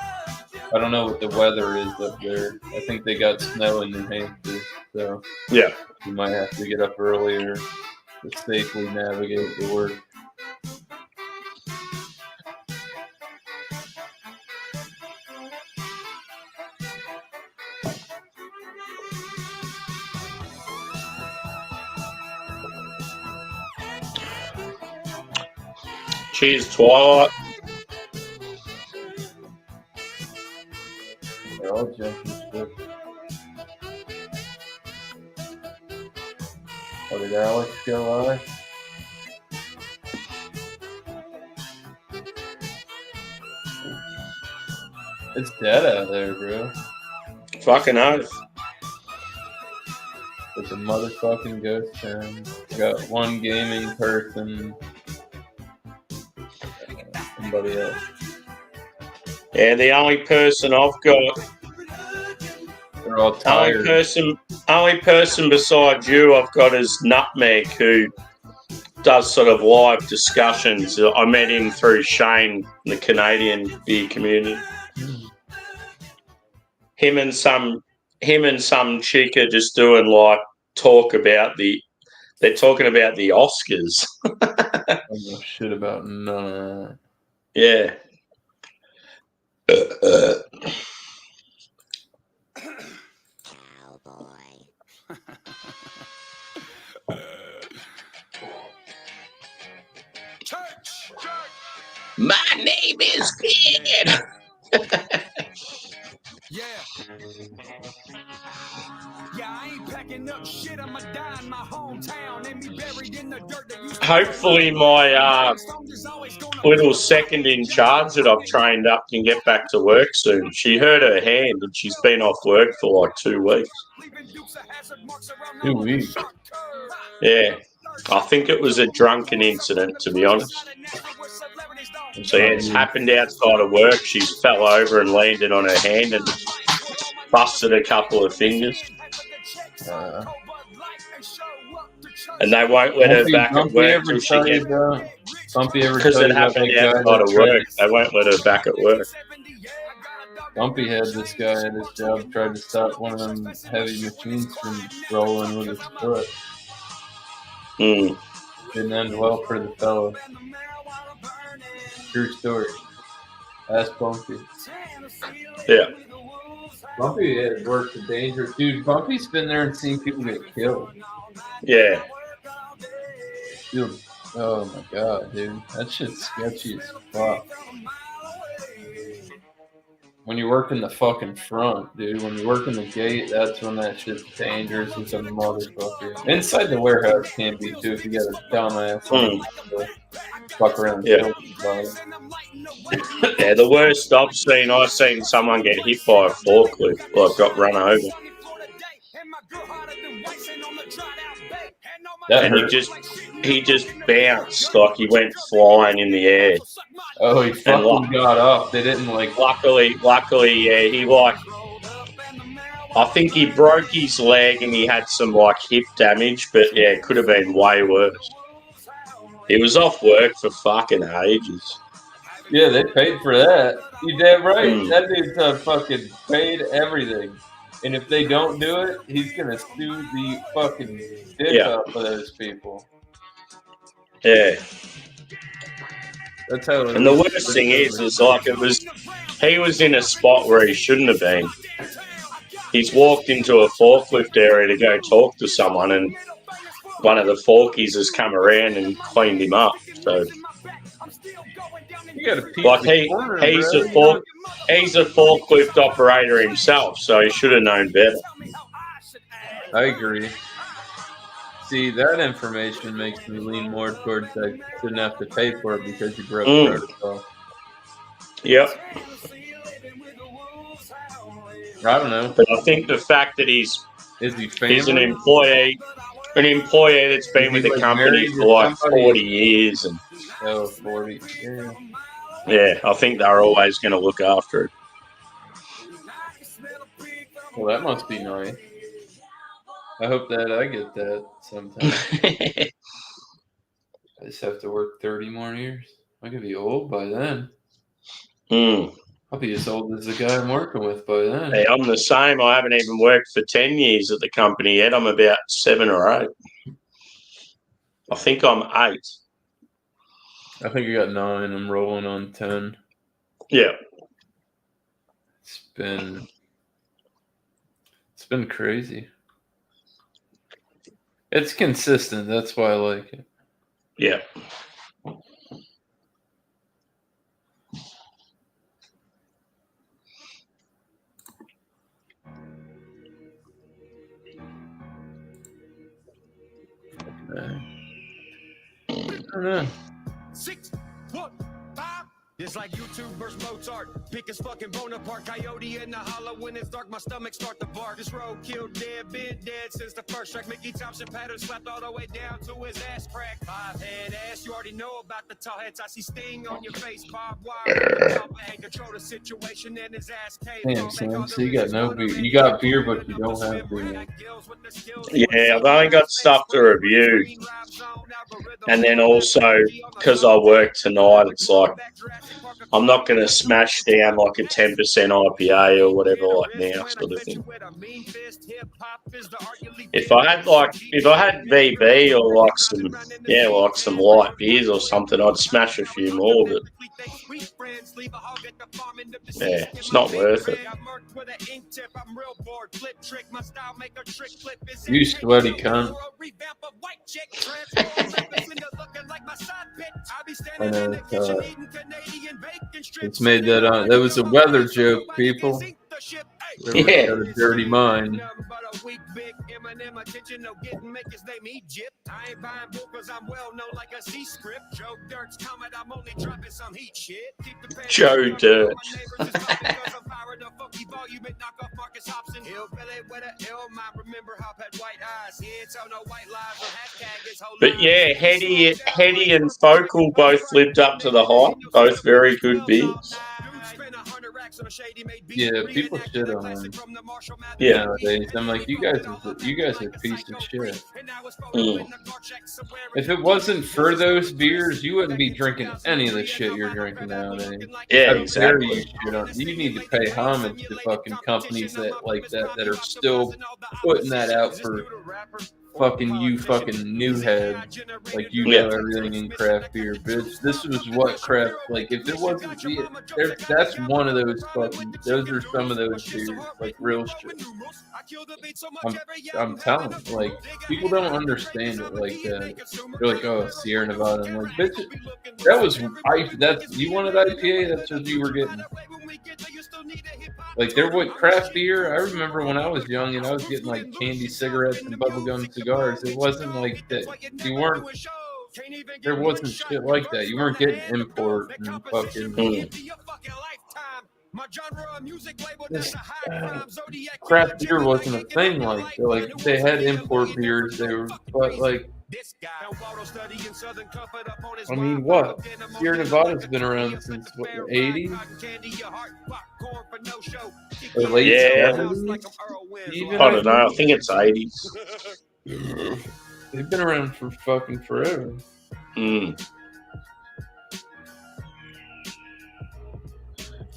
I don't know what the weather is up there. I think they got snow in New Hampshire, so yeah, you might have to get up earlier to safely navigate the work. Cheers, Twilight. They're all junkie shit. Oh, did Alex go live? It's dead out there, bro. Fucking oath. It's a motherfucking ghost town. Got one gaming person. Somebody else. Yeah, the only person I've got. They're all tired. Only person besides you I've got is Nutmeg, who does sort of live discussions. I met him through Shane, the Canadian beer community. Him and some chick are just doing like they're talking about the Oscars. I don't know shit about none of that. Yeah. My name is Kid. Yeah, I ain't packing up shit. I'ma die in my hometown and be buried in the dirt that used to. Hopefully my little second in charge that I've trained up can get back to work soon. She hurt her hand and she's been off work for like 2 weeks. 2 weeks. Yeah. I think it was a drunken incident, to be honest. So yeah, it's happened outside of work. She fell over and landed on her hand and busted a couple of fingers. And they won't let her back at work until she gets... Because it happened outside of work. They won't let her back at work. Bumpy had this guy at his job tried to stop one of them heavy machines from rolling with his foot. Didn't end well for the fellow. True story. Ask Bumpy. Yeah. Bumpy had worked a dangerous dude. Bumpy's been there and seen people get killed. Yeah. Dude, oh my god, dude. That shit's sketchy as fuck. When you work in the fucking front, dude, when you work in the gate, that's when that shit's dangerous as a motherfucker. Inside the warehouse can be too if you got a dumbass. Fuck around. Yeah. Yeah, the worst I've seen someone get hit by a forklift, like got run over. And he just bounced, like he went flying in the air. Oh, he fucking got up. They didn't like. Luckily, yeah, I think he broke his leg and he had some like hip damage, but yeah, it could have been way worse. He was off work for fucking ages. Yeah, they paid for that. You damn right. That dude's fucking paid everything. And if they don't do it, he's gonna sue the fucking dick up for those people. Yeah. That's how. And the worst thing is like he was in a spot where he shouldn't have been. He's walked into a forklift area to go talk to someone, and one of the forkies has come around and cleaned him up. So, like he's a forklift operator himself, so he should have known better. I agree. See, that information makes me lean more towards I shouldn't have to pay for it because you broke protocol. Yep. I don't know. But I think the fact that he's an employee that's been with the company for like 40 years. And 40. Yeah. Yeah, I think they're always going to look after it. Well, that must be nice. I hope that I get that sometime. I just have to work 30 more years. I could be old by then. I'll be as old as the guy I'm working with by then. Hey, I'm the same. I haven't even worked for 10 years at the company yet. I'm about 7 or 8. I think I'm 8. I think I got 9. I'm rolling on 10. Yeah. It's been crazy. It's consistent. That's why I like it. Yeah. I don't know. 6 foot 5 It's like YouTube versus Mozart. Pick his fucking Bonaparte. Coyote in the hollow when it's dark. My stomach start to bark. This road killed dead. Been dead since the first track. Mickey Thompson pattern slapped all the way down to his ass crack. Five head ass. You already know about the tall heads. I see sting on your face. Bob wire. Ain't control the situation and his ass cave. Damn, Sam. So you got no beer. You got beer, but you don't have beer. Yeah, I've only got stuff to review. And then also, because I work tonight, it's like, I'm not going to smash down like a 10% IPA or whatever like now sort of thing. If I had VB or like some light beers or something, I'd smash a few more, but yeah, it's not worth it. You sweaty cunt. I know it's made that that was a weather joke, people. Yeah. Got a dirty mind. Joe Dirt. But yeah, Heady and Focal both lived up to the hype. Both very good beers. Yeah, people shit on him. Yeah. Nowadays, I'm like, you guys are a piece of shit. Mm. If it wasn't for those beers, you wouldn't be drinking any of the shit you're drinking nowadays. Yeah, How dare exactly. You, shit on. You need to pay homage to fucking companies that are still putting that out for fucking you fucking new head. Like, you know everything in craft beer, bitch. This was what craft, like, if it wasn't beer, that's one of those fucking, those are some of those beers, like, real shit. I'm telling you, like, people don't understand it like that. They're like, oh, Sierra Nevada. I'm like, bitch, you wanted IPA, that's what you were getting. Like, there was craft beer. I remember when I was young and I was getting like candy cigarettes and bubblegum cigars. It wasn't like that. There wasn't shit like that. You weren't getting import and fucking. This, craft beer wasn't a thing like that. Like, they had import beers. But like, I mean, what? Sierra Nevada's been around since what, the 80s? Or late 70s? Even, I don't know. I think it's 80s. They've been around for fucking forever. Mm.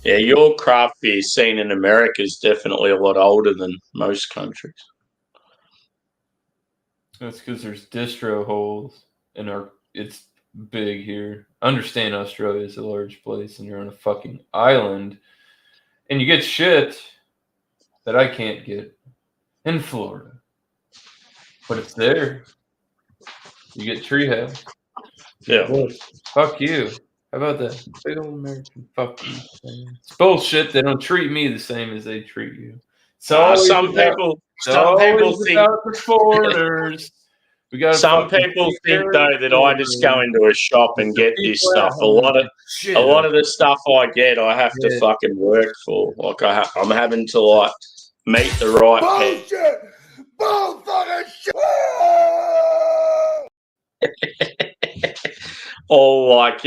Yeah, your craft beer scene in America is definitely a lot older than most countries. That's because there's distro holes and it's big here. I understand Australia is a large place and you're on a fucking island and you get shit that I can't get in Florida. But it's there. You get Treehouse. Yeah. Look, fuck you. How about that? Big old American fuck you. It's bullshit. They don't treat me the same as they treat you. So some people think about the foreigners. Some people think though that I just go into a shop and get this stuff. A lot of the stuff I get, I have to fucking work for. Like I'm having to like meet the right bullshit, bull fucking shit. Or like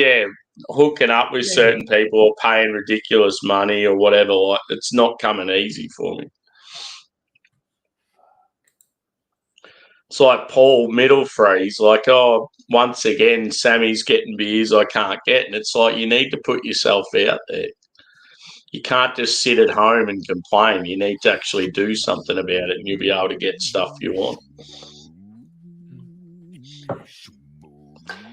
hooking up with certain people or paying ridiculous money or whatever. Like it's not coming easy for me. It's like Paul Middlefreeze, like, oh, once again, Sammy's getting beers I can't get. And it's like, you need to put yourself out there. You can't just sit at home and complain. You need to actually do something about it and you'll be able to get stuff you want.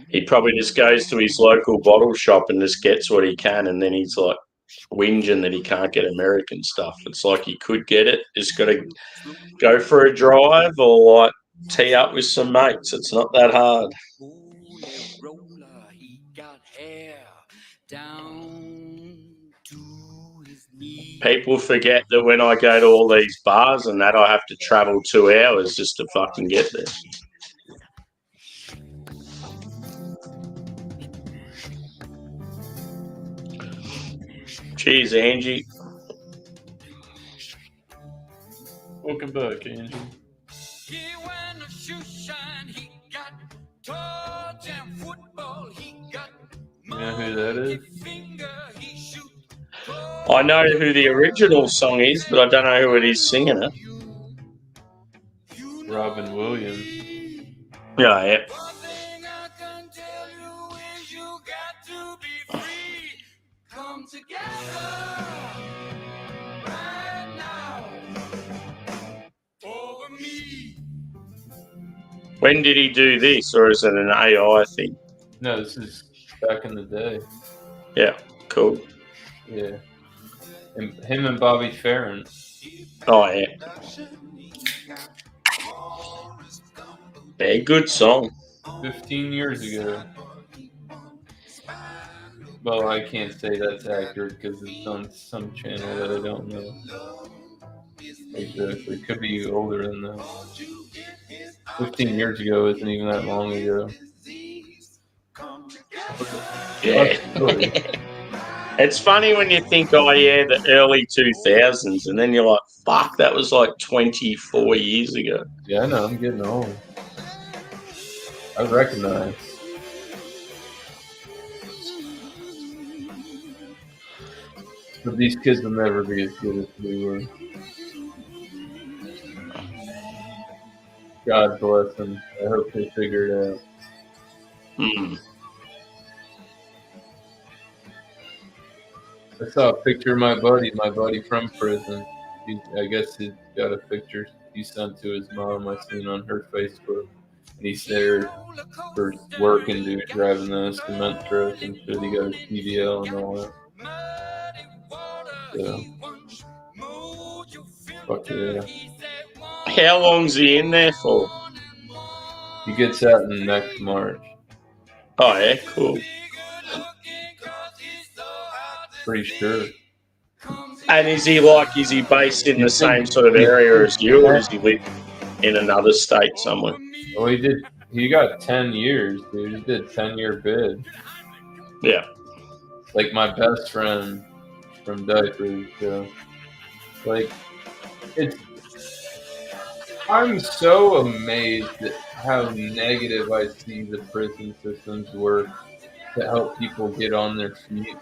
He probably just goes to his local bottle shop and just gets what he can. And then he's like whinging that he can't get American stuff. It's like he could get it. Just got to go for a drive or like, tee up with some mates. It's not that hard. People forget that when I go to all these bars and that, I have to travel 2 hours just to fucking get there. Cheers, Angie. Welcome back, Angie. He went a shoe shine, he got toe jam football, he got You know who that is? finger, he shoot. I know who the original song is, but I don't know who it is singing it. Robin Williams. Yeah, yeah. One thing I can tell you is you got to be free. Come together right now over me. When did he do this, or is it an AI thing? No, this is back in the day. Yeah, cool. Yeah. And him and Bobby Farron. Oh, yeah. Yeah, good song. 15 years ago. Well, I can't say that's accurate because it's on some channel that I don't know. Exactly. Could be older than that. 15 years ago isn't even that long ago. Yeah. It's funny when you think, oh, yeah, the early 2000s, and then you're like, fuck, that was like 24 years ago. Yeah, I know. I'm getting old. I recognize. But these kids will never be as good as we were. God bless them. I hope they figure it out. Hmm. I saw a picture of my buddy from prison. I guess he's got a picture he sent to his mom. I seen on her Facebook. And he's there for work and driving the cement truck and shit. He got his PDL and all that. So, fuck yeah. How long's he in there for? He gets out in next March. Oh, yeah, cool. Pretty sure. And is he based in the same sort of area as you, or does he live in another state somewhere? Well, he got 10 years, dude. He did 10-year bid. Yeah. Like my best friend from diapers, so like I'm so amazed at how negative I see the prison systems work to help people get on their feet,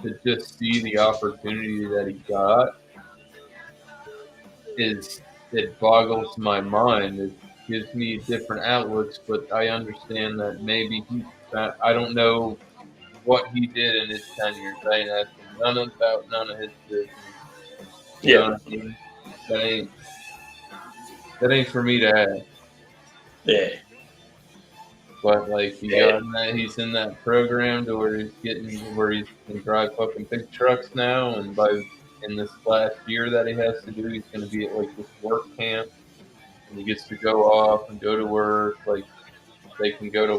to just see the opportunity that he got it boggles my mind. It gives me different outlooks, but I understand that maybe I don't know what he did in his 10 years. I ain't asking none of his business. You know what I mean? That ain't for me to ask. Yeah. But like he's in that program to where he can drive fucking big trucks now, and in this last year that he has to do, he's gonna be at like this work camp, and he gets to go off and go to work. Like they can go to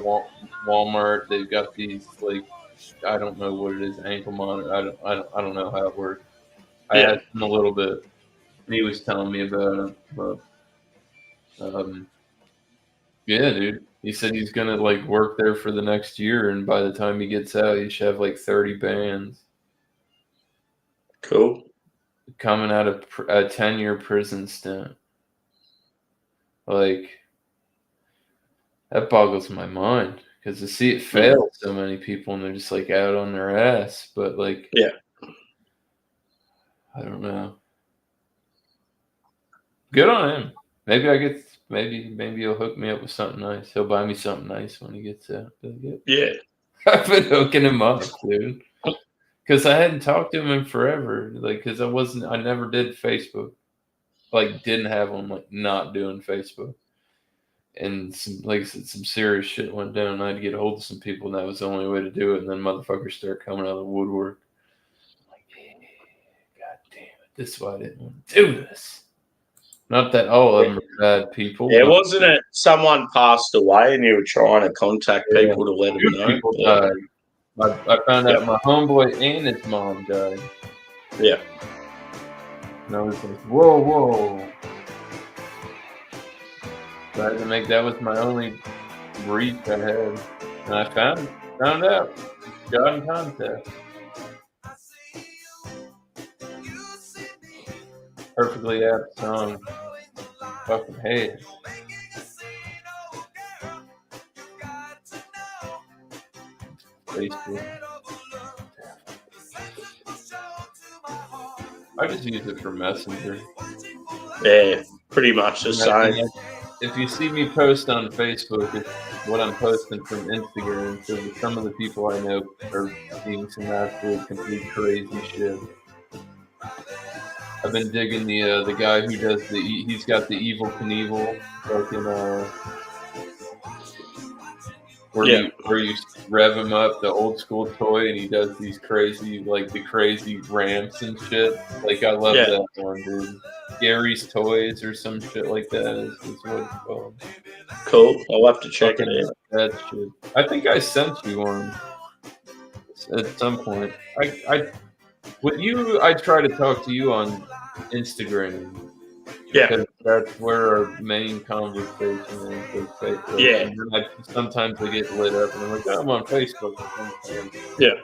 Walmart. They've got these like I don't know what it is, ankle monitor. I don't know how it works. I asked him a little bit, and he was telling me about it. But yeah, dude. He said he's gonna like work there for the next year, and by the time he gets out, he should have like 30 bands. Cool. Coming out of a 10-year prison stint. Like that boggles my mind because to see it fail so many people and they're just like out on their ass. But like, yeah, I don't know. Good on him. Maybe he'll hook me up with something nice. He'll buy me something nice when he gets out. Yeah. I've been hooking him up, dude. Because I hadn't talked to him in forever. Like, because I never did Facebook. Like, didn't have him, like, not doing Facebook. And like I said, some serious shit went down. I had to get a hold of some people, and that was the only way to do it. And then motherfuckers start coming out of the woodwork. I'm like, hey, God damn it. This is why I didn't want to do this. Not that all of them are bad people. Yeah, wasn't it someone passed away and you were trying to contact people to let them know? People died. I found out my homeboy and his mom died. Yeah. And I was like, whoa. So I had to that was my only reach I had. And I found out. Got in contact. perfectly apt song. Fucking hate. Facebook. I just use it for Messenger. Yeah, pretty much the same. If you see me post on Facebook, it's what I'm posting from Instagram. So some of the people I know are seeing some absolute complete crazy shit. I've been digging the guy who does he's got the Evil Knievel fucking where you rev him up, the old school toy, and he does these crazy, like the crazy ramps and shit. Like I love that one, dude. Gary's Toys or some shit like that is what it's called. Cool. I'll have to check it out. That shit. I think I sent you one at some point. I try to talk to you on Instagram. Yeah. Because that's where our main conversation is. Facebook. Yeah. And then sometimes I get lit up and I'm like, oh, I'm on Facebook. Yeah.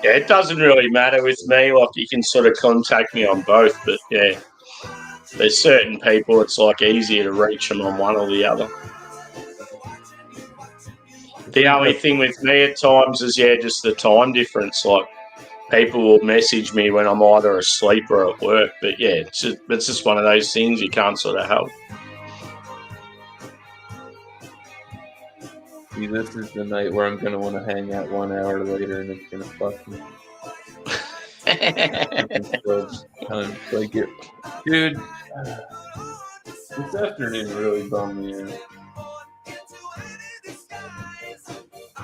Yeah, it doesn't really matter with me. Like, you can sort of contact me on both, but yeah, there's certain people it's like easier to reach them on one or the other. The only thing with me at times is, just the time difference. Like, people will message me when I'm either asleep or at work, but yeah, it's just one of those things you can't sort of help. See, this is the night where I'm going to want to hang out 1 hour later and it's going to fuck me. Dude, this afternoon really bummed me out.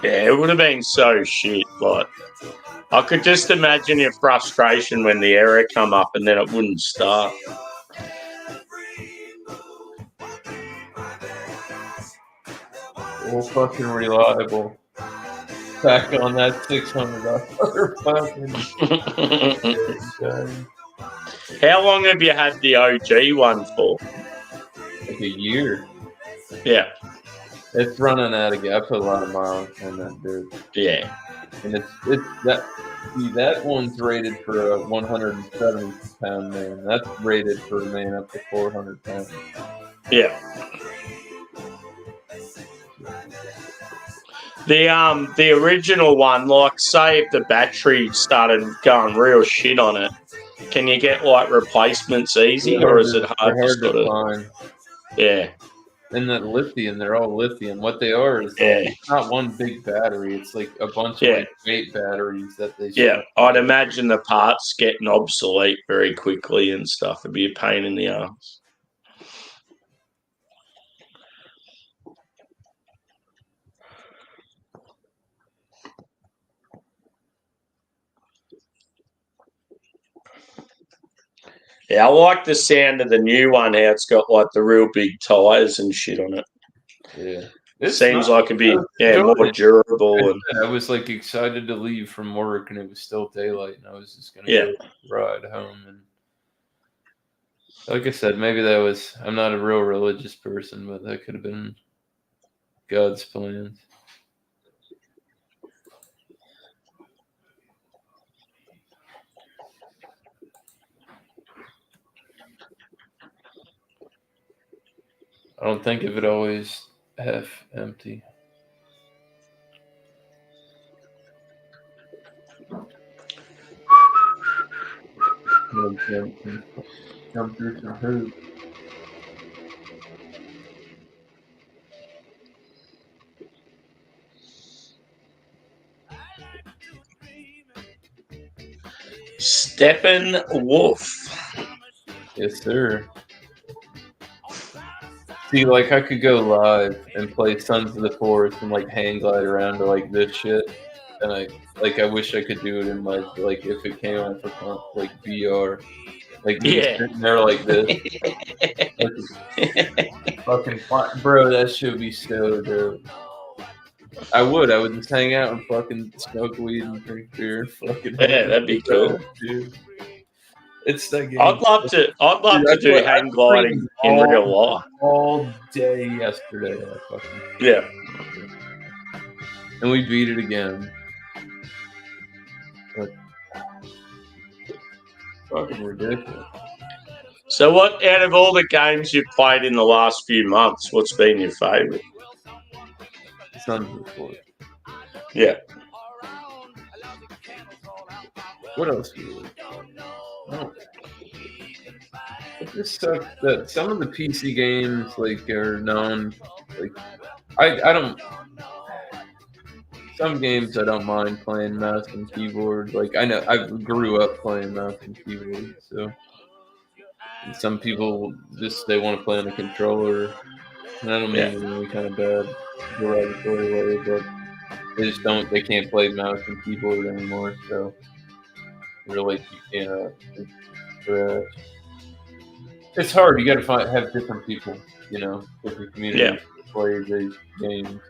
Yeah, it would have been so shit. Like, I could just imagine your frustration when the error come up and then it wouldn't start. Well, fucking reliable. Back on that $600 fucking. How long have you had the OG one for? Like a year. Yeah. It's running out of gas. I put a lot of miles on that, dude. Yeah. And that one's rated for a 170-pound man. That's rated for a man up to 400 pounds. Yeah. The original one, like, say if the battery started going real shit on it, can you get like replacements easy, or is it hard to find? Yeah. And that lithium, they're all lithium. What they are is it's not one big battery. It's like a bunch of like 8 batteries that they. Yeah, I'd imagine the parts getting obsolete very quickly and stuff. It'd be a pain in the ass. Yeah, I like the sound of the new one. How it's got like the real big tires and shit on it. Yeah, it seems like it'd be more durable. And I was like excited to leave from work, and it was still daylight, and I was just gonna go ride home. And like I said, maybe that was. I'm not a real religious person, but that could have been God's plans. I don't think of it always half empty. Jump through some hoops. Steppenwolf. Yes, sir. See, like, I could go live and play Sons of the Forest and, like, hang glide around to, like, this shit. And, I wish I could do it in, like if it came out for, like, VR. Like, sitting there like this. Fucking fun. Bro, that shit would be so dope. I would just hang out and fucking smoke weed and drink beer. Fucking that'd be cool. Dude. It's that game. I'd love to do hang gliding in real life. All day yesterday. Yeah. And we beat it again. But Fucking ridiculous. So, what out of all the games you've played in the last few months, what's been your favourite? Sons of Force. Yeah. What else? Oh. It just sucks that some of the PC games like are known. Like I don't. Some games I don't mind playing mouse and keyboard. Like I know I grew up playing mouse and keyboard, so. And some people just they want to play on a controller. And I don't mean it in any kind of bad derogatory way, but they just don't. They can't play mouse and keyboard anymore. So really, you can't. It's hard. You got to have different people. Different communities to play these games.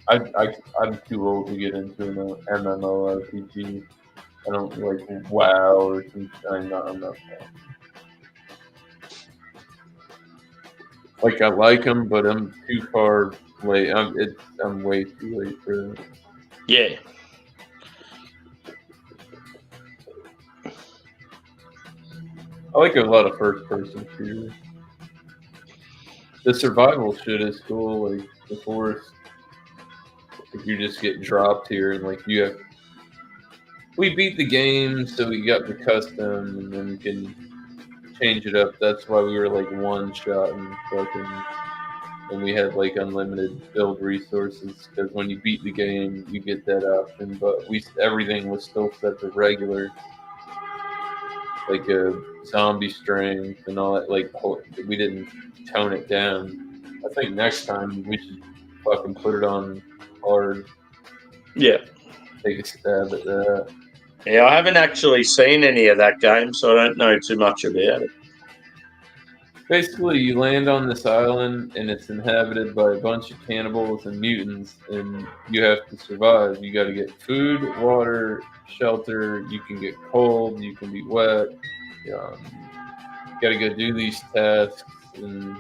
I'm too old to get into an MMORPG. I don't like WoW or something. I'm not. Like I like them, but I'm too far late. I'm way too late for that. Yeah. I like a lot of first-person shooters. The survival shit is cool. Like the Forest, if you just get dropped here and like you have. We beat the game, so we got the custom, and then you can change it up. That's why we were like one shot and we had like unlimited build resources. Because when you beat the game, you get that option. But everything was still set to regular, like a zombie strength and all that. Like we didn't tone it down. I think next time we should fucking put it on hard. Yeah. Take a stab at that. Yeah, I haven't actually seen any of that game, so I don't know too much about it. Basically, you land on this island, and it's inhabited by a bunch of cannibals and mutants, and you have to survive. You got to get food, water, shelter. You can get cold. You can be wet. You got to go do these tasks, and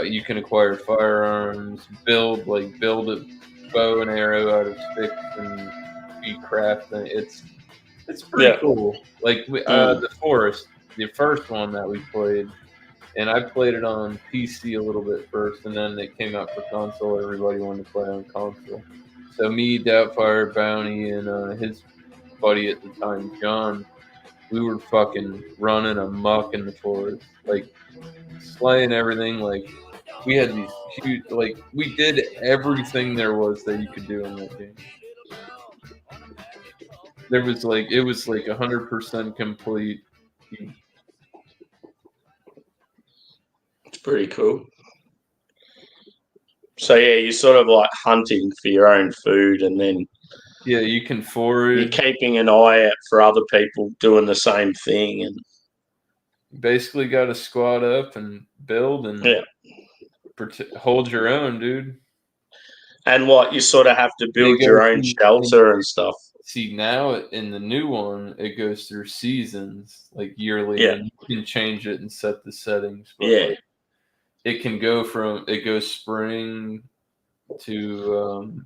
you can acquire firearms, build a bow and arrow out of sticks, and be crafting. It's pretty cool. Like the Forest, the first one that we played, and I played it on PC a little bit first, and then it came out for console. Everybody wanted to play on console. So me, Doubtfire, Bounty, and his buddy at the time, John, we were fucking running amok in the forest, like slaying everything. Like we had these huge, like we did everything there was that you could do in that game. It was like 100% complete. It's pretty cool. So yeah, you're sort of like hunting for your own food, and then you can forage. You're keeping an eye out for other people doing the same thing, and basically got to squat up and build and hold your own, dude. And what you sort of have to build your own shelter and stuff. See, now in the new one, it goes through seasons, like yearly, and you can change it and set the settings. But like, it can go spring to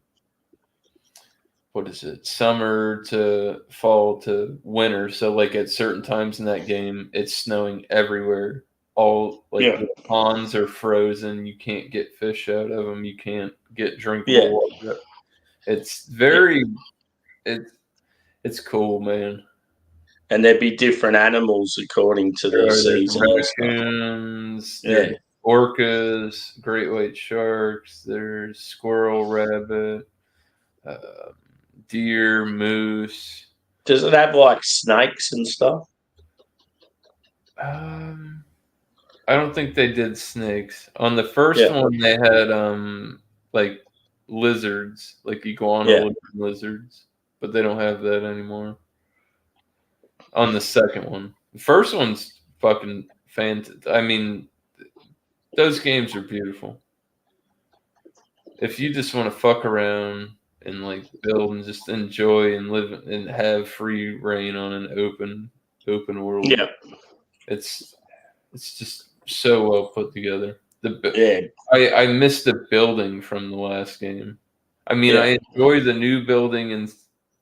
summer to fall to winter. So like at certain times in that game, it's snowing everywhere. All the ponds are frozen. You can't get fish out of them. You can't get drinkable water. It's very. It's cool, man. And there'd be different animals according to the season. Raccoons, orcas, great white sharks. There's squirrel, rabbit, deer, moose. Does it have like snakes and stuff? I don't think they did snakes. On the first one, they had like lizards, like iguana lizards. But they don't have that anymore. On the second one. The first one's fucking fantastic. I mean, those games are beautiful. If you just want to fuck around and like build and just enjoy and live and have free reign on an open world. Yeah. It's just so well put together. I missed the building from the last game. I mean, I enjoy the new building and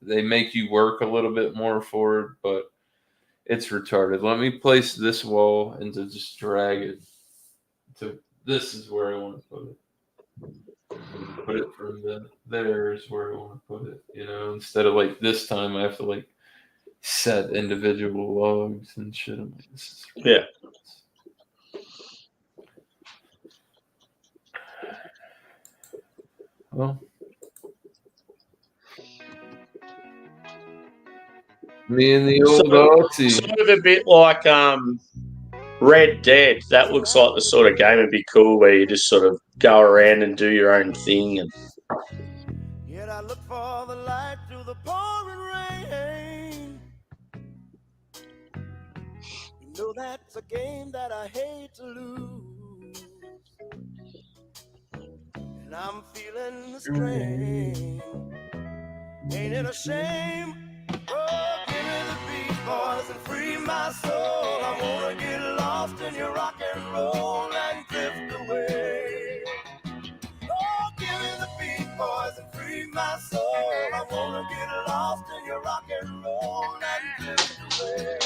they make you work a little bit more for it, but it's retarded. Let me place this wall and to just drag it to this is where I want to put it. Put it from there is where I want to put it. You know, instead of like this time I have to like set individual logs and shit. I'm like, this is Yeah. well. Me and the old Aussie. Sort of a bit like Red Dead. That looks like the sort of game would be cool where you just sort of go around and do your own thing. And Yet I look for the light through the pouring rain. You know that's a game that I hate to lose. And I'm feeling the strain. Ain't it a shame? Oh, give me the beat, boys, and free my soul. I wanna get lost in your rock and roll and drift away. Oh, give me the beat, boys, and free my soul. I wanna get lost in your rock and roll and drift away.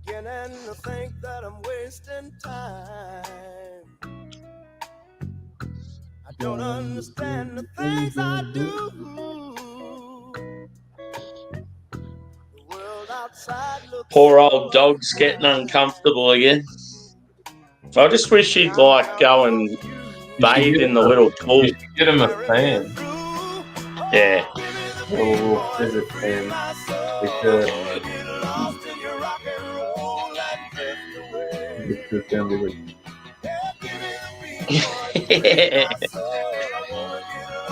Beginning to think that I'm wasting time. I don't understand the things I do. The world outside looks poor old dog's getting uncomfortable again. I just wish he'd like go and bathe in the little pool. You should get him a fan. Yeah. A little physics fan. Because it's just gonna be like,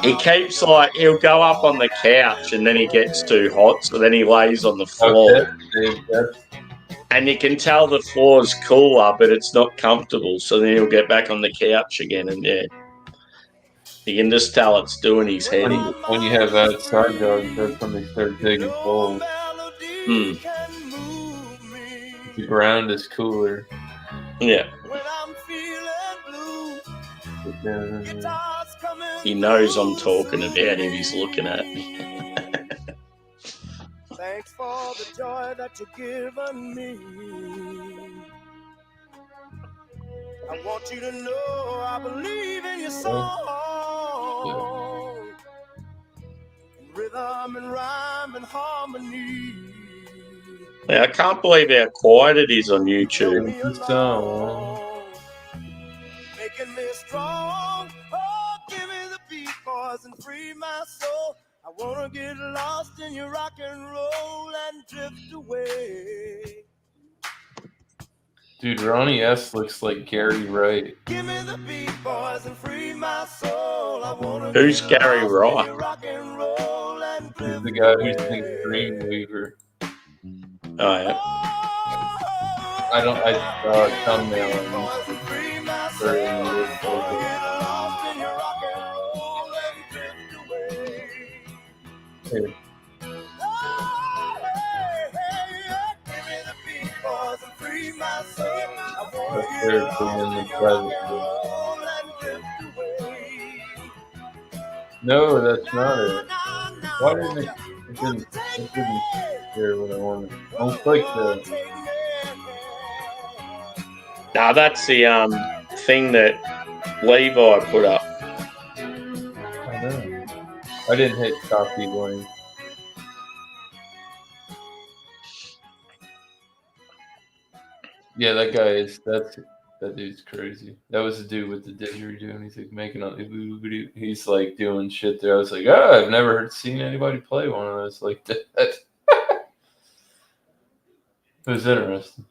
He keeps like he'll go up on the couch and then he gets too hot, so then he lays on the floor. And you can tell the floor's cooler, but it's not comfortable. So then he'll get back on the couch again, and yeah, you can just tell it's doing his head. when you have outside dogs, that's when they start digging holes. The ground is cooler. Yeah. He knows I'm talking about him. He's looking at me. Thanks for the joy that you've given me. I want you to know I believe in your song. Rhythm and rhyme and harmony. Yeah, I can't believe how quiet it is on YouTube. Making me strong. Oh, give me the beat, boys, and free my soul. I wanna get lost in your rock and roll and drift away. Dude, Ronnie S looks like Gary Wright. Give me the beat, boys, and free my soul. I wanna Who's Gary Wright? He's the guy who sings Dreamweaver. Oh yeah. I thumbnail him. Here. That's their thing in the private room. No, that's not it. Why didn't it didn't hear what I wanted. I'll click the. Nah, that's the thing that Levi put up. I know. I didn't hit copy link. Yeah, that guy is that dude's crazy. That was the dude with the didgeridoo, and he's like making up. He's like doing shit there. I was like, I've never seen anybody play one of those like that. It was interesting.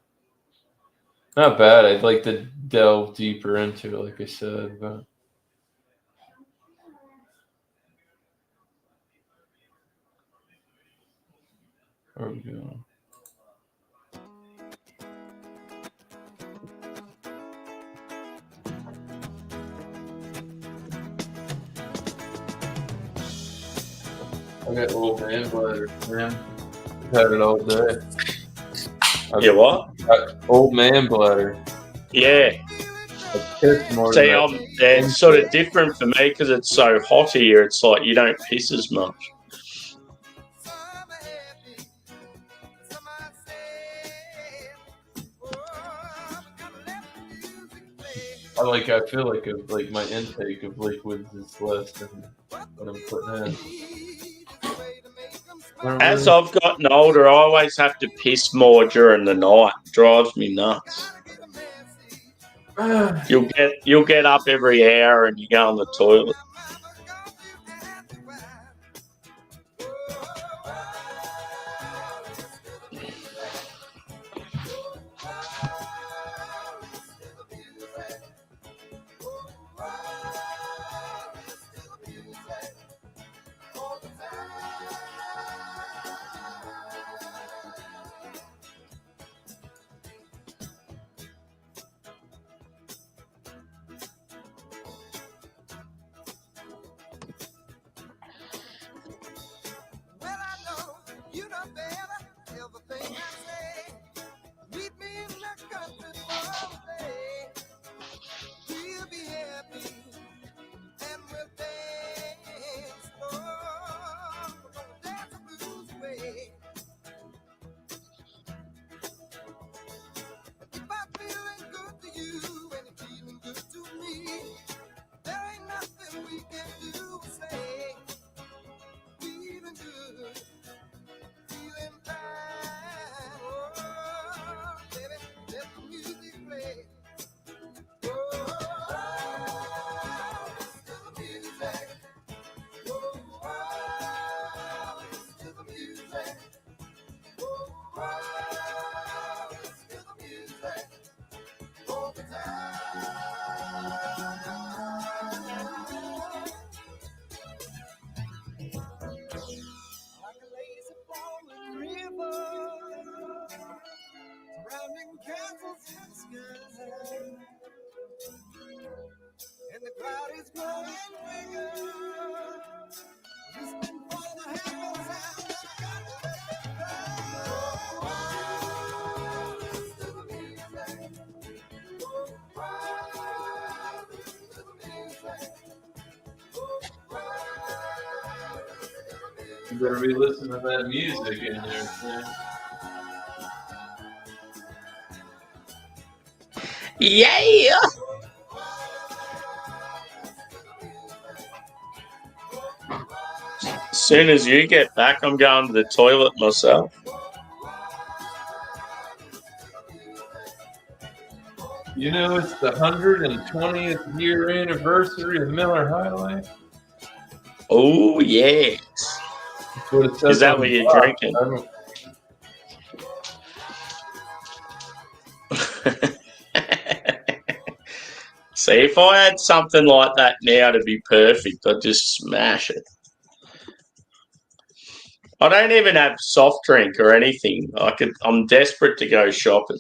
Not bad. I'd like to delve deeper into it, like I said, but. Where are we going? I got a little man bladder, man. I've had it all day. Yeah, what? Old man bladder. Yeah. I piss more See, than it's sort of different for me because it's so hot here. It's like you don't piss as much. I feel like my intake of liquids is less than what I'm putting in. As I've gotten older, I always have to piss more during the night. Drives me nuts. You'll get up every hour and you go on the toilet. You better be listening to that music in there, man. Yeah. As soon as you get back, I'm going to the toilet myself. You know, it's the 120th year anniversary of Miller High Life. Oh, yes. That's what it says. Is that on what the you're box. drinking? I don't- See, if I had something like that now to be perfect, I'd just smash it. I don't even have soft drink or anything. I'm desperate to go shopping.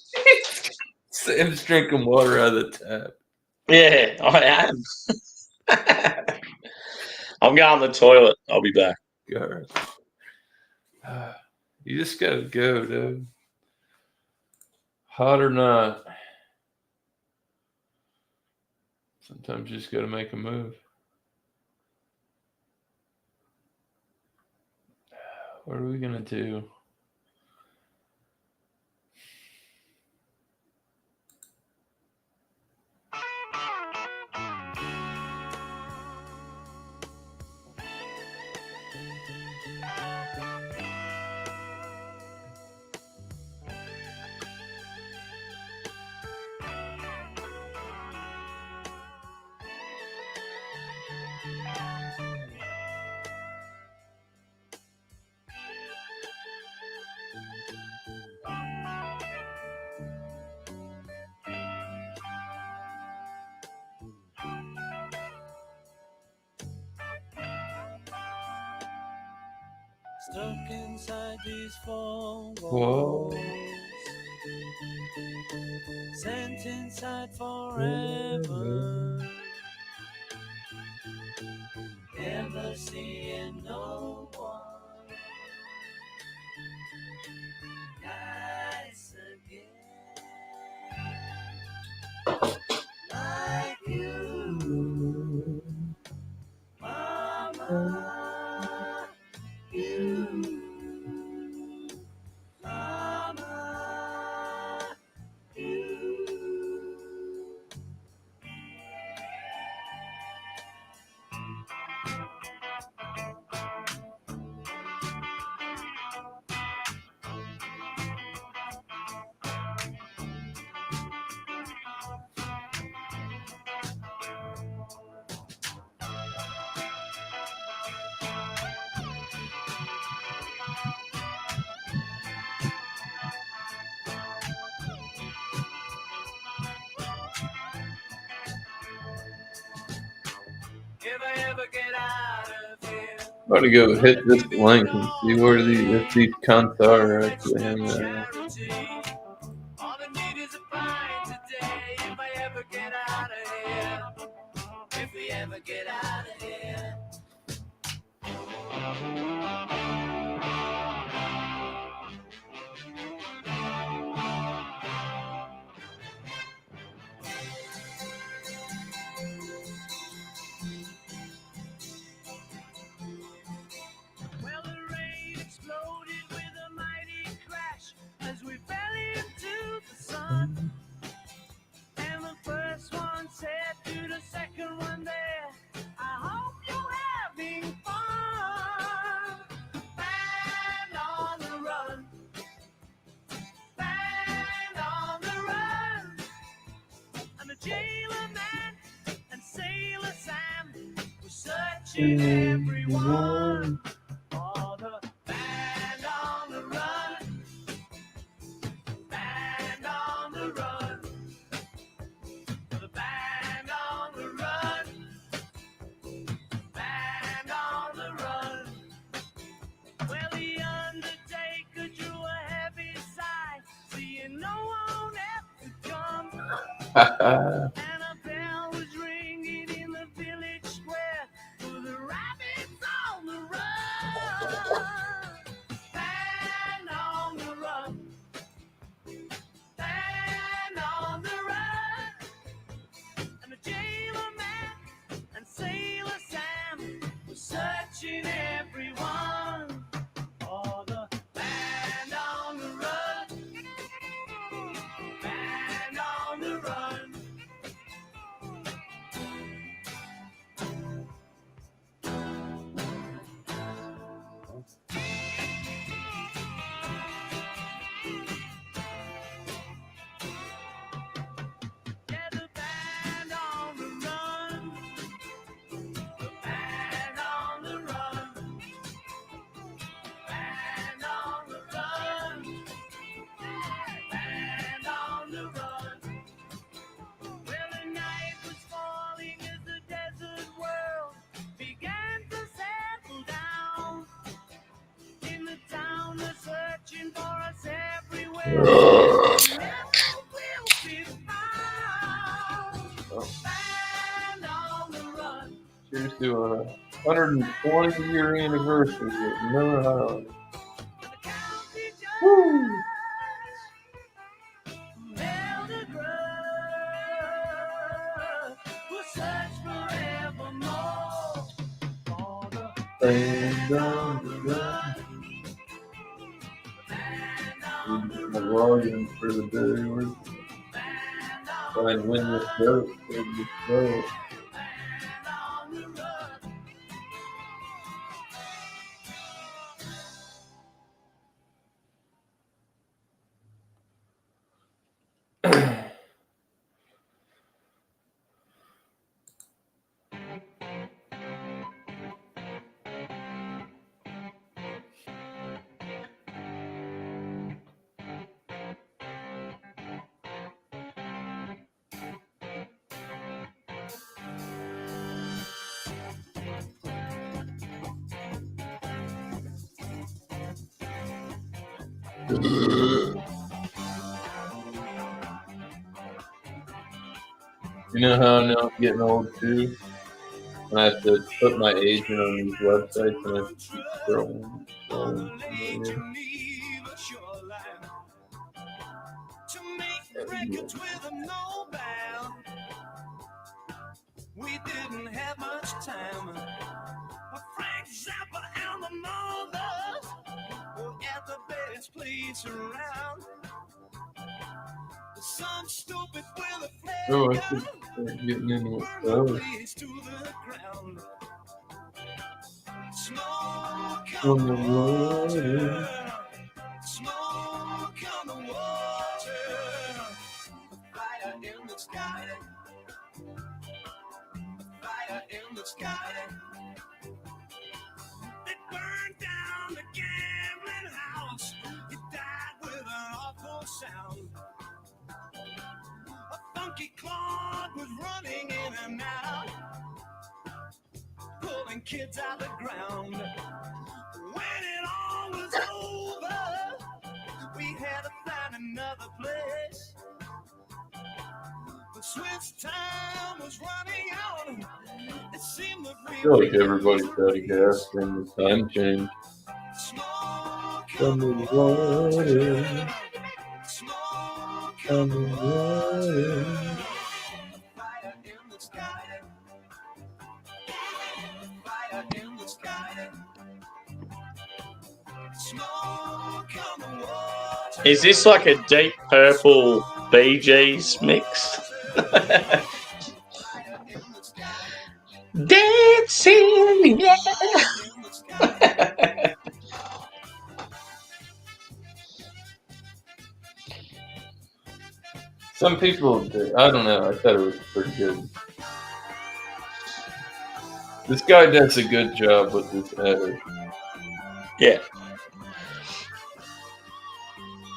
Sam's drinking water out of the tap. Yeah, I am. I'm going to the toilet. I'll be back. God. You just gotta go, dude. Hot or not. Sometimes you just gotta make a move. What are we gonna do? Stuck inside these four Whoa. walls, sent inside forever, never seeing no one nice I'm about to go hit this link and see where if these cunts are actually hanging out. All I need is a pint today if I ever get out of here. If we ever get out of here. Well, the rain exploded with a mighty crash as we fell into the sun. And the first one said to the second one there, I hope you're having fun. Band on the run. Band on the run. And the jailer man and sailor Sam were searching everyone. For the band on the run. Band on the run. The band on the run. Band on the run. Well, the undertaker drew a heavy sigh, seeing no one else to come. And a bell was ringing in the village square for the rabbits on the run. Band on the run. Band on the run. And the jailer man and sailor Sam were searching everyone for the band on the run. Band on the run. Yeah, the band on the run. The band on the run. Band on the run. Band on the run. Well, the night was falling as the desert world began to settle down. In the town, they're searching for us everywhere. Never will be found. Band on the run. Cheers to a 120-year anniversary of Miller High Life. Woo! Held a grudge, will search forevermore for the Band on the run. My login for the day was try and win this vote. You know how now I'm getting old too? And I have to put my age in on these websites and I have to keep scrolling. to make records with a no bound. We didn't have much time. Frank Zappa and the Mothers were at the best place around. Some stupid with a flare Oh, I should start getting into it. Oh. to the ground. Smoke On the water. Smoke on the water. Fire in the sky. Fire in the sky. They burned down the gambling house. It died with an awful sound. A funky clock was running in and out. Put pumping kids out the ground. When it all was over, we had to find another place. But since time was running out, it seemed that I feel like everybody's out of gas from the time change. Coming water. Coming water. fire in the sky. Fire in the sky. Smoke on the water. Is this like a Deep Purple Bee Gees mix? Dancing, yeah. Some people, I don't know. I thought it was pretty good. This guy does a good job with this header. Yeah.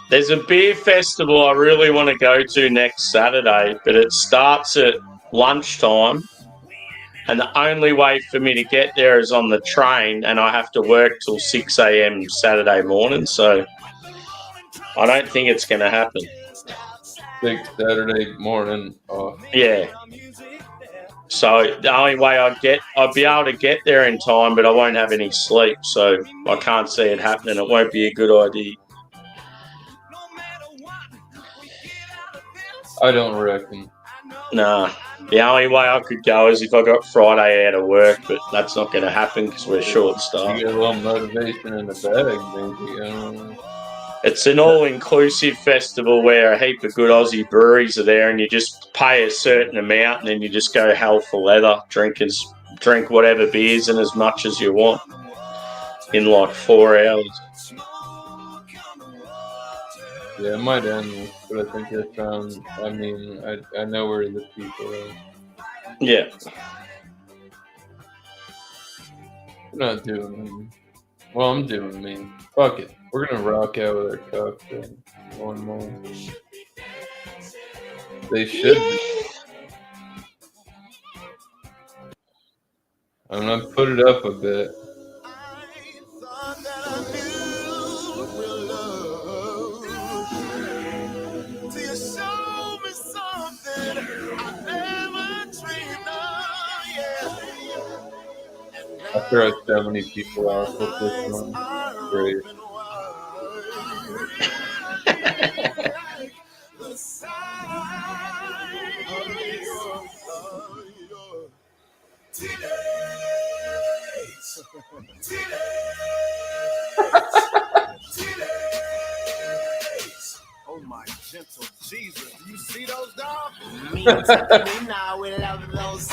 There's a beer festival I really want to go to next Saturday, but it starts at lunchtime. And the only way for me to get there is on the train, and I have to work till 6 a.m. Saturday morning, so I don't think it's going to happen. Big Saturday morning off. Yeah. So the only way I'll be able to get there in time, but I won't have any sleep, so I can't see it happening. It won't be a good idea. I don't reckon. Nah. The only way I could go is if I got Friday out of work, but that's not going to happen because we're short-staffed. You get a little motivation in the bag, maybe. I don't know. It's an all-inclusive festival where a heap of good Aussie breweries are there, and you just pay a certain amount, and then you just go hell for leather, drink whatever beers and as much as you want in like 4 hours. Yeah, it might end, but I think I found. I mean, I know where the people are. Yeah. We're not doing me. Well, I'm doing me. Fuck it. We're gonna rock out with our cocktail. One more. They should be. I'm gonna put it up a bit. After I had 70 people out with this one. Great. Oh my gentle Jesus, do you see those dogs? Me now, we love those.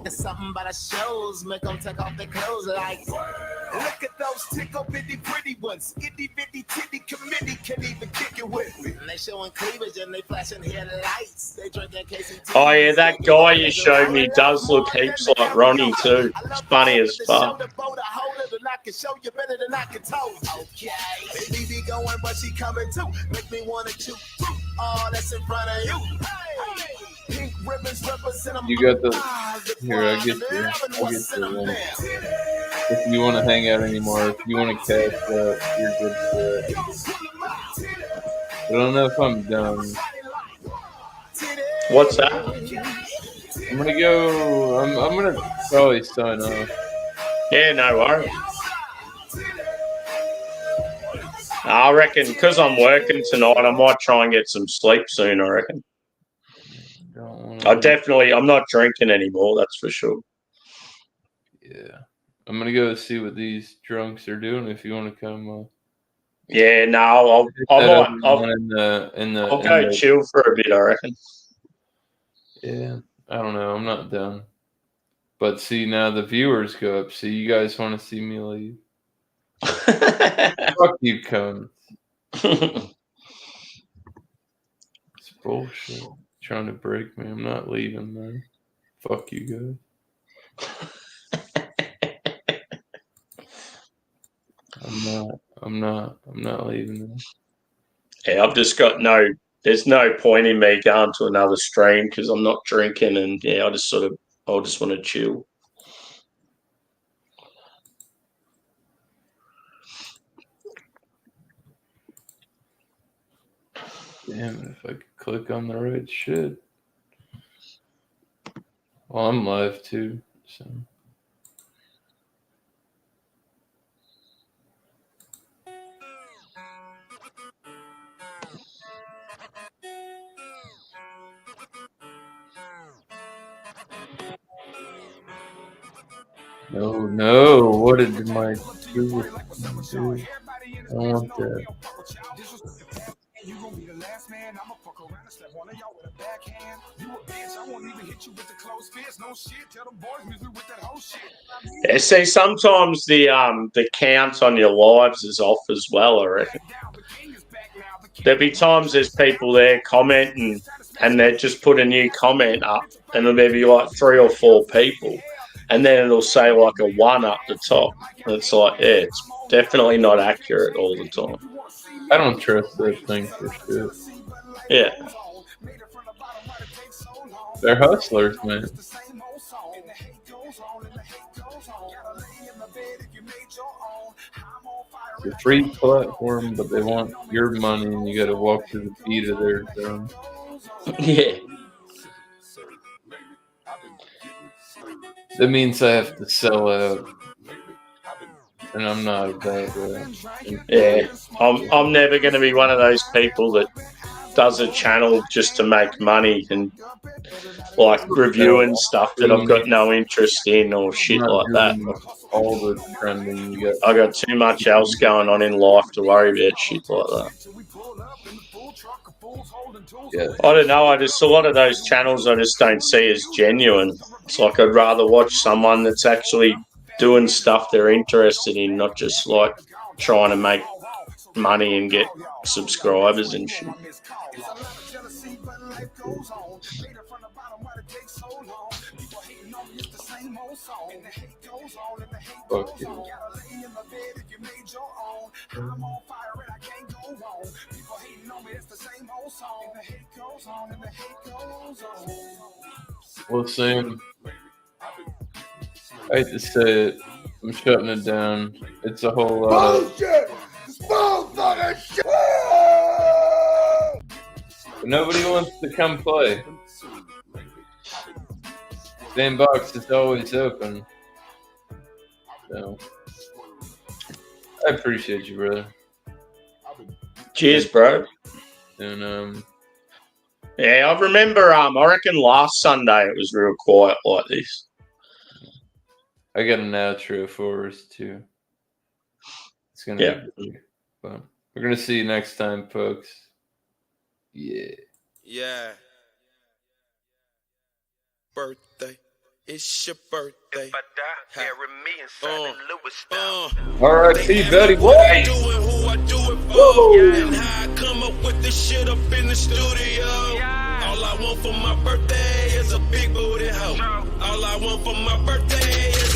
It's something about the shows, make them take off their clothes like. Look at those tickle bitty pretty ones. Itty bitty titty committee can even kick it with me. And they showing cleavage and they flashing headlights. They drinking Casey. Oh, yeah, that guy you showed me does look heaps like Ronnie, too. It's funny as fuck. I can show you better than I can tell you. Okay. Baby be going, but she coming too. Make me wanna chew fruit. Oh, that's in front of you. Hey. Pink ribbons represent them. You got the. Here, I get you. I'll get you one. If you want to hang out anymore, if you want to cash out, you're good for it. I don't know if I'm done. What's that? I'm gonna go. I'm gonna probably sign off. Yeah, no worries. I reckon because I'm working tonight, I might try and get some sleep soon, I reckon. I'm not drinking anymore, that's for sure. Yeah. I'm going to go see what these drunks are doing if you want to come. Yeah, no, I'll go chill for a bit, I reckon. Yeah, I don't know. I'm not done. But see, now the viewers go up. See, you guys want to see me leave. Fuck you, cunts. It's bullshit. Trying to break me. I'm not leaving, man. Fuck you guys. I'm not leaving them. Yeah, I've just got there's no point in me going to another stream because I'm not drinking and yeah, I just want to chill. Damn it, if I could click on the right shit. Well, I'm live too, so. No, what did my do? I want that. You gon' be the last man. I'ma fuck around and slap one of y'all with a backhand. You a bitch, I won't even hit you with the closed fist. No shit, tell them boys miss me with that whole shit. Yeah, see, sometimes the count on your lives is off as well, I reckon. There'll be times there's people there commenting and they just put a new comment up and there'll be like 3 or 4 people and then it'll say like a 1 up the top. And it's like, yeah, it's definitely not accurate all the time. I don't trust that thing for shit. Yeah. They're hustlers, man. It's a free platform, but they want your money, and you got to walk to the beat of their drum. Yeah. That means I have to sell out, and I'm not that. Yeah, I'm never going to be one of those people that does a channel just to make money and like reviewing stuff that I've got no interest in or shit like that. All the trending you got. I got too much else going on in life to worry about shit like that. Yeah. I don't know. A lot of those channels I just don't see as genuine. It's like I'd rather watch someone that's actually doing stuff they're interested in, not just like trying to make money and get subscribers and shit. Fuck you. Well, Sam, I hate to say it, I'm shutting it down. It's a whole lot. Bullshit! Motherfucker shit! But nobody wants to come play. Sandbox is always open. So, I appreciate you, brother. Cheers, bro. And yeah, I remember. I reckon last Sunday it was real quiet like this. I got an outro for us too. It's gonna be fun. We're gonna see you next time, folks. Yeah. Yeah. Birthday. It's your birthday. If I die, carry me inside the Louis R.I.P. Betty White. Who I do it for. And how I come up with this shit up in the studio. All I want for my birthday is a big booty hoe. All I want for my birthday is